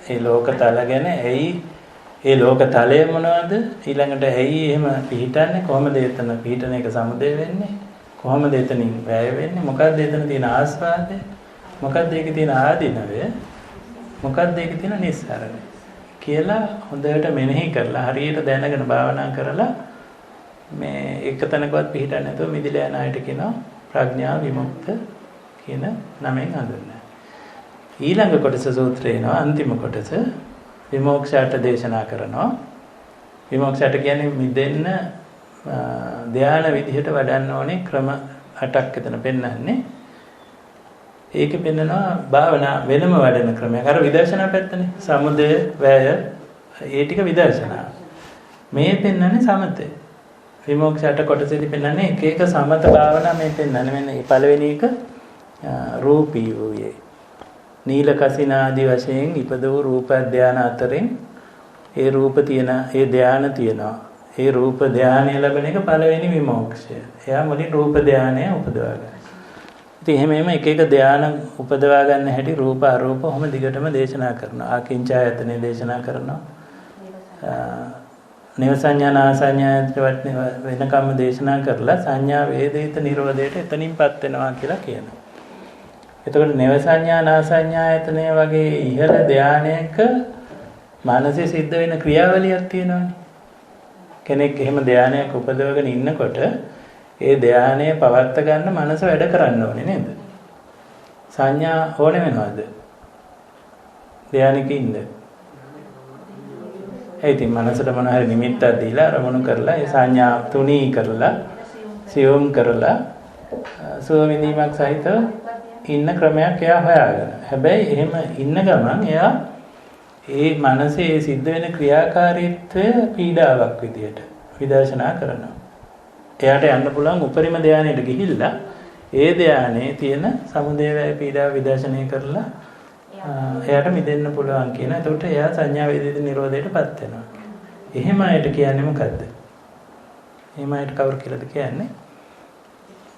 ඒ ලෝකතල ගැන, ඒ ලෝකතලය මොනවද? ඊළඟට ඇයි එහෙම පිහිටන්නේ? කොහොමද එතන පිහිටන එක සමුදය වෙන්නේ? කොහොමද එතනින් වැය වෙන්නේ? මොකක්ද එතන තියෙන ආස්වාදය? මොකක්ද ඒකේ තියෙන ආදීනවය? මොකක්ද ඒකේ තියෙන නිස්සාරණය? කියලා හොඳට මෙනෙහි කරලා හරියට දැනගෙන භාවනා කරලා මේ එක තැනකවත් පිහිටන්නේ නැතුව මිදිලා යන අයට කියනවා ප්‍රඥා විමුක්ත කියන නමෙන් හඳුන්වනවා. ඊළඟ කොටස සූත්‍රේ එනවා අන්තිම කොටස විමෝක්ෂයට දේශනා කරනවා. විමෝක්ෂයට කියන්නේ මිදෙන්න ධ්‍යාන විදිහට වඩන්න ඕනේ ක්‍රම 8ක් එතන පෙන්වන්නේ. ඒක පෙන්නනවා භාවනා වෙනම වඩන ක්‍රමයක්. අර විදර්ශනා පැත්තනේ. සමුදය, වැය, ඒ ටික විදර්ශනා. මේ පෙන්වන්නේ සමතේ. විමෝක්ෂයට කොටසෙදි පෙන්වන්නේ එක එක සමත භාවනා මේ පෙන්වන්නේ. මෙන්න මේ පළවෙනි එක රූපී වූයේ. නීල කසින ආදී වශයෙන් ඉපදවූ රූප ධානය අතරින් ඒ රූප තියෙන ඒ ධානය තියෙනවා. ඒ රූප ධානය ලැබෙන එක පළවෙනි විමෝක්ෂය. එයා මුලින් රූප ධානය උපදවා ගන්නවා. ඉතින් එහෙම එක එක ධානය උපදවා ගන්න හැටි රූප අරූප ඔහොම දිගටම දේශනා කරනවා. ආකින්චායතනෙ දේශනා කරනවා. නේව සංඥා නාසඤ්ඤායතන වෙනකම් දේශනා කරලා සංඥා වේදිත නිරෝධයට එතනින්පත් වෙනවා කියලා කියනවා. එතකොට නේව සංඥා නාසඤ්ඤායතනය වගේ ඉහළ ධානයක මානසික සිද්ධ වෙන ක්‍රියාවලියක් තියෙනවානේ. කෙනෙක් එහෙම ධානයක් උපදවගෙන ඉන්නකොට ඒ ධානය පවත්ත ගන්න මනස වැඩ කරන්න ඕනේ නේද? සංඥා ඕනේ වෙනවද? ධානයක ඉන්න. ඒ ඉතින් මනසට මොන හරි නිමිත්තක් දීලා අරමුණු කරලා ඒ සංඥා තුනී කරලා සියුම් කරලා සුව විඳීමක් සහිතව ඉන්න ක්‍රමයක් එයා හොයාගෙන. හැබැයි එහෙම ඉන්න ගමන් එයා ඒ මනසේ සිද්ධ වෙන ක්‍රියාකාරීත්වය පීඩාවක් විදියට විදර්ශනා කරනවා. එයාට යන්න පුළුවන් උපරිම ධානයට ගිහිල්ලා ඒ ධානයේ තියෙන සමුදය වේ පීඩාව විදර්ශනය කරලා එයාට මිදෙන්න පුළුවන් කියන. එතකොට එයා සංඥා වේදිත නිරෝධයටපත් වෙනවා. එහෙම අයට කියන්නේ මොකද්ද? එහෙම අයට කවුරු කියලාද කියන්නේ?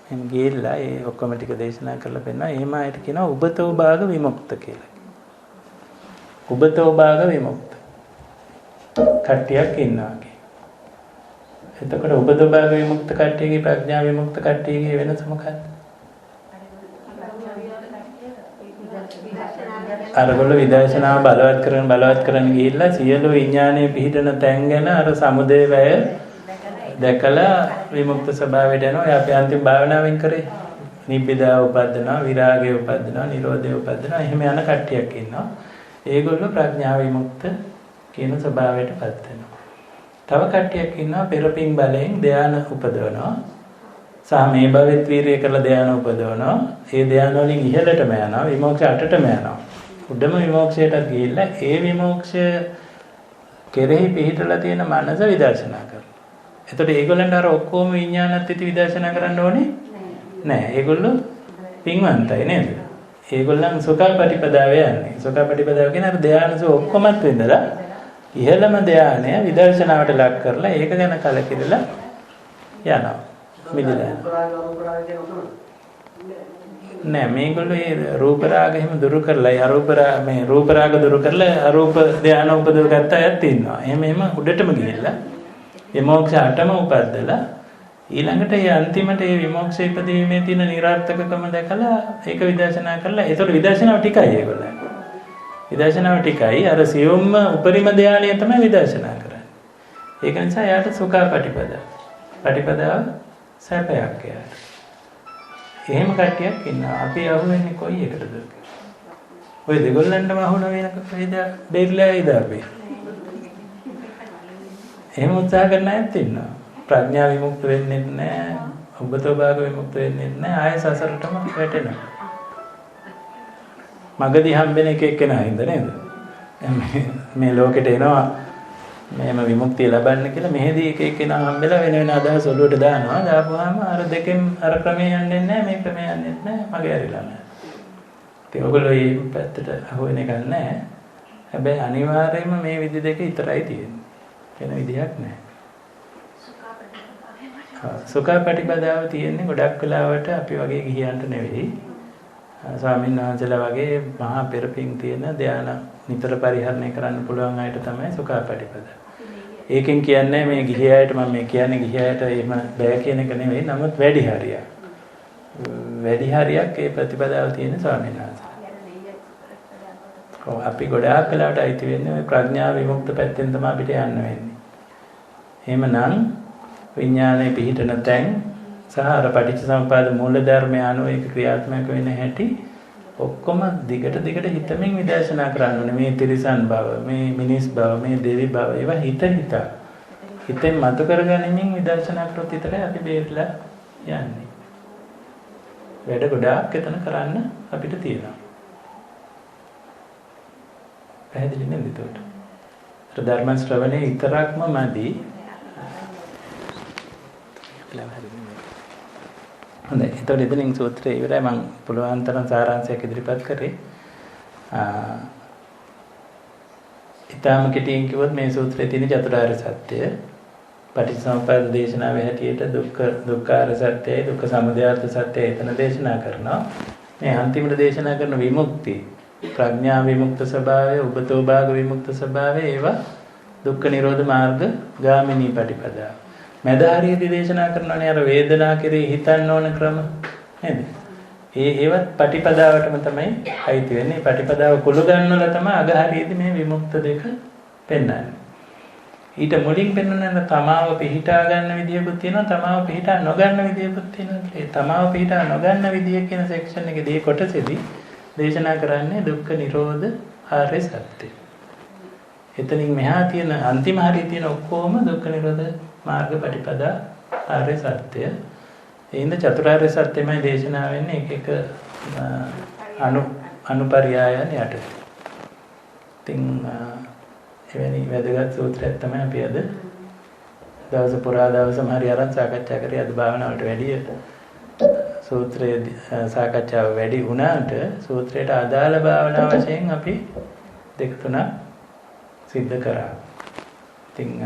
එහෙම ගිහිල්ලා ඒ ඔක්කොම ටික දේශනා කරලා පෙන්නනවා. එහෙම අයට කියනවා උබතෝ භාග විමුක්ත කියලා. උබතෝ භාග විමුක්ත කට්ටියක් ඉන්නවා. එතකොට උබතෝ භාග විමුක්ත කට්ටියගේ ප්‍රඥා විමුක්ත කට්ටියගේ වෙනස මොකක්ද? අරගොල්ලෝ විදර්ශනාව බලවත් කරන ගිහිල්ලා සියලු විඥානයේ පිහිටන තැන් ගැන අර සමුදය වැය දැකලා විමුක්ත ස්වභාවයට යනවා. ඒ අපි අන්තිම භාවනාවෙන් කරේ නිබ්බිදා උපදිනවා, විරාගය උපදිනවා, නිරෝධය උපදිනවා. එහෙම යන කට්ටියක් ඉන්නවා. ඒගොල්ලෝ ප්‍රඥා විමුක්ත කියන ස්වභාවයටපත් වෙනවා. තව කට්ටියක් ඉන්නවා පෙරපින් බලයෙන් ධානය උපදවනවා. සහ මේ භවෙත් වීර්යය කරලා ධානය උපදවනවා. ඒ ධානය වලින් ඉහළටම යනවා. විමෝක්ෂ 8ටම යනවා. උඩම විමෝක්ෂයට ගිහිල්ලා ඒ විමෝක්ෂය කෙරෙහි පිහිටලා තියෙන මනස විදර්ශනා කරනවා. එතකොට ඒගොල්ලන්ට අර ඔක්කොම විඥානත් ඉති විදර්ශනා කරන්න ඕනේ නෑ. ඒගොල්ලෝ පින්වන්තයි නේද? ඒගොල්ලන් සුඛපටිපදාවේ යන්නේ. සුඛපටිපදාව කියන්නේ අර ධානයස ඔක්කොමත් වෙන්නලා ඉහළම ධානය විදර්ශනාවට ලක් කරලා ඒක ගැන කලකිරලා යනවා. මිදලා නෑ මේගොල්ලෝ ඒ රූප රාග එහෙම දුරු කරලා අරූප මේ රූප රාග දුරු කරලා අරූප ධානය උපදව ගත්ත අයත් ඉන්නවා. එහෙම උඩටම ගිහිල්ලා විමෝක්ෂ 8ම උපද්දලා ඊළඟට ඒ අන්තිමට ඒ විමෝක්ෂ ඉපදීමේ තියෙන නිරාර්ථකකම දැකලා ඒක විදර්ශනා කරලා ඒතකොට විදර්ශනාව ටිකයි ඒගොල්ලන්. විදර්ශනාව ටිකයි අර සියුම්ම උපරිම ධානය තමයි විදර්ශනා කරන්නේ. ඒක නිසා යාට සුඛපටිපදාව සැපයක් යාට. එහෙම කට්ටියක් ඉන්නවා. අපි අහුවෙන්නේ කොයි එකටද? ඔය දෙගොල්ලන්ටම අහුන වෙනකද බේරිලා ඉද අපි. එහෙම උත්සාහ කරන අයත් ඉන්නවා. ප්‍රඥා විමුක්ත වෙන්නේ නැහැ. ඔබතෝ භාග විමුක්ත වෙන්නේ නැහැ. ආයෙ සසරටම වැටෙනවා. මගදී හම්බෙන එක එක්කෙනා හින්ද නේද? මේ ලෝකෙට එනවා මේම විමුක්තිය ලබන්න කියලා මෙහෙදී එක එක්කෙනා හම්බෙලා වෙන වෙන අදහස් ඔළුවට දානවා. දාපුවාම අර දෙකෙන් අර ක්‍රමේ යන්නේ නැහැ මේ ක්‍රමේ යන්නේ නැහැ. මගේ ඇරිලා නැහැ. ඒක ඔයගොල්ලෝ මේ පැත්තට අහුවෙන එක නැහැ. හැබැයි අනිවාර්යයෙන්ම මේ විදි දෙක විතරයි තියෙන්නේ. වෙන විදියක් නැහැ. සුඛපටිපදාව තියෙන්නේ ගොඩක් වෙලාවට අපි වගේ ගිහියන්ට නෙවෙයි. ස්වාමීන් වහන්සේලා වගේ මහා පෙරපින් තියෙන ධාන නිතර පරිහරණය කරන්න පුළුවන් අයට තමයි සුඛපටිපදාව. ඒකෙන් කියන්නේ මේ ගිහියයට මම මේ කියන්නේ ගිහියයට එහෙම බෑ කියන එක නෙවෙයි. නමුත් වැඩි හරියක්. වැඩි හරියක් ඒ ප්‍රතිපදාව තියෙන ස්වාමීන් වහන්සේලා. අපි ගොඩාක් වෙලාවට අයිති වෙන්නේ ওই ප්‍රඥා විමුක්ත පැත්තෙන් තමයි අපිට යන්න වෙන්නේ. එහෙමනම් විඥානයේ පිහිටන තැන් සහ අර පටිච්චසමුපාද මූල ධර්මය අනුව ඒක ක්‍රියාත්මක වෙන හැටි ඔක්කොම දිගට හිතමින් විදර්ශනා කරන්න ඕනේ. මේ තිරිසන් බව, මේ මිනිස් බව, මේ දෙවි බව ඒවා හිතෙන් මතු කරගනිමින් විදර්ශනා කරොත් විතරයි අපි බේරලා යන්නේ. වැඩ ගොඩාක් එතන කරන්න අපිට තියෙනවා. පැහැදිලි නේද එතකොට? ධර්ම ශ්‍රවණේ විතරක්ම මදි. හොඳයි. එතකොට එතනින් සූත්‍රය ඉවරයි. මම පුළුවන් තරම් සාරාංශයක් ඉදිරිපත් කරේ. ඊටාම කෙටියෙන් කිව්වොත් මේ සූත්‍රයේ තියෙන චතුරාර්ය සත්‍ය පටිච්චසමුප්පාද දේශනාවේ හැටියට දුක්ඛාර සත්‍යයි දුක්ඛ සමුදයාර්ථ සත්‍යයි එතන දේශනා කරනවා. මේ අන්තිමට දේශනා කරන විමුක්ති ප්‍රඥා විමුක්ත ස්වභාවය, උබතෝ භාග විමුක්ත ස්වභාවය ඒවා දුක්ඛ නිරෝධ මාර්ග ගාමිනී පටිපදා. මදහරියදී දේශනා කරනවානේ අර වේදනා කෙරේ හිතන්න ඕන ක්‍රම නේද? ඒවත් පටිපදාවටම තමයි අයිති වෙන්නේ. පටිපදාව කුළු ගන්නවල තමයි අගහරියදී මේ විමුක්ත දෙක පෙන්වන්නේ. ඊට මුලින් පෙන්වන තමාව පිහිටා ගන්න විදියකුත් තියෙනවා, තමාව පිහිටා නොගන්න විදියකුත් තියෙනවා. ඒ තමාව පිහිටා නොගන්න විදිය කියන සෙක්ෂන් එකේදී කොටසෙදී දේශනා කරන්නේ දුක්ඛ නිරෝධ ආර්ය සත්‍ය. එතනින් මෙහා තියෙන අන්තිම හරිය තියෙන ඔක්කොම දුක්ඛ නිරෝධ මාර්ග පටිපදා ආර්ය සත්‍ය. ඒින්ද චතුරාර්ය සත්‍යමයි දේශනා වෙන්නේ එක අනුපර්යායන් යටතේ. ඉතින් එවැනි වැදගත් සූත්‍රයක් තමයි අපි අද දවස පුරා දවසම හරි අරන් සාකච්ඡා කරේ. අද භාවනාවට වැඩිය සූත්‍රයේ සාකච්ඡාව වැඩි වුණාට සූත්‍රයට අදාළ භාවනා වශයෙන් අපි දෙක තුනක් සිද්ධ කරා. ඉතින්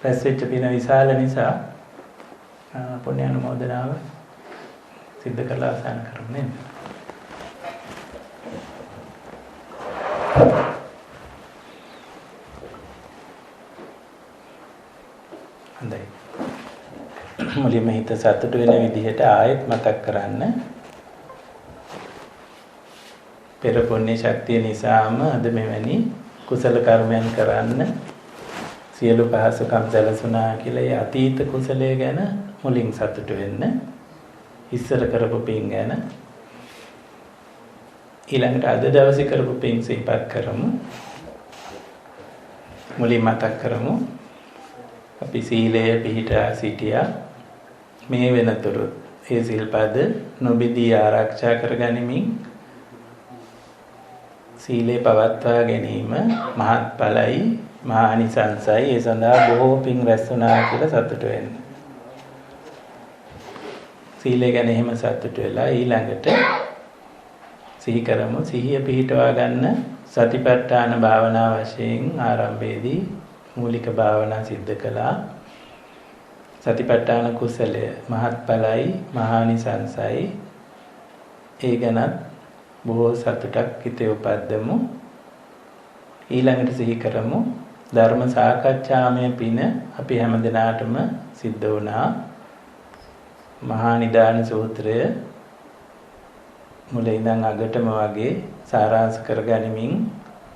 රැස්වෙච්ච පින විශාල නිසා පුණ්‍ය අනුමෝදනාව සිද්ධ කරලා අවසන් කරමු නේද? හොඳයි. මුලින්ම හිත සතුට වෙන විදිහට ආයෙත් මතක් කරන්න. පෙර පුණ්‍ය ශක්තිය නිසාම අද මෙවැනි කුසල කර්මයන් කරන්න සියලු පහසුකම් සැලසුණා කියලා ඒ අතීත කුසලයේ ගැන මුලින් සතුට වෙන්න. ඉස්සර කරපු පින් ගැන ඊළඟට අද දවසේ කරපු පින් සිහිපත් කරමු. මුලින් මතක් කරමු. අපි සීලය පිහිටා සිටියා. මේ වෙනතුරු ඒ සිල්පද නොබිදී ආරක්ෂා කරගනිමින් සීලේ පවත්වා ගැනීම මහත්ඵලයි මහානිසංසයි. ඒ සඳහා බොහෝ පින් රැස් වුණා කියලා සතුට වෙන්න. සීලය ගැන එහෙම සතුට වෙලා ඊළඟට සිහි කරමු. සිහිය පිහිටවා ගන්න සතිපට්ඨාන භාවනා වශයෙන් ආරම්භයේදී මූලික භාවනා සිද්ධ කළා. සතිපට්ඨාන කුසලය මහත්ඵලයි මහානිසංසයි. ඒ ගැන බොහෝ සතුටක් හිතේ උපද්දමු. ඊළඟට සිහි කරමු ධර්ම සාකච්ඡාමය පින අපි හැමදෙනාටම සිද්ධ වුණා. මහා නිදාන සූත්‍රය මුල ඉඳන් අගටම වගේ සාරාංශ කරගනිමින්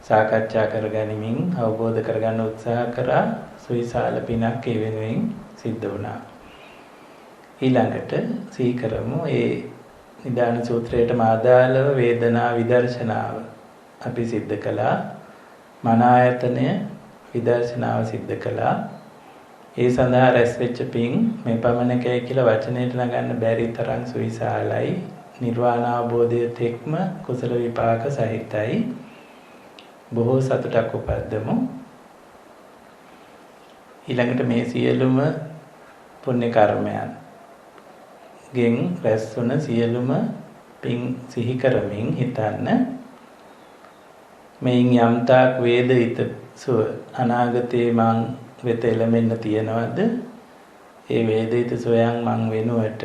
සාකච්ඡා කරගනිමින් අවබෝධ කරගන්න උත්සාහ කරා. සුවිශාල පිනක් ඒ වෙනුවෙන් සිද්ධ වුණා. ඊළඟට සිහි කරමු ඒ නිදාන සූත්‍රයටම අදාළව වේදනා විදර්ශනාව අපි සිද්ධ කළා. මන ආයතනය විදර්ශනාව සිද්ධ කළා. ඒ සඳහා රැස් වෙච්ච පිං මේ පමණකයි කියලා වචනයට නගන්න බැරි තරම් සුවිශාලයි. නිර්වාණ අවබෝධය තෙක්ම කුසල විපාක සහිතයි. බොහෝ සතුටක් උපද්දමු. ඊළඟට මේ සියලුම පුණ්‍ය කර්මයන් ගෙන් රැස් වුණ සියලුම පිං සිහි කරමින් හිතන්න මේන් යම්තාක් වේදිත සුව අනාගතේ මං වෙත එළමෙන්න තියනවද? ඒ වේදිත සොයන් මං වෙනුවට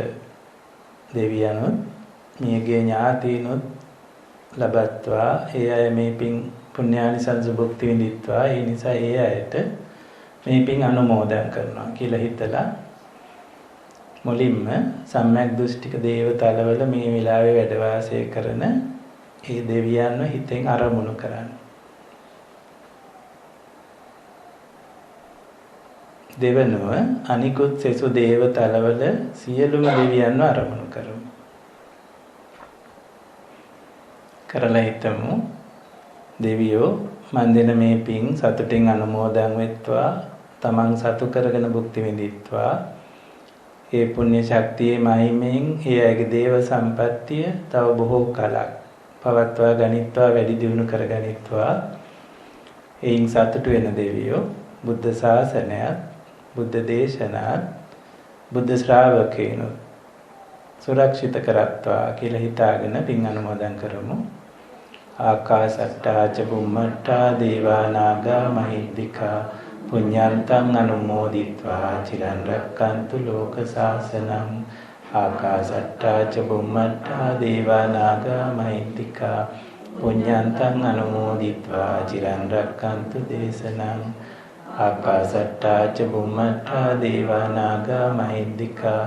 දෙවියන්ොත් මියගේ ඥාතීනොත් ලබත්වා ඒ අය මේ පිං පුණ්‍යානිසංස භුක්ති විඳිත්වා. ඒ නිසා ඒ අයට මේ පිං අනුමෝදන් කරනවා කියලා හිතලා මුලින්ම සම්‍යක් දෘෂ්ටික දේවතලවල මේ වෙලාවේ වැඩ වාසය කරන ඒ දෙවියන්ව හිතෙන් අරමුණු කරන්න. දෙවනුව අනිකුත් සෙසු දේවතලවල සියලුම දෙවියන්ව අරමුණු කරමු. කරලා හිතමු දෙවියෝ මන් දෙන මේ පිං සතුටින් අනුමෝදන් වෙත්වා. තමන් සතු කරගෙන භුක්ති විඳිත්වා. ඒ පුණ්‍ය ශක්තියේ මහිමෙන් ඒ අයගේ දේව සම්පත්තිය තව බොහෝ කලක් පවත්වා ගනිත්වා, වැඩි දියුණු කර ගනිත්වා. එයින් සතුටු වෙන දෙවියෝ බුද්ධ ශාසනයත්, බුද්ධ දේශනාත්, බුද්ධ ශ්‍රාවකේනොත් සුරක්ෂිත කරත්වා කියලා හිතාගෙන පින් අනුමෝදන් කරමු. ආකාශට්ටා ච බුම්මට්ටා දේවා නාග මහිද්దికා පුඤ්ඤන්තං අනුමෝදිත්වා චිරන් රැක්කන්තු ලෝක සාසනං. ආකාශට්ටා ච බුම්මට්ටා දේවා නාග මහිද්దికා පුඤ්ඤන්තං අනුමෝදිත්වා චිරන් රැක්කන්තු දේශනං. ආකාශට්ටා ච බුම්මට්ටා දේවා නාග මහිද්దికා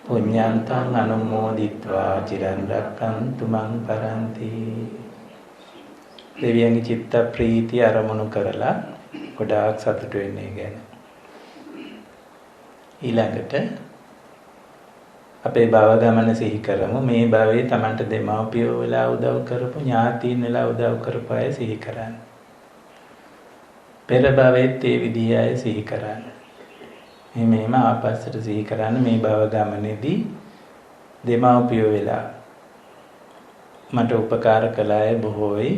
පුඤ්ඤන්තං අනුමෝදිත්වා චිරන් රැක්කන්තු මං පරන්ති. දෙවියන්ගේ චිත්ත ප්‍රීතිය අරමුණු කරලා ගොඩාක් සතුටු වෙන්නේ ගැන. ඊළඟට අපේ භව ගමන සිහි කරමු. මේ භවයේ Tamanට දෙමව්පියෝ වෙලා උදව් කරපු, ඥාතීන් වෙලා උදව් කරපු අය සිහි කරන්න. පෙර භවෙත් ඒ විදිහේ අය සිහි කරන්න. මේම ආපස්සට සිහි කරන්න. මේ භව ගමනේදී දෙමව්පියෝ වෙලා මට උපකාර කළ අය බොහෝයි.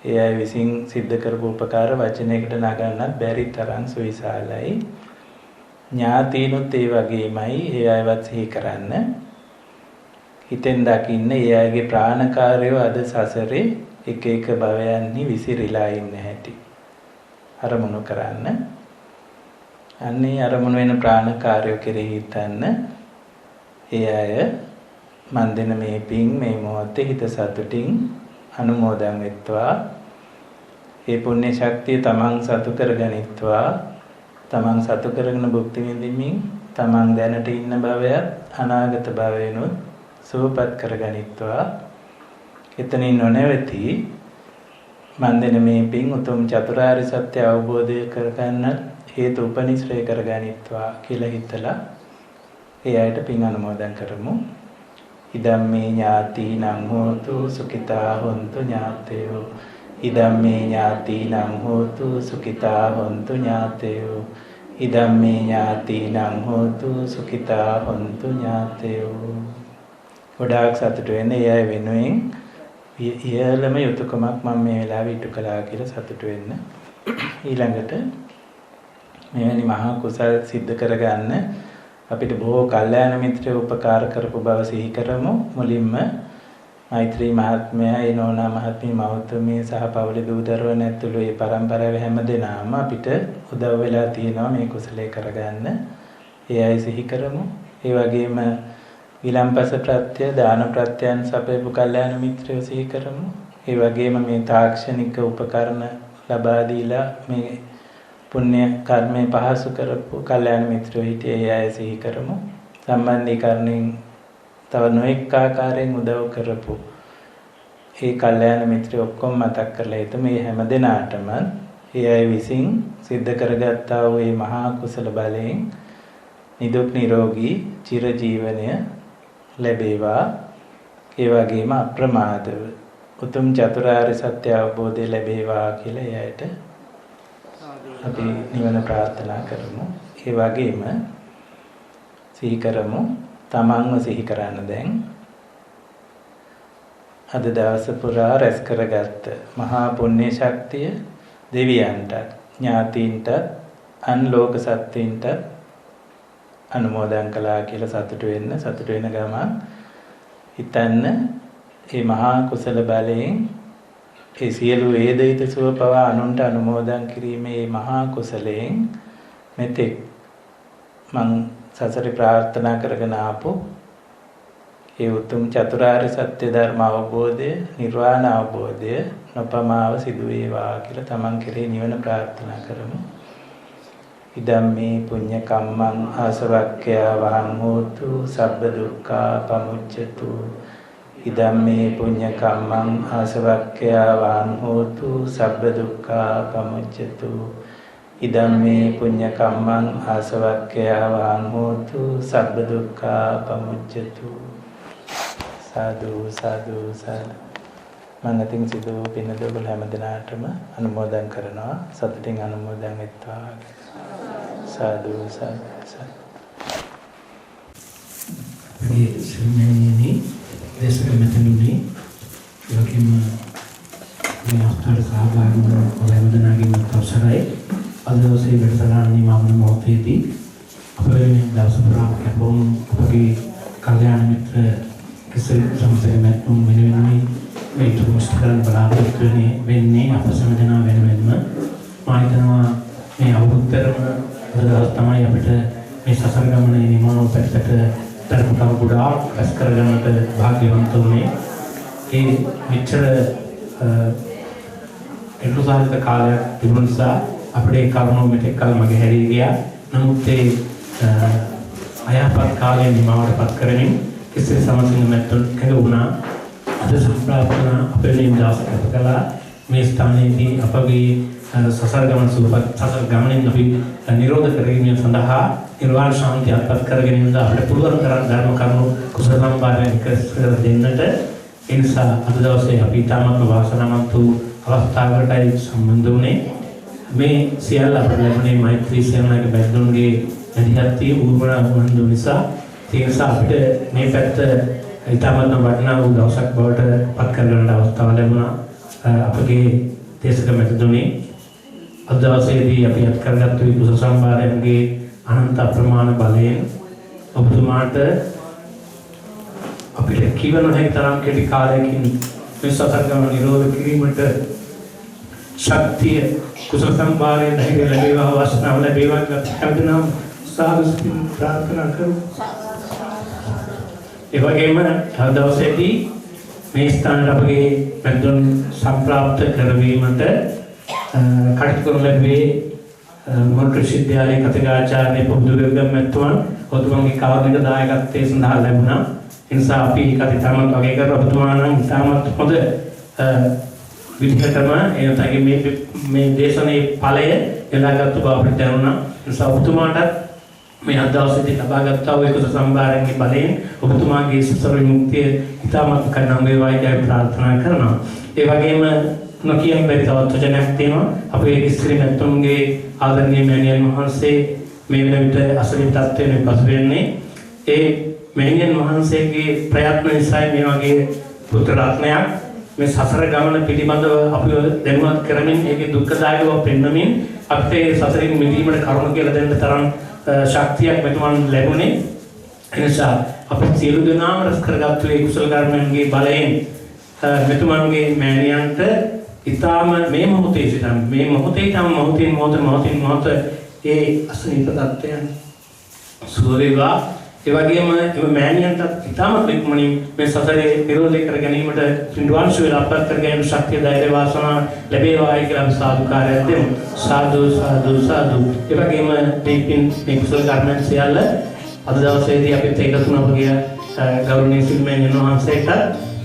ඒ අය විසින් සිද්ධ කරපු උපකාර වචනයකට නගන්නත් බැරි තරම් සුවිශාලයි. ඥාතීනුත් ඒ වගේමයි. ඒ අයවත් සිහි කරන්න. හිතෙන් දකින්න ඒ අයගේ ප්‍රාණකාරයෝ අද සසරේ එක එක භවයන්හි විසිරීලා ඉන්න හැටි අරමුණු කරන්න. අන්නේ අරමුණු වෙන ප්‍රාණකාරයෝ කෙරෙහි හිතන්න. ඒ අය මන් දෙන මේ පින් මේ මොහොතේ හිත සතුටින් අනුමෝදන් වෙත්වා. ඒ පුණ්‍ය ශක්තිය තමන් සතු කරගනිත්වා. තමන් සතු කරගෙන භුක්ති විඳින්මින් තමන් දැනට ඉන්න භවයත් අනාගත භවයනොත් සුවපත් කරගනිත්වා. එතනින් නොනැවති මන් දෙන මේ පින් උතුම් චතුරාර්ය සත්‍ය අවබෝධය කරගන්න හේතු උපනිශ්‍රය කරගනිත්වා කියලා හිතලා ඒ අයට පින් අනුමෝදන් කරමු. ඉදම්මේ ඥාතිනං හෝතු සුඛිතා හොන්තු ඥාතයෝ. ඉදම්මේ ඥාතිනං හෝතු සුඛිතා හොන්තු ඥාතයෝ. ඉදම්මේ ඥාතිනං හෝතු සුඛිතා හොන්තු ඥාතයෝ. ගොඩාක් සතුටු වෙන්න. ඒ අය වෙනුවෙන් ඉහළම යුතුයකමක් මම මේ වෙලාවේ ඉටු කළා කියලා සතුටු වෙන්න. ඊළඟට මෙවැනි මහා කුසල් සිද්ධ කරගන්න අපිට බොහෝ කල්යාණ මිත්‍රයෝ උපකාර කරපු බව සිහි කරමු. මුලින්ම මෛත්‍රී මහත්මයා, ඒ නෝනා මහත්මිය, මෞතුමිය සහ පවුලේ දූ දරුවන් ඇතුළු මේ පරම්පරාවේ හැම දෙනාම අපිට උදව් වෙලා තියෙනවා මේ කුසලයේ කරගන්න. ඒ අය සිහි කරමු. ඒ වගේම විලම්පස ප්‍රත්‍ය, දාන ප්‍රත්‍යයන් සපයපු කල්යාණ මිත්‍රයෝ සිහි කරමු. ඒ වගේම මේ තාක්ෂණික උපකරණ ලබා දීලා මේ පුණ්‍ය කර්මේ පහසු කරපු කල්යාණ මිත්‍රයෝ හිටියේ. ඒ අය සිහි කරමු. සම්බන්ධීකරණයෙන් තව නොඑක ආකාරයෙන් උදව් කරපු ඒ කල්යාණ මිත්‍රයෝ ඔක්කොම මතක් කරලා හිටු. මේ හැම දිනාටම ඒ අය විසින් සිද්ධ කරගත්තා වූ මේ මහා කුසල බලයෙන් නිදුක් නිරෝගී චිරජීවනය ලැබේවා. ඒ වගේම අප්‍රමාදව උතුම් චතුරාර්ය සත්‍ය අවබෝධය ලැබේවා කියලා එයාට අපි නිවන ප්‍රාර්ථනා කරමු. ඒ වගේම සිහි කරමු තමන්ව සිහි කරන්න. දැන් අද දවස පුරා රැස් කරගත්ත මහා පුණ්‍ය ශක්තිය දෙවියන්ට, ඥාතීන්ට, අන්ලෝක සත්ත්වයින්ට අනුමෝදන් කළා කියලා සතුටු වෙන ගමන් හිතන්න මේ මහා කුසල බලයෙන් ඒ සියලු වේදිත සුව පවා අනුන්ට අනුමෝදන් කිරීමේ මහා කුසලයෙන් මෙතෙක් මං සසරේ ප්‍රාර්ථනා කරගෙන ආපු ඒ උතුම් චතුරාර්ය සත්‍ය ධර්ම අවබෝධය, නිර්වාණ අවබෝධය නොපමාව සිදු වේවා කියලා තමන් කෙරේ නිවන ප්‍රාර්ථනා කරමු. ඉදම්මේ පුඤ්ඤ කම්මං ආසවක්ඛ්‍යා වහං හෝතු සබ්බ දුක්ඛා පමුච්ඡතු. ඉදම්මේ පුඤ්ඤ කම්මං ආසවක්ඛ්‍යා වහං හෝතු සබ්බ දුක්ඛා පමුච්ඡතු. ඉදම්මේ පුඤ්ඤ කම්මං ආසවක්ඛ්‍යා වහං හෝතු සබ්බ දුක්ඛා පමුච්ඡතු. සාදු සාදු සාදු. මම අතින් සිදු පින දොබල හැමදෙනාටම අනුමෝදන් කරනවා. සතුටින් අනුමෝදන් වෙත්වා. සාදු සාදු සාදු. මේ සම්මානීය දේශක මෙතනුනේ යකින් මේ අස්තර සහභාගී වන හැමදෙනාගේම අවසරයි. අද දවසේ වැඩසටහන නිමවන මොහොතේදී අපේ මේ දවස පුරා කැපවුම් අපගේ කල්යාණ මිත්‍ර කිසිල් සම්පූර්ණ වෙනුවෙන් මේ තුමුස්තරන් බලාපොරොත්තු වෙන්නේ අප සමදෙනා වෙනුවෙන්ම මා හිතනවා මේ අවුරුද්දම දවස් තමයි අපිට මේ සසර ගමනේ නිමාව පැත්තට තරමටම ගොඩාක් රැස් කරගන්නට භාග්‍යවන්ත වුණේ. ඒ මෙච්චර එළුසාරිත කාලයක් තිබුණ නිසා අපේ කරුණු මෙතෙක් කල මගේ හැරී ගියා. නමුත් ඒ අයහපත් කාලයේ නිමාවටපත් කරමින් කිසිම සමසින් නැතුව කෙරුණා. අද සම්ප්‍රාප්තන අපේ දවසක කළා මේ ස්ථානයේදී අපගේ සසර ගමන සුවපත් සසර ගමනින් අපි නිරෝධ කරගැනීම සඳහා නිර්වාණ ශාන්තිය අත්පත් කරගැනීමද අපිට පුළුවන් තරම් ධර්ම කරුණු කුසල සම්පාදනය කර දෙන්නට. ඒ නිසා අද දවසේ අපි තාමත් වාසනාවන්ත වූ අවස්ථාවකටයි සම්බන්ධ වුණේ. මේ සියල්ල අපට ලැබුණේ මෛත්‍රී සේනාවක බැද්දුන්ගේ අධිහත්තිය උරුමනා වුණු නිසා. ඒ නිසා අපිට මේ පැත්ත ඊටමත් වටිනා වූ දවසක් බවට පත් කරගන්න අවස්ථාව ලැබුණා. අපගේ දේශක මෙතනුනේ අද දවසේදී අපි අත් කරගත්තු කුසල සම්භාරයන්ගේ අනන්ත අප්‍රමාණ බලයෙන් ඔබතුමාට අපිට කිව නොහැකි තරම් කෙටි කාලයකින් මේ සසර ගමන නිරෝධ කිරීමට ශක්තිය කුසල සම්භාරයෙන් ලැබේවා, වාසනාව ලැබේවා කියලා හැමදෙනාම සාදු ප්‍රාර්ථනා කරමු. ඒ වගේම අද දවසේදී මේ ස්ථානයේ අපගේ පැද්දුම් සම්ප්‍රාප්ත කරවීමට කටයුතු කරන ලැබුවේ මොරටු විශ්වවිද්‍යාලයේ කතිකාචාර්ය පොදුරගම් මැතිතුමන් ඔබතුමාගේ කාර්මික දායකත්වයේ සඳහා ලැබුණා. ඒ නිසා අපි කතිතාමත් වගේ කර ඔබතුමා නම් ඉතාමත් හොඳ විදිහටම එනතගේ මේ දේශනාවේ ඵලය එලාගත්තු බව අපිට දැනුණා. ඒ නිසා ඔබතුමාට මේ අද දවසේදී ලබාගත් වූ කුසල සම්භාරයේ බලයෙන් ඔබතුමාගේ සසර විමුක්තිය ඉතාමත් කරනම් වේවායි කියලා ප්‍රාර්ථනා කරනවා. ඒ වගේම නොකියන බැරි තවත් වචනයක් තියෙනවා. අපේ ඉස්ත්‍රි මැතිතුන්ගේ ආදරණීය මෑණියන් වහන්සේ මේ වෙන විට අසනීප තත්ත්වයෙන් පසු වෙන්නේ. ඒ මෑණියන් වහන්සේගේ ප්‍රයත්න නිසා මේ වගේ පුත්‍ර රත්නයක් මේ සසර ගමන පිළිබඳව අපිව දැනුවත් කරමින් ඒකේ දුක්ඛදායකව පෙන්වමින් අපේ සසරින් මිදීමට කරුණ කියලා දෙන්න තරම් ශක්තියක් මෙතුමන් ලැබුණේ. එනිසා අපි සියලු දෙනාම රැස් කරගත්තු ඒ කුසල කර්මයන්ගේ බලයෙන් මෙතුමන්ගේ මෑණියන්ට ඊටාම මේ මොහොතේ සිටන් මේ මොහොතේ තම මොහොත ඒ අසනීප තත්ත්වයන් සුව වේවා. ඒ වගේම මේ මෑණියන්ට ඊටාම ඉක්මනින් මේ සසරේ නිරෝධ කර ගැනීමට පින්ඩුවන් සුවය අපත් කර ගැනීම ශක්තිය ධෛර්ය වාසනාව ලැබේවායි කියලා අපි සාදුකාරයක් දෙමු. සාදු සාදු සාදු. ඒ වගේම මේ කුසල කර්මයන් සියල්ල අද දවසේදී අපිත් එකතු වුණ අපගේ ගෞරවනීය සිල්මෑණියන් වහන්සේට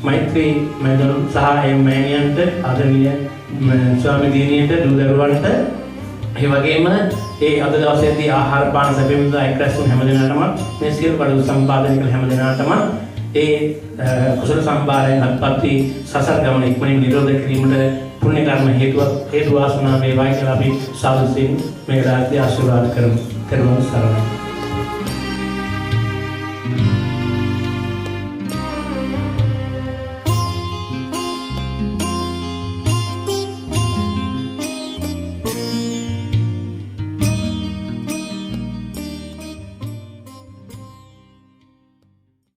මෛත්‍රී මෑණියන් සහ ඒ මෑණියන්ට ආදරණීය ස්වාමී දිනියට දූ දරුවන්ට ඒ වගේම ඒ අද දවසේදී ආහාර පාන සැපයීම එක්රැස්වුණු හැම දිනකටම මේ සියලු කටයුතු සම්පාදනය කළ හැම දිනකටම ඒ කුසල සම්භාරයෙන් අත්පත් වී සසර ගමන ඉක්මනින් නිරෝධ කිරීමට පුණ්‍ය කර්ම හේතු වාසනා වේවායි කියලා අපි සාදුසින් මේ රාත්‍රී ආශිර්වාද කරමු. ත්වන් සරණයි.